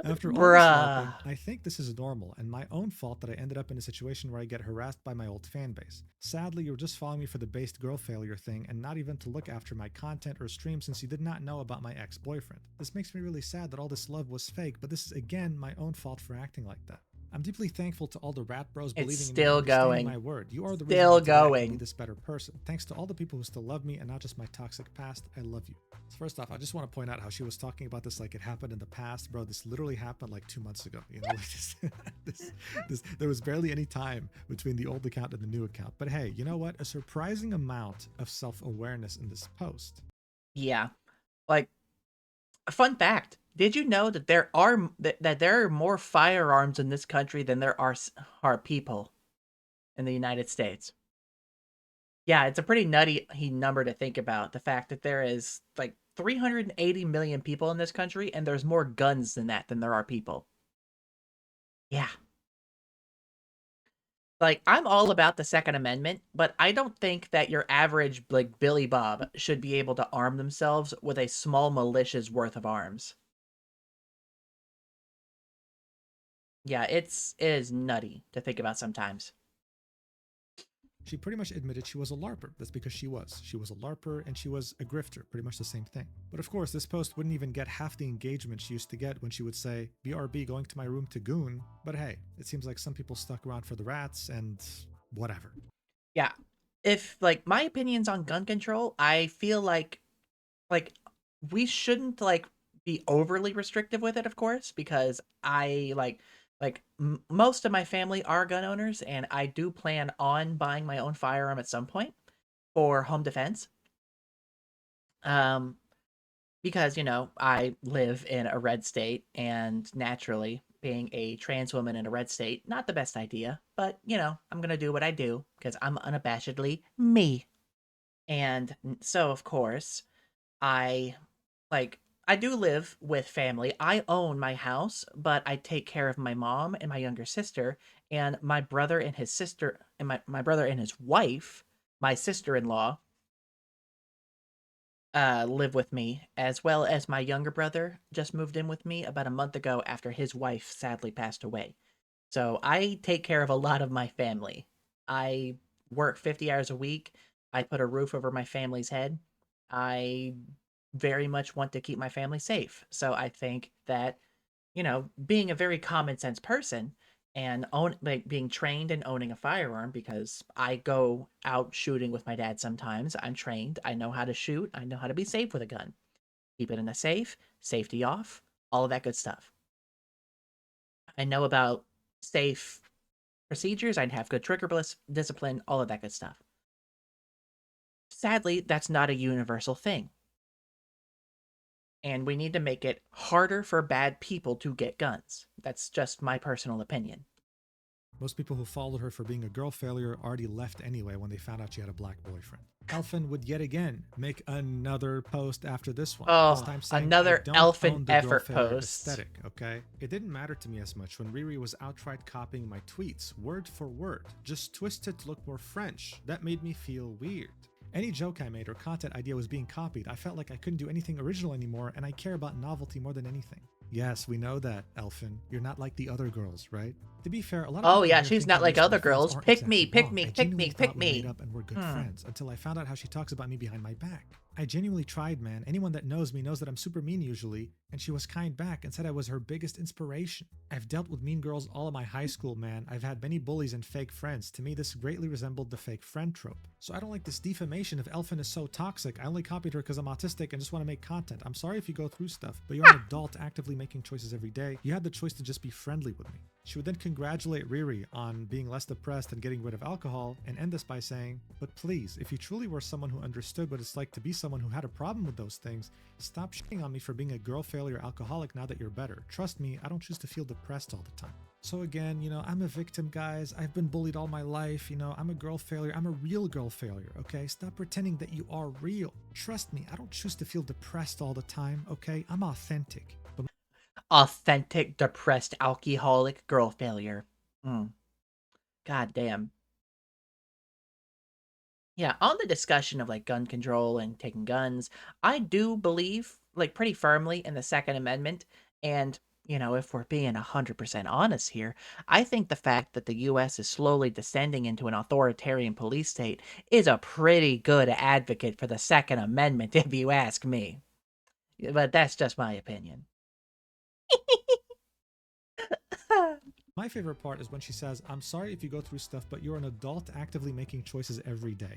B: After all this LARPing, I think this is normal and my own fault that I ended up in a situation where I get harassed by my old fan base. Sadly, you were just following me for the based girl failure thing and not even to look after my content or stream since you did not know about my ex-boyfriend. This makes me really sad that all this love was fake, but this is again my own fault for acting like that. I'm deeply thankful to all the rat bros believing in me and understanding my word. You are the reason I can be this better person. Thanks to all the people who still love me and not just my toxic past. I love you. So first off, I just want to point out how she was talking about this like it happened in the past. Bro, this literally happened like 2 months ago. You know, like there was barely any time between the old account and the new account. But hey, you know what? A surprising amount of self-awareness in this post.
A: Yeah. Like, a fun fact. Did you know that there are more firearms in this country than there are people in the United States? Yeah, it's a pretty nutty number to think about. The fact that there is like 380 million people in this country, and there's more guns than there are people. Yeah. Like, I'm all about the Second Amendment, but I don't think that your average, like, Billy Bob should be able to arm themselves with a small militia's worth of arms. Yeah, it is nutty to think about sometimes.
B: She pretty much admitted she was a LARPer. That's because she was. She was a LARPer and she was a grifter, pretty much the same thing. But of course, this post wouldn't even get half the engagement she used to get when she would say, BRB going to my room to goon. But hey, it seems like some people stuck around for the rats and whatever.
A: Yeah. If, like, my opinions on gun control, I feel like we shouldn't, like, be overly restrictive with it, of course, because I, most of my family are gun owners, and I do plan on buying my own firearm at some point for home defense. Because, you know, I live in a red state, and naturally, being a trans woman in a red state, not the best idea, but, you know, I'm gonna do what I do, because I'm unabashedly me. And so, of course, I do live with family. I own my house, but I take care of my mom and my younger sister, and my brother and his sister, and my brother and his wife, my sister-in-law, live with me, as well as my younger brother just moved in with me about a month ago after his wife sadly passed away. So I take care of a lot of my family. I work 50 hours a week. I put a roof over my family's head. I very much want to keep my family safe. So I think that, you know, being a very common sense person and being trained and owning a firearm, because I go out shooting with my dad sometimes. I'm trained. I know how to shoot. I know how to be safe with a gun. Keep it in a safe, safety off, all of that good stuff. I know about safe procedures. I'd have good trigger discipline, all of that good stuff. Sadly, that's not a universal thing. And we need to make it harder for bad people to get guns. That's just my personal opinion.
B: Most people who followed her for being a girl failure already left anyway when they found out she had a black boyfriend. Elfin would yet again make another post after this one.
A: Oh,
B: this time saying,
A: another Elfin effort post.
B: Aesthetic, okay? It didn't matter to me as much when Riri was outright copying my tweets, word for word, just twisted to look more French. That made me feel weird. Any joke I made or content idea was being copied. I felt like I couldn't do anything original anymore, and I care about novelty more than anything. Yes, we know that, Elfin. You're not like the other girls, right? To be fair, a lot of
A: oh yeah, she's not like other girls. Pick me, pick me, pick me, pick me.
B: Made up and we're good friends until I found out how she talks about me behind my back. I genuinely tried, man. Anyone that knows me knows that I'm super mean usually, and she was kind back and said I was her biggest inspiration. I've dealt with mean girls all of my high school, man. I've had many bullies and fake friends. To me, this greatly resembled the fake friend trope. So I don't like this defamation of Elfin is so toxic. I only copied her because I'm autistic and just want to make content. I'm sorry if you go through stuff, but you're an adult actively making choices every day. You had the choice to just be friendly with me. She would then congratulate Riri on being less depressed and getting rid of alcohol, and end this by saying, but please, if you truly were someone who understood what it's like to be someone who had a problem with those things, stop shitting on me for being a girl failure alcoholic now that you're better. Trust me, I don't choose to feel depressed all the time. So again, I'm a victim, guys. I've been bullied all my life. I'm a girl failure. I'm a real girl failure, okay? Stop pretending that you are real. Trust me, I don't choose to feel depressed all the time, okay? I'm authentic.
A: Authentic, depressed, alcoholic girl failure. God damn. Yeah, on the discussion of like gun control and taking guns, I do believe like pretty firmly in the Second Amendment. And, if we're being 100% honest here, I think the fact that the US is slowly descending into an authoritarian police state is a pretty good advocate for the Second Amendment, if you ask me. But that's just my opinion.
B: My favorite part is when she says, I'm sorry if you go through stuff, but you're an adult actively making choices every day.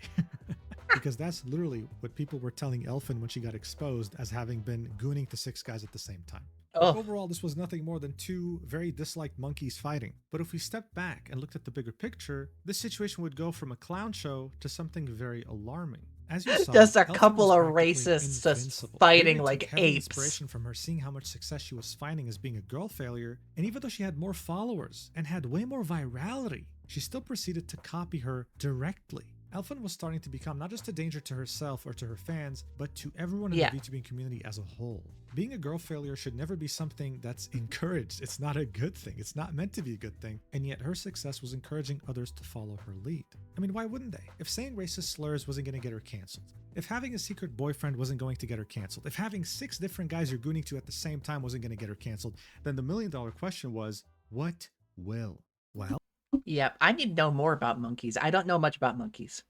B: Because that's literally what people were telling Elfin when she got exposed as having been gooning to 6 guys at the same time. Like, overall, this was nothing more than 2 very disliked monkeys fighting. But if we stepped back and looked at the bigger picture, this situation would go from a clown show to something very alarming. As you saw,
A: just a
B: Elfin
A: couple
B: was
A: of
B: practically
A: racists just
B: invincible.
A: fighting
B: Riri
A: like
B: took heavy
A: apes.
B: inspiration from her, seeing how much success she was finding as being a girl failure, and even though she had more followers and had way more virality, she still proceeded to copy her directly. Elfin was starting to become not just a danger to herself or to her fans, but to everyone in the Vtubing community as a whole. Being a girl failure should never be something that's encouraged. It's not a good thing. It's not meant to be a good thing. And yet her success was encouraging others to follow her lead. I mean, why wouldn't they? If saying racist slurs wasn't going to get her canceled, if having a secret boyfriend wasn't going to get her canceled, if having 6 different guys you're gooning to at the same time wasn't going to get her canceled, then the $1,000,000 question was, what will? Well,
A: yeah, I need to know more about monkeys. I don't know much about monkeys.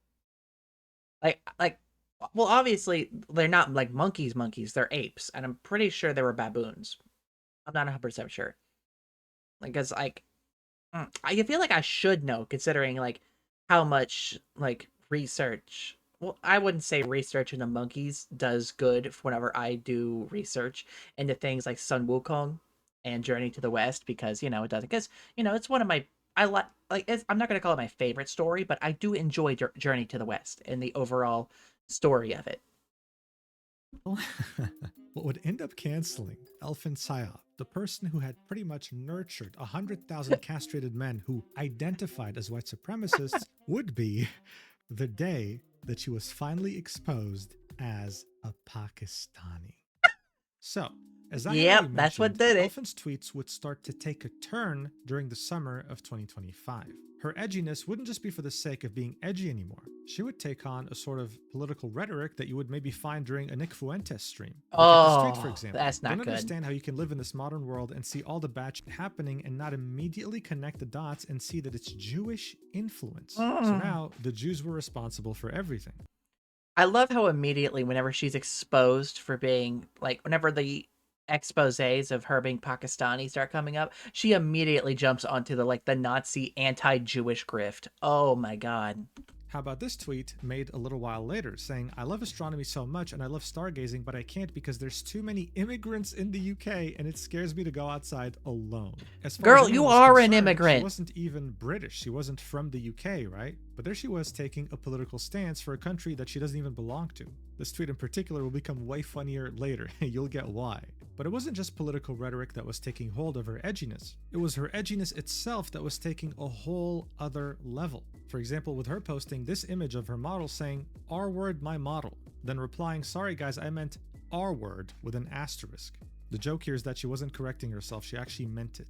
A: Well, obviously they're not like monkeys. They're apes, and I'm pretty sure they were baboons. I'm not 100% sure. Because I feel like I should know, considering like how much like research. Well, I wouldn't say research into monkeys does good whenever I do research into things like Sun Wukong and Journey to the West, because it doesn't. Because it's one of my I'm not gonna call it my favorite story, but I do enjoy Journey to the West and the overall story of it.
B: what would end up canceling Elfinpsyop, the person who had pretty much nurtured 100,000 castrated men who identified as white supremacists, would be the day that she was finally exposed as a Pakistani. So, as I already mentioned,
A: that's what did it.
B: Elfin's tweets would start to take a turn during the summer of 2025. Her edginess wouldn't just be for the sake of being edgy anymore. She would take on a sort of political rhetoric that you would maybe find during a Nick Fuentes stream. Look at the street, for example.
A: That's not
B: Don't
A: good.
B: understand how you can live in this modern world and see all the bad shit happening and not immediately connect the dots and see that it's Jewish influence. So now the Jews were responsible for everything.
A: I love how immediately, whenever she's exposed for being whenever the exposés of her being Pakistani start coming up, she immediately jumps onto the Nazi anti-Jewish grift. Oh my god.
B: How about this tweet made a little while later saying, I love astronomy so much and I love stargazing, but I can't because there's too many immigrants in the UK and it scares me to go outside alone.
A: Girl, you are an immigrant.
B: She wasn't even British. She wasn't from the UK, right? But there she was taking a political stance for a country that she doesn't even belong to. This tweet in particular will become way funnier later. You'll get why. But it wasn't just political rhetoric that was taking hold of her edginess. It was her edginess itself that was taking a whole other level. For example, with her posting this image of her model saying, R word my model, then replying, sorry guys, I meant R word with an asterisk. The joke here is that she wasn't correcting herself, she actually meant it.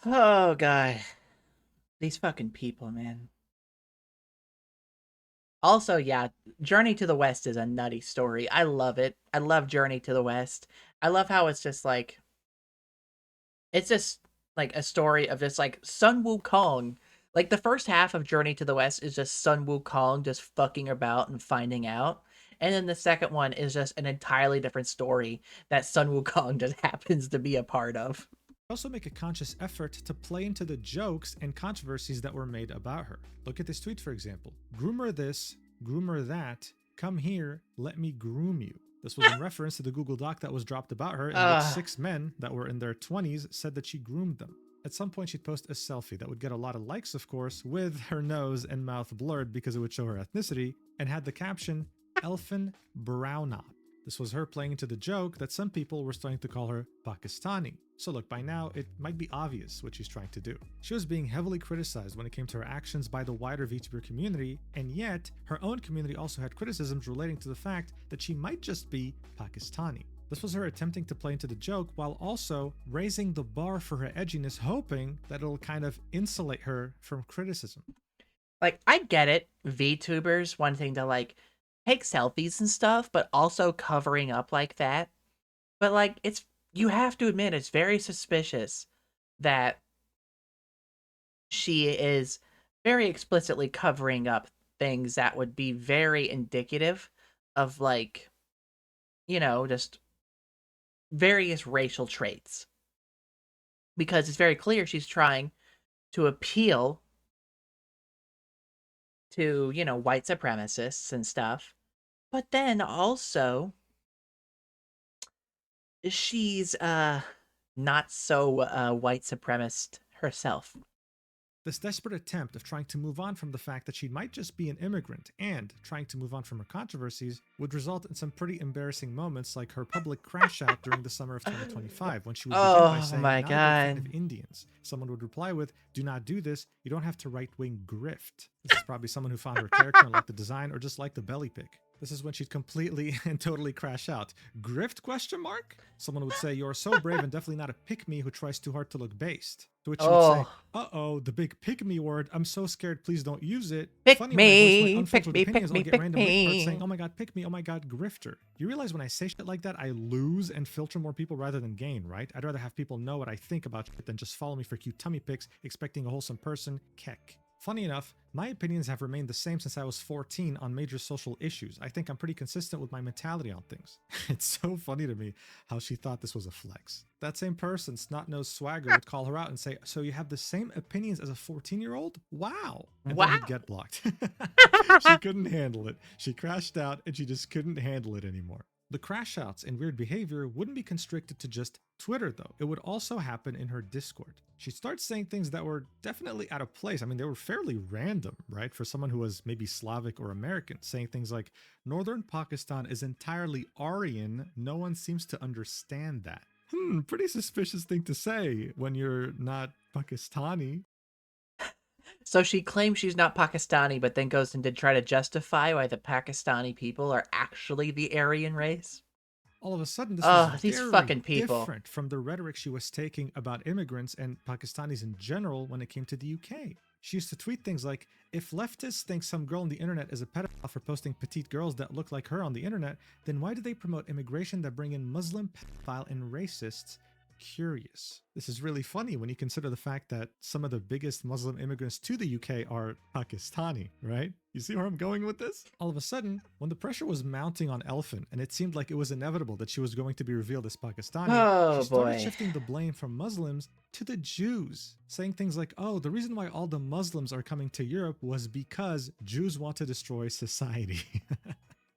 A: Oh god. These fucking people, man. Also, yeah, Journey to the West is a nutty story. I love it. I love Journey to the West. I love how it's just it's just a story of just Sun Wukong Like, the first half of Journey to the West is just Sun Wukong just fucking about and finding out. And then the second one is just an entirely different story that Sun Wukong just happens to be a part of.
B: Also make a conscious effort to play into the jokes and controversies that were made about her. Look at this tweet, for example. Groomer this, groomer that, come here, let me groom you. This was in reference to the Google Doc that was dropped about her, in which 6 men that were in their 20s said that she groomed them. At some point, she'd post a selfie that would get a lot of likes, of course, with her nose and mouth blurred because it would show her ethnicity, and had the caption, Elfinpsyop. This was her playing into the joke that some people were starting to call her Pakistani. So look, by now, it might be obvious what she's trying to do. She was being heavily criticized when it came to her actions by the wider VTuber community, and yet, her own community also had criticisms relating to the fact that she might just be Pakistani. This was her attempting to play into the joke while also raising the bar for her edginess, hoping that it'll kind of insulate her from criticism.
A: Like, I get it, VTubers wanting to, like, take selfies and stuff, but also covering up like that. But, like, you have to admit, it's very suspicious that she is very explicitly covering up things that would be very indicative of, like, you know, just various racial traits. Because it's very clear she's trying to appeal to, you know, white supremacists and stuff. But then also, she's not so white supremacist herself.
B: This desperate attempt of trying to move on from the fact that she might just be an immigrant and trying to move on from her controversies would result in some pretty embarrassing moments, like her public crash out during the summer of 2025 when she would begin by saying,
A: my
B: "Not a big fan
A: God.
B: of Indians." Someone would reply with, "Do not do this. You don't have to right-wing grift." This is probably someone who found her character and liked the design, or just liked the belly pic. This is when she'd completely and totally crash out. Grift question mark? Someone would say, "You're so brave and definitely not a pick-me who tries too hard to look based." To which she would say, "Uh-oh, the big pick-me word. I'm so scared, please don't use it."
A: Pick
B: Funny,
A: me,
B: when I voice my
A: pick
B: unfiltered
A: me,
B: opinions,
A: pick me,
B: I'll get
A: pick
B: random link cards
A: me.
B: saying, "Oh my god, pick me, oh my god, grifter." You realize when I say shit like that, I lose and filter more people rather than gain, right? I'd rather have people know what I think about shit than just follow me for cute tummy pics, expecting a wholesome person. Keck. Funny enough, my opinions have remained the same since I was 14 on major social issues. I think I'm pretty consistent with my mentality on things. It's so funny to me how she thought this was a flex. That same person, snot-nosed swagger, would call her out and say, "So you have the same opinions as a 14-year-old? Wow." And then he'd get blocked. She couldn't handle it. She crashed out and she just couldn't handle it anymore. The crash outs and weird behavior wouldn't be constricted to just Twitter, though. It would also happen in her Discord. She'd start saying things that were definitely out of place. I mean, they were fairly random, right? For someone who was maybe Slavic or American, saying things like, "Northern Pakistan is entirely Aryan. No one seems to understand that." Pretty suspicious thing to say when you're not Pakistani.
A: So she claims she's not Pakistani, but then goes in to try to justify why the Pakistani people are actually the Aryan race.
B: All of a sudden, this was
A: These
B: very
A: fucking people.
B: different from the rhetoric she was taking about immigrants and Pakistanis in general when it came to the UK. She used to tweet things like, "If leftists think some girl on the internet is a pedophile for posting petite girls that look like her on the internet, then why do they promote immigration that bring in Muslim, pedophile, and racists? Curious." This is really funny when you consider the fact that some of the biggest Muslim immigrants to the UK are Pakistani, right? You see where I'm going with this? All of a sudden, when the pressure was mounting on Elfin, and it seemed like it was inevitable that she was going to be revealed as Pakistani, she started shifting the blame from Muslims to the Jews, saying things like, "Oh, the reason why all the Muslims are coming to Europe was because Jews want to destroy society."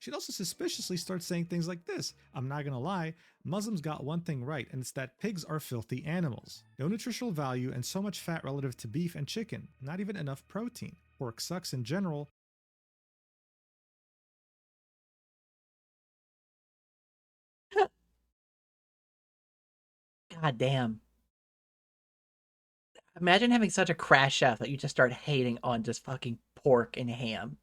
B: She'd also suspiciously start saying things like this: "I'm not gonna lie, Muslims got one thing right, and it's that pigs are filthy animals. No nutritional value and so much fat relative to beef and chicken. Not even enough protein. Pork sucks in general."
A: God damn. Imagine having such a crash out that you just start hating on just fucking pork and ham.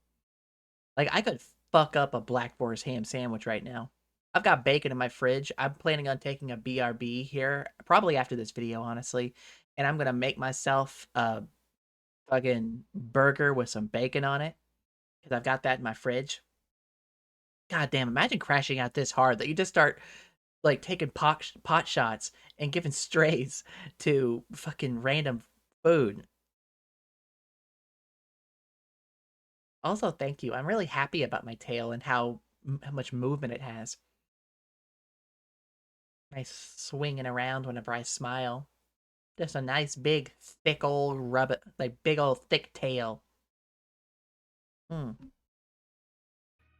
A: Like, I could fuck up a Black Forest ham sandwich right now. I've got bacon in my fridge. I'm planning on taking a BRB here, probably after this video, honestly. And I'm gonna make myself a fucking burger with some bacon on it. Because I've got that in my fridge. God damn, imagine crashing out this hard that you just start, like, taking pot shots and giving strays to fucking random food. Also, thank you. I'm really happy about my tail and how much movement it has. Nice swinging around whenever I smile. Just a nice big thick old like big old thick tail. Hmm.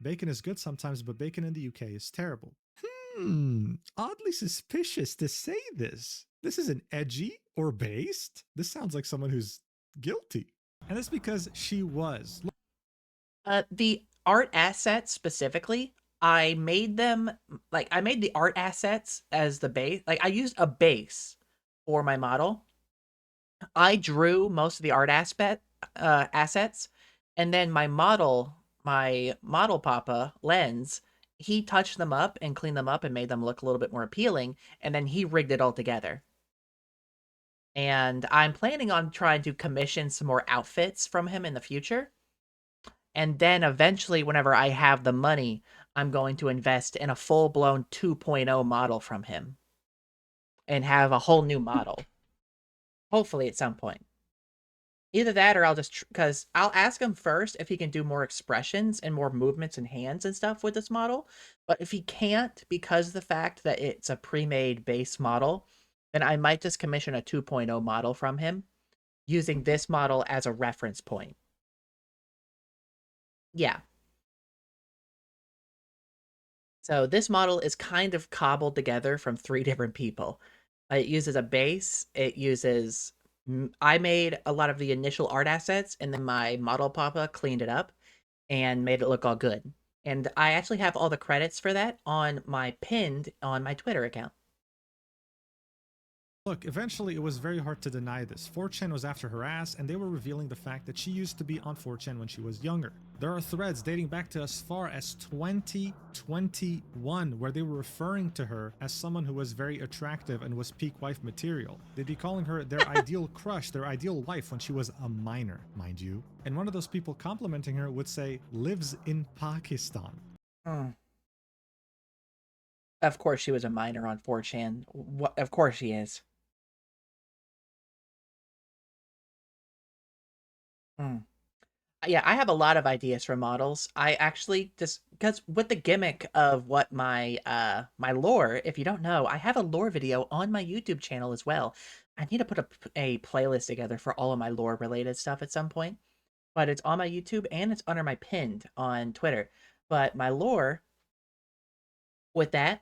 B: Bacon is good sometimes, but bacon in the UK is terrible. Oddly suspicious to say this. This isn't edgy or based. This sounds like someone who's guilty. And that's because she was.
A: The art assets specifically, I made them like I made the art assets as the base. Like I used a base for my model. I drew most of the art assets, and then my model papa Lens, he touched them up and cleaned them up and made them look a little bit more appealing, and then he rigged it all together. And I'm planning on trying to commission some more outfits from him in the future. And then eventually, whenever I have the money, I'm going to invest in a full-blown 2.0 model from him and have a whole new model. Hopefully at some point. Either that or I'll just, because I'll ask him first if he can do more expressions and more movements and hands and stuff with this model. But if he can't, because of the fact that it's a pre-made base model, then I might just commission a 2.0 model from him using this model as a reference point. Yeah. So this model is kind of cobbled together from 3 different people. It uses a base, I made a lot of the initial art assets, and then my model papa cleaned it up and made it look all good. And I actually have all the credits for that on my pinned on my Twitter account.
B: Look, eventually it was very hard to deny this. 4chan was after her ass, and they were revealing the fact that she used to be on 4chan when she was younger. There are threads dating back to as far as 2021 where they were referring to her as someone who was very attractive and was peak wife material. They'd be calling her their ideal crush, their ideal wife when she was a minor, mind you. And one of those people complimenting her would say, lives in Pakistan.
A: Of course she was a minor on 4chan. Of course she is. Yeah, I have a lot of ideas for models. I actually just because with the gimmick of what my lore, if you don't know, I have a lore video on my YouTube channel as well. I need to put a playlist together for all of my lore related stuff at some point. But it's on my YouTube and it's under my pinned on Twitter. But my lore with that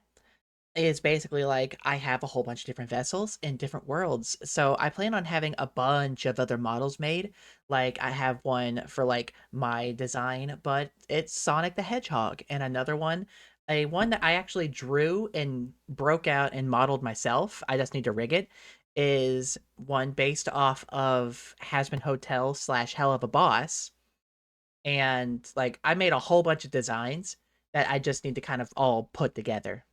A: is basically like I have a whole bunch of different vessels in different worlds. So I plan on having a bunch of other models made. Like I have one for like my design, but it's Sonic the Hedgehog, and another one, a one that I actually drew and broke out and modeled myself. I just need to rig it. Is one based off of Hasbin Hotel / Hell of a Boss. And like I made a whole bunch of designs that I just need to kind of all put together.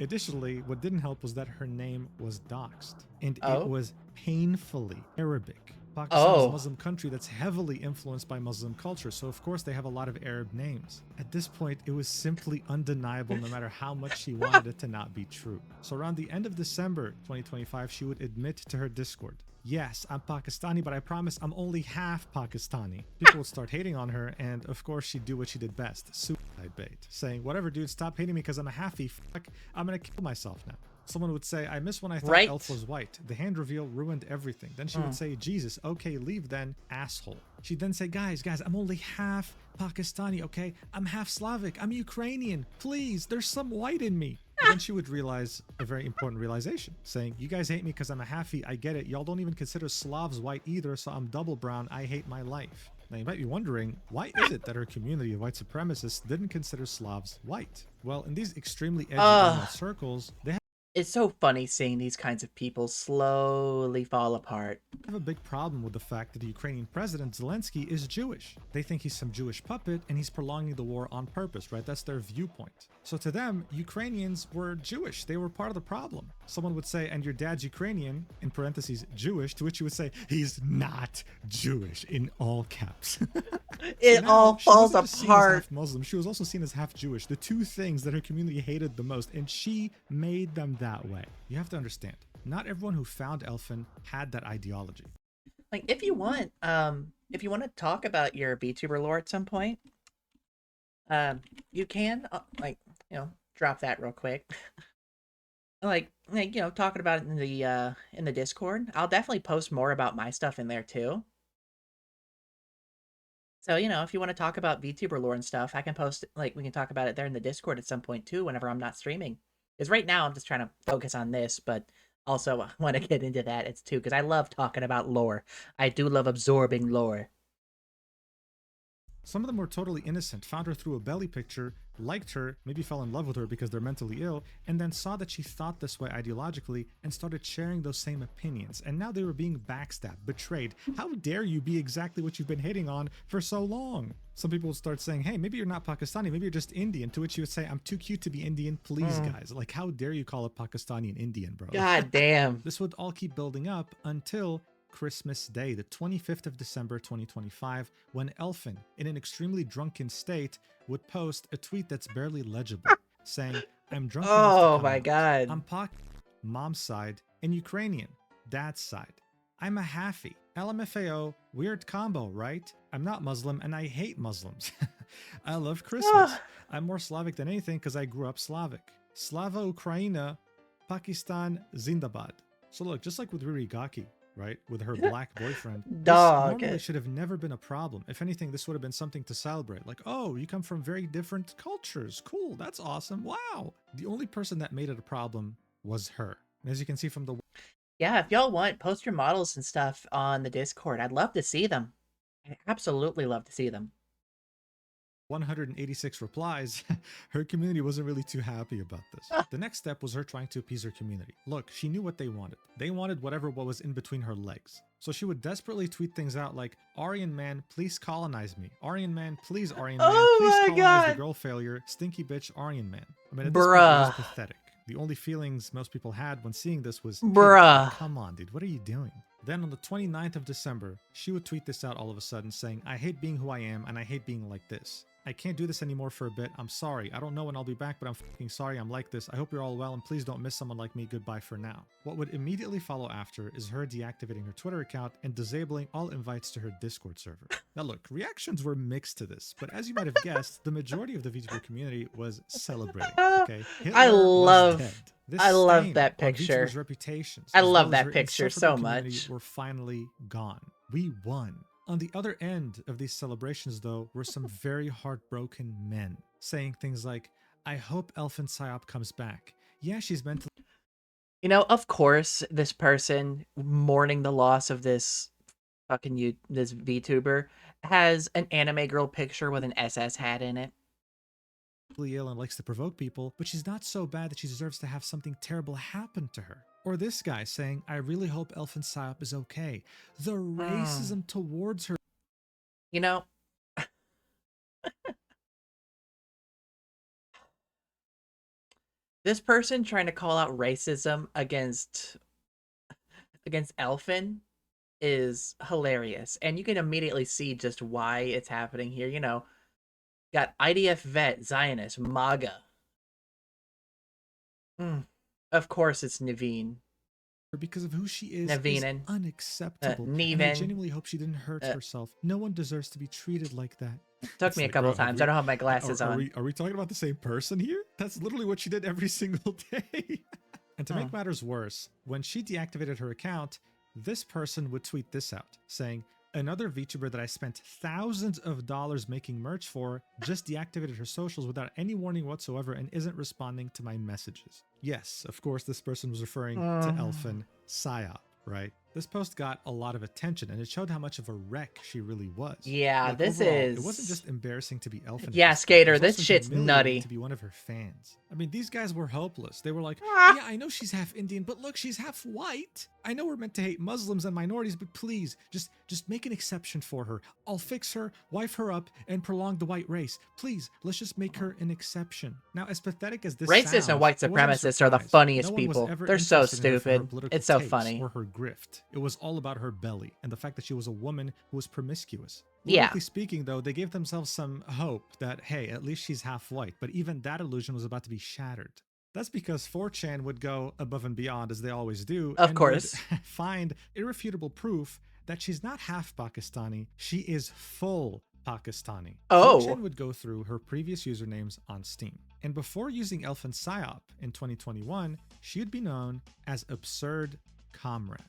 B: Additionally, what didn't help was that her name was doxed, and it
A: Oh.
B: was painfully Arabic. Pakistan is a
A: Oh.
B: Muslim country that's heavily influenced by Muslim culture, so of course they have a lot of Arab names. At this point, it was simply undeniable no matter how much she wanted it to not be true. So around the end of December 2025, she would admit to her Discord, yes, I'm Pakistani, but I promise I'm only half Pakistani. People would start hating on her, and of course she'd do what she did best, suicide bait, saying, whatever dude, stop hating me because I'm a halfie, fuck, I'm gonna kill myself now. Someone would say, I miss when I thought Elf was white. The hand reveal ruined everything. Then she would say, Jesus, okay, leave then, asshole. She'd then say, guys, I'm only half Pakistani, okay? I'm half Slavic, I'm Ukrainian, please, there's some white in me. And then she would realize a very important realization, saying, you guys hate me because I'm a halfie, I get it. Y'all don't even consider Slavs white either, so I'm double brown, I hate my life. Now you might be wondering, why is it that her community of white supremacists didn't consider Slavs white? Well, in these extremely edgy circles, they
A: It's so funny seeing these kinds of people slowly fall apart.
B: have a big problem with the fact that the Ukrainian president Zelensky is Jewish. They think he's some Jewish puppet and he's prolonging the war on purpose, right? That's their viewpoint. So to them, Ukrainians were Jewish. They were part of the problem. Someone would say, and your dad's Ukrainian, in parentheses, Jewish, to which you would say, he's not Jewish, in all caps.
A: It all falls apart.
B: Half Muslim. She was also seen as half Jewish, the two things that her community hated the most, and she made them that way. You have to understand, not everyone who found Elfin had that ideology.
A: Like, if you want to talk about your VTuber lore at some point, you can, like, drop that real quick. like talking about it in the Discord. I'll definitely post more about my stuff in there too. So, if you want to talk about VTuber lore and stuff, I can post, like, we can talk about it there in the Discord at some point too, whenever I'm not streaming. Because right now I'm just trying to focus on this, but also I want to get into that. It's too, because I love talking about lore. I do love absorbing lore.
B: Some of them were totally innocent, found her through a belly picture, liked her, maybe fell in love with her because they're mentally ill, and then saw that she thought this way ideologically and started sharing those same opinions. And now they were being backstabbed, betrayed. How dare you be exactly what you've been hating on for so long? Some people would start saying, hey, maybe you're not Pakistani, maybe you're just Indian, to which you would say, I'm too cute to be Indian, please guys. Like, how dare you call a Pakistani an Indian, bro?
A: God damn.
B: This would all keep building up until Christmas Day, the 25th of December 2025, when Elfin, in an extremely drunken state, would post a tweet that's barely legible, saying, I'm drunk enough to
A: Oh
B: come
A: my
B: out.
A: god.
B: I'm Pak, mom's side, and Ukrainian, dad's side. I'm a halfie. LMFAO, weird combo, right? I'm not Muslim and I hate Muslims. I love Christmas. I'm more Slavic than anything because I grew up Slavic. Slava Ukraina, Pakistan Zindabad. So look, just like with Ririgaki, right, with her black boyfriend,
A: Dog.
B: this normally should have never been a problem. If anything, this would have been something to celebrate. Like, oh, you come from very different cultures. Cool, that's awesome. Wow. The only person that made it a problem was her. And as you can see from the...
A: Yeah, if y'all want, post your models and stuff on the Discord. I'd love to see them. I absolutely love to see them.
B: 186 replies, her community wasn't really too happy about this. The next step was her trying to appease her community. Look, she knew what they wanted. They wanted whatever what was in between her legs. So she would desperately tweet things out like, Aryan man, please colonize me. Aryan man, please Aryan man, please colonize the girl failure. Stinky bitch Aryan man. I mean, at this point, it was pathetic. The only feelings most people had when seeing this was,
A: bruh,
B: hey, come on, dude, what are you doing? Then on the 29th of December, she would tweet this out all of a sudden saying, I hate being who I am and I hate being like this. I can't do this anymore for a bit. I'm sorry. I don't know when I'll be back, but I'm fucking sorry I'm like this. I hope you're all well and please don't miss someone like me. Goodbye for now. What would immediately follow after is her deactivating her Twitter account and disabling all invites to her Discord server. Now look, reactions were mixed to this, but as you might have guessed, the majority of the VTuber community was celebrating. Okay,
A: I love
B: that
A: picture.
B: Reputations,
A: I love that picture so much.
B: Were finally gone. We won. On the other end of these celebrations, though, were some very heartbroken men saying things like, I hope Elfinpsyop comes back. Yeah, she's mentally...
A: Of course, this person mourning the loss of this this VTuber has an anime girl picture with an SS hat in it.
B: Ill and likes to provoke people, but she's not so bad that she deserves to have something terrible happen to her. Or this guy saying, I really hope Elfinpsyop is okay. The racism towards her.
A: This person trying to call out racism against Elfin is hilarious. And you can immediately see just why it's happening here. Got IDF vet, Zionist, MAGA. Of course it's Naveen.
B: Because of who she is unacceptable.
A: Neven.
B: And I genuinely hope she didn't hurt herself. No one deserves to be treated like that.
A: Took me a couple times. I don't have my glasses on.
B: Are we talking about the same person here? That's literally what she did every single day. And to make matters worse, when she deactivated her account, this person would tweet this out, saying, another VTuber that I spent thousands of dollars making merch for just deactivated her socials without any warning whatsoever and isn't responding to my messages. Yes, of course, this person was referring to Elfinpsyop, right? This post got a lot of attention and it showed how much of a wreck she really was.
A: Yeah,
B: like,
A: this
B: overall,
A: is...
B: It wasn't just embarrassing to be Elfin.
A: Yeah, Skater, this shit's nutty.
B: To be one of her fans. I mean, these guys were hopeless. They were like, yeah, I know she's half Indian, but look, she's half white. I know we're meant to hate Muslims and minorities, but please, just make an exception for her. I'll fix her, wife her up, and prolong the white race. Please, let's just make her an exception. Now, as pathetic as this
A: Racists and white supremacists are the funniest people. They're so stupid. It's so funny.
B: Or her grift. It was all about her belly and the fact that she was a woman who was promiscuous.
A: Yeah.
B: Politically speaking, though, they gave themselves some hope that, hey, at least she's half white. But even that illusion was about to be shattered. That's because 4chan would go above and beyond, as they always do.
A: Of course.
B: Find irrefutable proof that she's not half Pakistani, she is full Pakistani.
A: Oh.
B: 4chan would go through her previous usernames on Steam. And before using Elfinpsyop in 2021, she would be known as Absurd Comrade.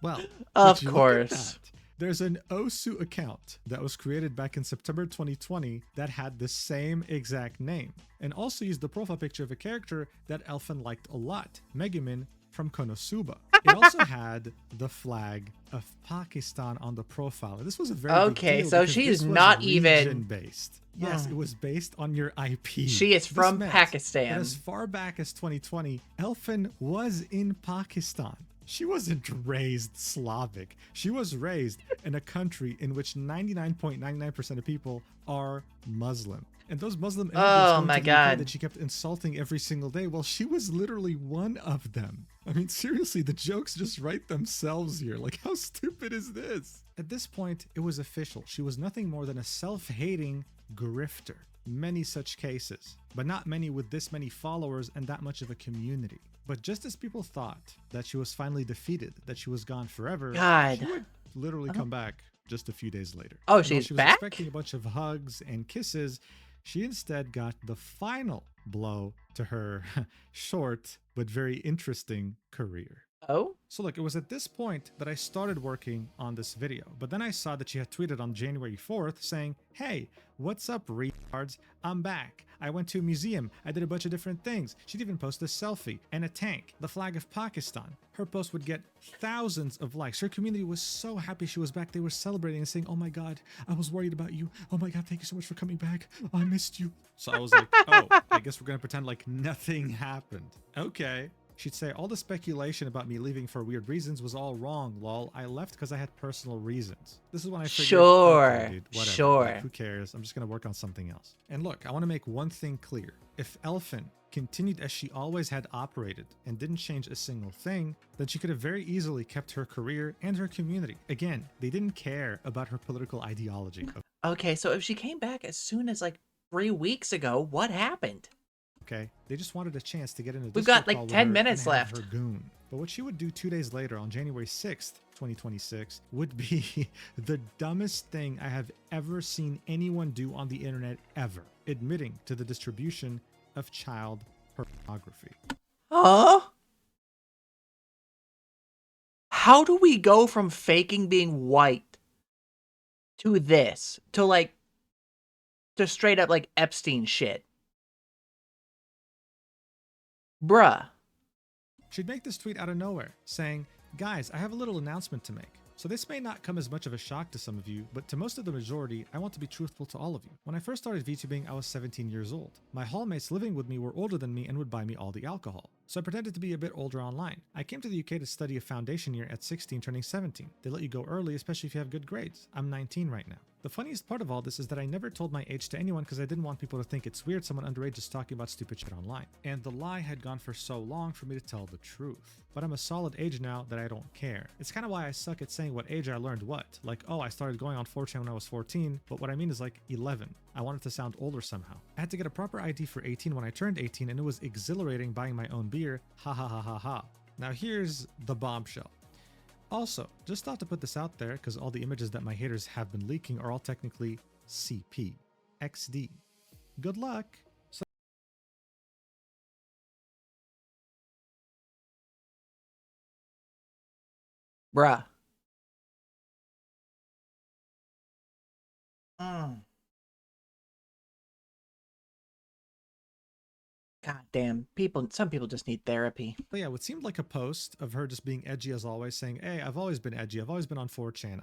B: Well,
A: of
B: would you
A: course.
B: Look at that? There's an Osu account that was created back in September 2020 that had the same exact name, and also used the profile picture of a character that Elfin liked a lot, Megumin from Konosuba. It also had the flag of Pakistan on the profile. This was a very big deal
A: so
B: because
A: she's
B: this was
A: not even
B: region-based. Yes, it was based on your IP.
A: She is from Pakistan.
B: But as far back as 2020, Elfin was in Pakistan. She wasn't raised Slavic. She was raised in a country in which 99.99% of people are Muslim. And those Muslim immigrants that she kept insulting every single day, well, she was literally one of them. I mean, seriously, the jokes just write themselves here. Like, how stupid is this? At this point, it was official. She was nothing more than a self-hating grifter. Many such cases, but not many with this many followers and that much of a community. But just as people thought that she was finally defeated, that she was gone forever, she would literally come back just a few days later.
A: Oh, she's
B: she was
A: back?
B: expecting a bunch of hugs and kisses. She instead got the final blow to her short but very interesting career.
A: Oh?
B: So look, it was at this point that I started working on this video, but then I saw that she had tweeted on January 4th saying, "Hey, what's up, retards? I'm back. I went to a museum. I did a bunch of different things." She'd even post a selfie and a tank, the flag of Pakistan. Her post would get thousands of likes. Her community was so happy she was back. They were celebrating and saying, "Oh my God, I was worried about you. Oh my God, thank you so much for coming back. I missed you." So I was like, oh, I guess we're going to pretend like nothing happened. Okay. She'd say, "All the speculation about me leaving for weird reasons was all wrong, lol. I left because I had personal reasons." This is when I figured, okay, dude, whatever. Like, who cares? I'm just going to work on something else. And look, I want to make one thing clear. If Elfin continued as she always had operated and didn't change a single thing, then she could have very easily kept her career and her community. Again, they didn't care about her political ideology.
A: Okay, so if she came back as soon as like 3 weeks ago, what happened?
B: Okay, they just wanted a chance to get in a
A: We've got like 10 minutes left.
B: Her goon. But what she would do 2 days later on January 6th, 2026 would be the dumbest thing I have ever seen anyone do on the internet ever, admitting to the distribution of child pornography.
A: Huh? How do we go from faking being white to this, to like, to straight up like Epstein shit? Bruh.
B: She'd make this tweet out of nowhere saying, "Guys, I have a little announcement to make. So this may not come as much of a shock to some of you, but to most of the majority, I want to be truthful to all of you. When I first started VTubing, I was 17 years old. My hallmates living with me were older than me and would buy me all the alcohol. So I pretended to be a bit older online. I came to the UK to study a foundation year at 16, turning 17. They let you go early, especially if you have good grades. I'm 19 right now. The funniest part of all this is that I never told my age to anyone because I didn't want people to think it's weird someone underage is talking about stupid shit online. And the lie had gone for so long for me to tell the truth. But I'm a solid age now that I don't care. It's kind of why I suck at saying what age I learned what. Like, oh, I started going on 4chan when I was 14, but what I mean is like 11. I wanted to sound older somehow. I had to get a proper ID for 18 when I turned 18, and it was exhilarating buying my own beer. Ha ha ha ha ha. Now here's the bombshell. Also, just thought to put this out there because all the images that my haters have been leaking are all technically CP. XD. Good luck.
A: Bruh. God damn, some people just need therapy.
B: But yeah, what seemed like a post of her just being edgy as always, saying, "Hey, I've always been edgy. I've always been on 4chan.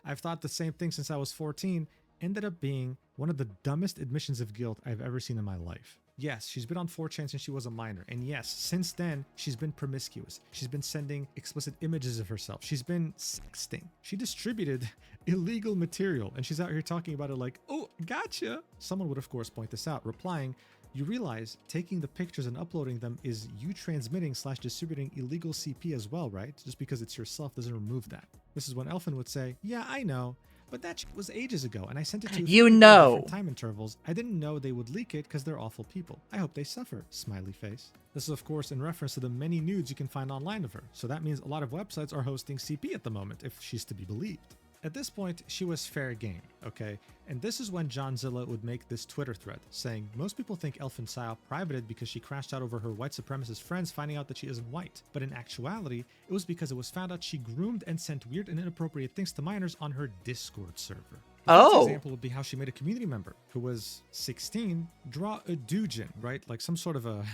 B: I've thought the same thing since I was 14," ended up being one of the dumbest admissions of guilt I've ever seen in my life. Yes, she's been on 4chan since she was a minor, and yes, since then, she's been promiscuous. She's been sending explicit images of herself. She's been sexting. She distributed illegal material, and she's out here talking about it like, "Oh, gotcha." Someone would, of course, point this out, replying, "You realize taking the pictures and uploading them is you transmitting/distributing illegal CP as well, right? Just because it's yourself doesn't remove that." This is when Elfin would say, "Yeah, I know, But that shit was ages ago, and I sent it to
A: You
B: different
A: know.
B: time intervals. I didn't know they would leak it because they're awful people. I hope they suffer, smiley face. This is of course in reference to the many nudes you can find online of her, so that means a lot of websites are hosting CP at the moment, if she's to be believed. At this point, she was fair game, okay? And this is when Johnzilla would make this Twitter thread, saying, most people think Elfinpsyop privated because she crashed out over her white supremacist friends finding out that she isn't white. But in actuality, it was because it was found out she groomed and sent weird and inappropriate things to minors on her Discord server. The first example would be how she made a community member who was 16 draw a doujin, right? Like some sort of a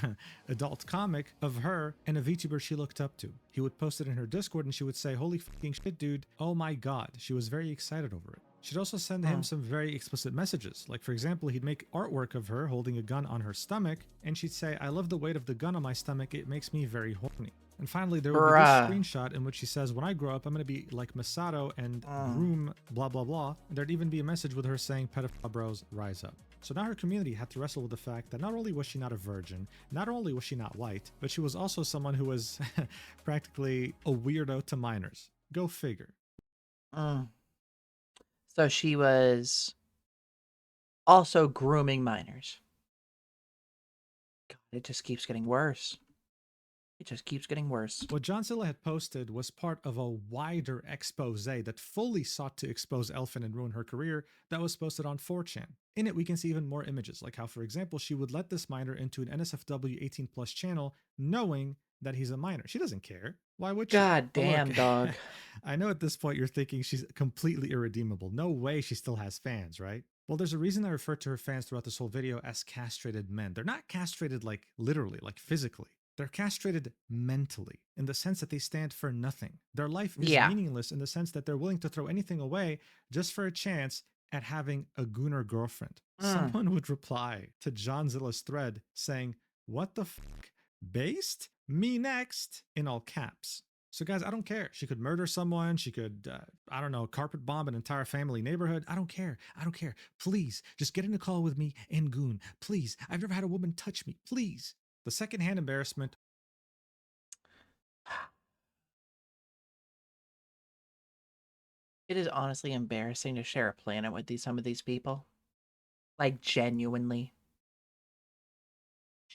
B: adult comic of her and a VTuber she looked up to. He would post it in her Discord and she would say, holy fucking shit, dude. Oh my god. She was very excited over it. She'd also send him some very explicit messages. Like, for example, he'd make artwork of her holding a gun on her stomach, and she'd say, I love the weight of the gun on my stomach. It makes me very horny. And finally, there would be this screenshot in which she says, when I grow up, I'm going to be like Masato and groom blah, blah, blah. And there'd even be a message with her saying, pedophile bros, rise up. So now her community had to wrestle with the fact that not only was she not a virgin, not only was she not white, but she was also someone who was practically a weirdo to minors. Go figure.
A: So she was also grooming minors. God, it just keeps getting worse. It just keeps getting worse.
B: What Johnzilla had posted was part of a wider expose that fully sought to expose Elfin and ruin her career that was posted on 4chan. In it, we can see even more images, like how, for example, she would let this minor into an NSFW 18+ channel knowing that he's a minor. She doesn't care. Why would she?
A: God damn, dog.
B: I know at this point you're thinking she's completely irredeemable. No way she still has fans, right? Well, there's a reason I refer to her fans throughout this whole video as castrated men. They're not castrated like literally, like physically. They're castrated mentally, in the sense that they stand for nothing. Their life is meaningless in the sense that they're willing to throw anything away just for a chance at having a gooner girlfriend. Someone would reply to Johnzilla's thread saying, what the fuck? Based? Me next? In all caps. So guys, I don't care. She could murder someone. She could, I don't know, carpet bomb an entire family neighborhood. I don't care. I don't care. Please, just get in a call with me and goon. Please. I've never had a woman touch me. Please. The secondhand embarrassment.
A: It is honestly embarrassing to share a planet with some of these people. Like, genuinely.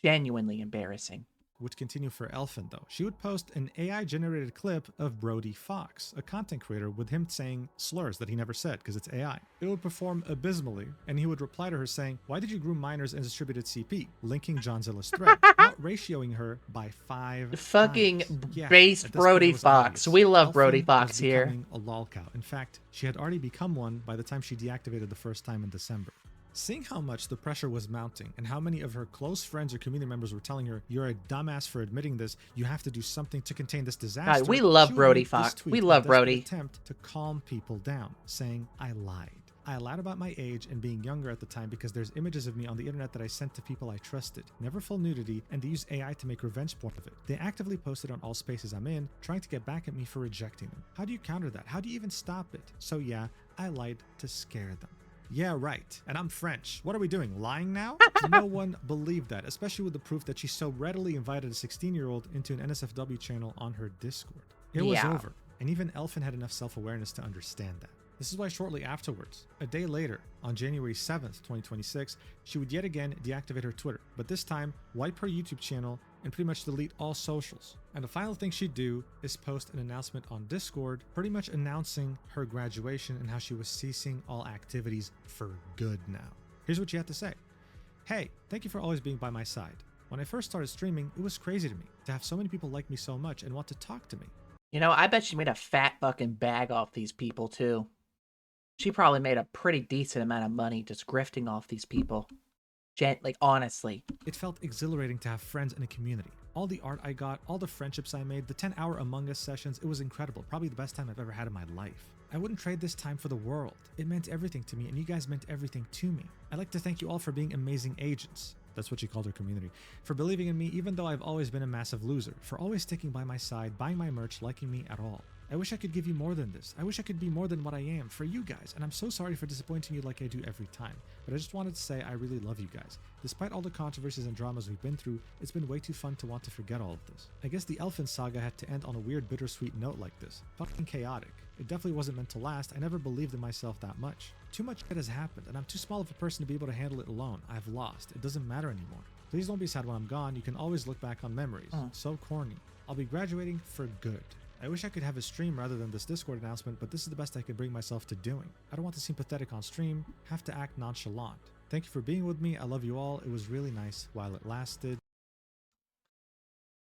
A: Genuinely embarrassing.
B: Would continue for Elfin though. She would post an AI-generated clip of Brody Fox, a content creator, with him saying slurs that he never said because it's AI. It would perform abysmally, and he would reply to her saying, why did you groom minors and distributed CP? Linking Johnzilla's thread, out-ratioing her by 5
A: fucking
B: times.
A: based Brody Fox.
B: Obvious.
A: We love
B: Elfin
A: Brody Fox here.
B: Becoming a lolcow. In fact, she had already become one by the time she deactivated the first time in December. Seeing how much the pressure was mounting and how many of her close friends or community members were telling her, you're a dumbass for admitting this, you have to do something to contain this disaster.
A: God, we love Brody Fox. We love Brody.
B: Attempt to calm people down, saying, I lied. I lied about my age and being younger at the time because there's images of me on the internet that I sent to people I trusted. Never full nudity, and they use AI to make revenge porn of it. They actively posted on all spaces I'm in, trying to get back at me for rejecting them. How do you counter that? How do you even stop it? So yeah, I lied to scare them. Yeah, right. And I'm French. What are we doing? Lying now? No one believed that, especially with the proof that she so readily invited a 16-year-old into an NSFW channel on her Discord. It was over, and even Elfin had enough self-awareness to understand that. This is why shortly afterwards, a day later, on January 7th, 2026, she would yet again deactivate her Twitter, but this time wipe her YouTube channel and pretty much delete all socials. And the final thing she'd do is post an announcement on Discord, pretty much announcing her graduation and how she was ceasing all activities for good now. Here's what she had to say. Hey, thank you for always being by my side. When I first started streaming, it was crazy to me to have so many people like me so much and want to talk to me.
A: You know, I bet she made a fat fucking bag off these people too. She probably made a pretty decent amount of money just grifting off these people. Like, honestly.
B: It felt exhilarating to have friends in a community. All the art I got, all the friendships I made, the 10-hour Among Us sessions, it was incredible. Probably the best time I've ever had in my life. I wouldn't trade this time for the world. It meant everything to me, and you guys meant everything to me. I'd like to thank you all for being amazing agents. That's what she called her community. For believing in me, even though I've always been a massive loser. For always sticking by my side, buying my merch, liking me at all. I wish I could give you more than this. I wish I could be more than what I am for you guys, and I'm so sorry for disappointing you like I do every time. But I just wanted to say I really love you guys. Despite all the controversies and dramas we've been through, it's been way too fun to want to forget all of this. I guess the Elfin saga had to end on a weird bittersweet note like this. Fucking chaotic. It definitely wasn't meant to last. I never believed in myself that much. Too much shit has happened, and I'm too small of a person to be able to handle it alone. I've lost. It doesn't matter anymore. Please don't be sad when I'm gone. You can always look back on memories. So corny. I'll be graduating for good. I wish I could have a stream rather than this Discord announcement, but this is the best I can bring myself to doing. I don't want to seem pathetic on stream, have to act nonchalant. Thank you for being with me. I love you all. It was really nice while it lasted.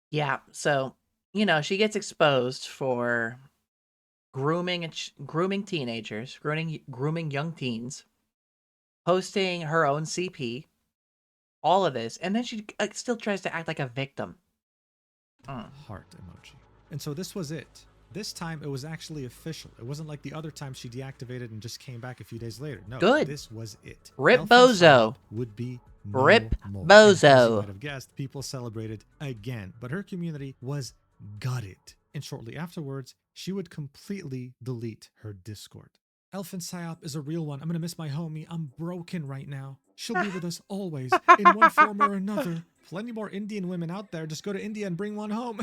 A: Yeah, so, you know, she gets exposed for grooming teenagers, grooming young teens, posting her own CP, all of this, and then she still tries to act like a victim.
B: Heart emoji. And so this was it. This time it was actually official. It wasn't like the other time she deactivated and just came back a few days later. No,
A: Good.
B: This was it.
A: Rip Bozo.
B: Would be no
A: Rip
B: more.
A: Bozo.
B: And as you might have guessed, people celebrated again, but her community was gutted. And shortly afterwards, she would completely delete her Discord. Elfinpsyop is a real one. I'm gonna miss my homie. I'm broken right now. She'll be with us always, in one form or another. Plenty more Indian women out there. Just go to India and bring one home.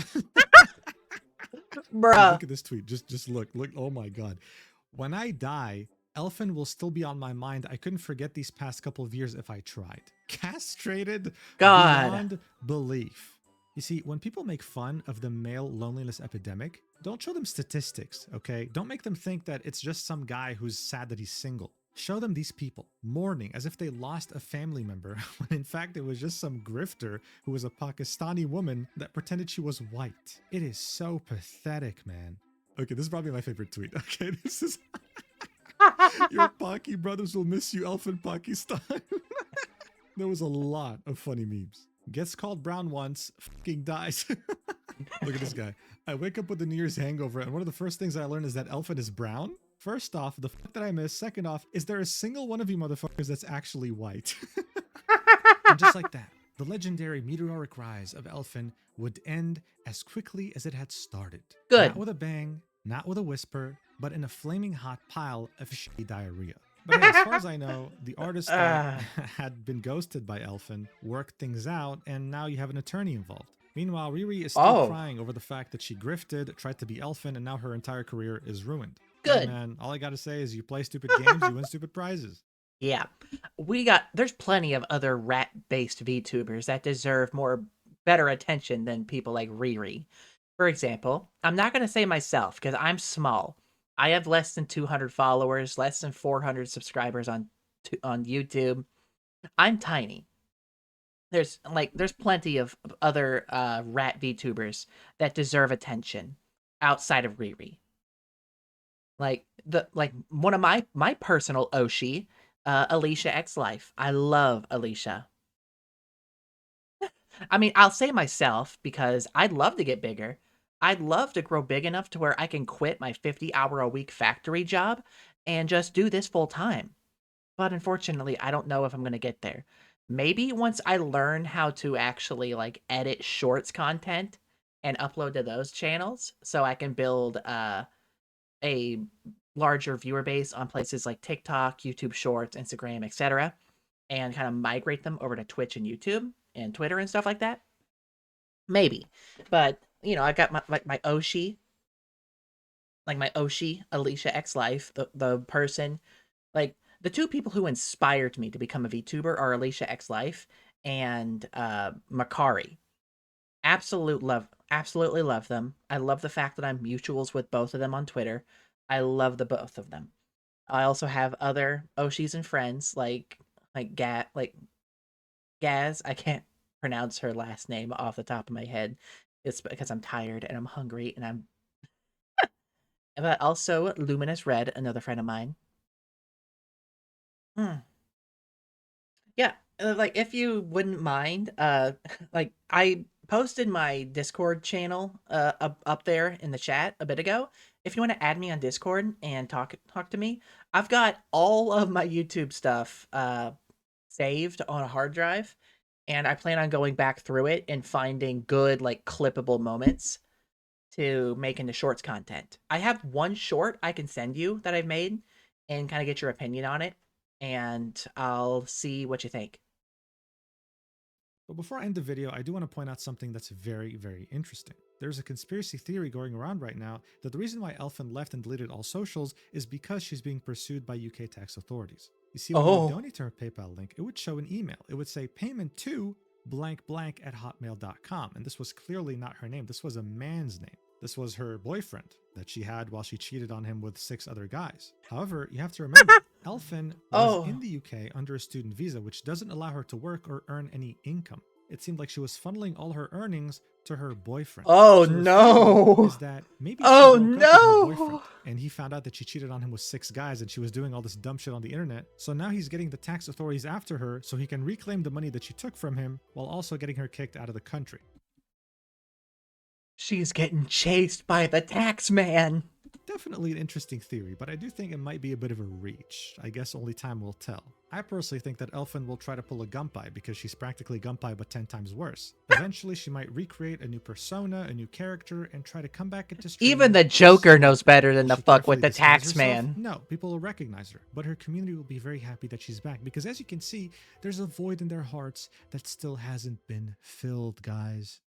A: Bruh.
B: Look at this tweet. Just look. Oh my god. When I die, Elfin will still be on my mind. I couldn't forget these past couple of years if I tried. Castrated beyond belief. You see, when people make fun of the male loneliness epidemic, don't show them statistics, okay? Don't make them think that it's just some guy who's sad that he's single. Show them these people mourning as if they lost a family member, when in fact it was just some grifter who was a Pakistani woman that pretended she was white. It is so pathetic, man. Okay, this is probably my favorite tweet. Okay, this is... Your Paki brothers will miss you, Elfin Pakistan. There was a lot of funny memes. Gets called brown once, fucking dies. Look at this guy. I wake up with the New Year's hangover, and one of the first things I learn is that Elfin is brown. First off, the fuck that I miss. Second off, is there a single one of you motherfuckers that's actually white? And just like that, the legendary meteoric rise of Elfin would end as quickly as it had started.
A: Good.
B: Not with a bang, not with a whisper, but in a flaming hot pile of shitty diarrhea. But hey, as far as I know, the artist that had been ghosted by Elfin worked things out, and now you have an attorney involved. Meanwhile, Riri is still crying over the fact that she grifted, tried to be Elfin, and now her entire career is ruined.
A: Good.
B: Hey man, all I gotta say is you play stupid games, you win stupid prizes.
A: Yeah. There's plenty of other rat-based VTubers that deserve better attention than people like Riri. For example, I'm not going to say myself because I'm small. I have less than 200 followers, less than 400 subscribers on YouTube. I'm tiny. There's plenty of other rat VTubers that deserve attention outside of Riri. One of my personal Oshi, Alicia X Life. I love Alicia. I mean, I'll say myself because I'd love to get bigger. I'd love to grow big enough to where I can quit my 50-hour-a-week factory job and just do this full time. But unfortunately, I don't know if I'm going to get there. Maybe once I learn how to actually edit shorts content and upload to those channels so I can build a larger viewer base on places like TikTok, YouTube Shorts, Instagram, etc., and kind of migrate them over to Twitch and YouTube and Twitter and stuff like that. Maybe. But, I got my Oshi, my Oshi, Alicia X Life, the person, the two people who inspired me to become a VTuber are Alicia X Life and Makari. Absolutely love them. I love the fact that I'm mutuals with both of them on Twitter. I love the both of them. I also have other Oshis and friends like Gaz. I can't pronounce her last name off the top of my head. It's because I'm tired and I'm hungry and I'm but also Luminous Red, another friend of mine. Yeah, if you wouldn't mind, I posted my Discord channel up there in the chat a bit ago. If you want to add me on Discord and talk to me, I've got all of my YouTube stuff saved on a hard drive, and I plan on going back through it and finding good clippable moments to make into shorts content. I have one short I can send you that I've made and kind of get your opinion on it, and I'll see what you think.
B: But before I end the video, I do want to point out something that's very, very interesting. There's a conspiracy theory going around right now that the reason why Elfin left and deleted all socials is because she's being pursued by UK tax authorities. You see, when you would donate to her PayPal link, it would show an email. It would say payment to blank blank at hotmail.com. And this was clearly not her name. This was a man's name. This was her boyfriend that she had while she cheated on him with 6 other guys. However, you have to remember, Elfin was in the UK under a student visa, which doesn't allow her to work or earn any income. It seemed like she was funneling all her earnings to her boyfriend.
A: Oh,
B: so
A: no.
B: Is that maybe she broke up with her boyfriend, and he found out that she cheated on him with 6 guys and she was doing all this dumb shit on the internet. So now he's getting the tax authorities after her so he can reclaim the money that she took from him while also getting her kicked out of the country.
A: She's getting chased by the tax man.
B: Definitely an interesting theory, but I do think it might be a bit of a reach. I guess only time will tell. I personally think that Elfin will try to pull a Gunpei because she's practically Gunpei but 10 times worse. Eventually, she might recreate a new persona, a new character, and try to come back into streaming.
A: Even the Joker knows better than to fuck with the tax man.
B: No, people will recognize her, but her community will be very happy that she's back because as you can see, there's a void in their hearts that still hasn't been filled, guys.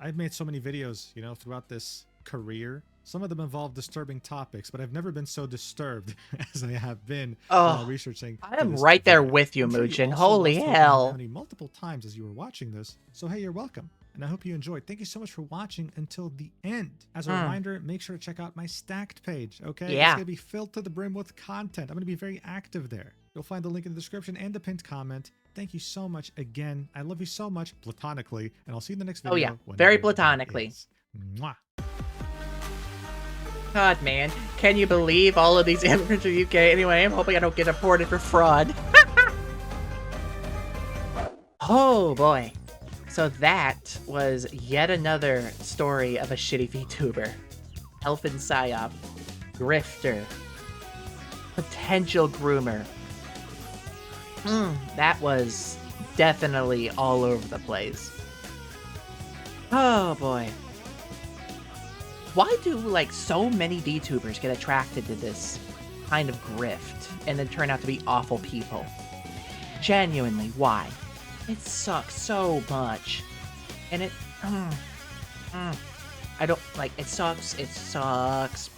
B: I've made so many videos, throughout this career. Some of them involve disturbing topics, but I've never been so disturbed as I have been while researching.
A: I am right there with you, Mujin. Holy hell.
B: Multiple times as you were watching this. So hey, you're welcome. And I hope you enjoyed. Thank you so much for watching until the end. As a reminder, make sure to check out my Stacked page, okay?
A: Yeah.
B: It's going to be filled to the brim with content. I'm going to be very active there. You'll find the link in the description and the pinned comment. Thank you so much again. I love you so much platonically, and I'll see you in the next video.
A: Oh yeah, very platonically.
B: Mwah.
A: God, man. Can you believe all of these immigrants from the UK? Anyway, I'm hoping I don't get deported for fraud. Oh, boy. So that was yet another story of a shitty VTuber. Elfinpsyop, Grifter, potential groomer. That was definitely all over the place. Oh, boy. Why do, so many VTubers get attracted to this kind of grift and then turn out to be awful people? Genuinely, why? It sucks so much. And it... I don't... it sucks. It sucks.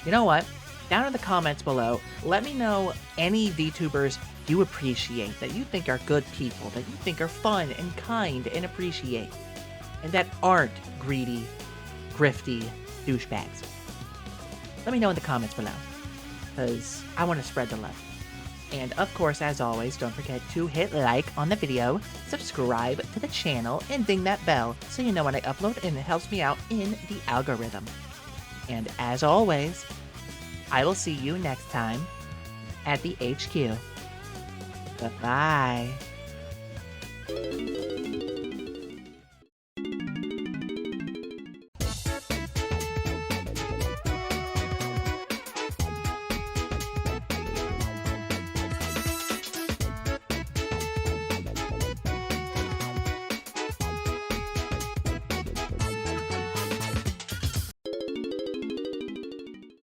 A: You know what? Down in the comments below, let me know any VTubers you appreciate, that you think are good people, that you think are fun and kind and appreciate, and that aren't greedy, grifty douchebags. Let me know in the comments below, because I want to spread the love. And of course, as always, don't forget to hit like on the video, subscribe to the channel, and ding that bell so you know when I upload, and it helps me out in the algorithm. And as always, I will see you next time at the HQ. Bye-bye.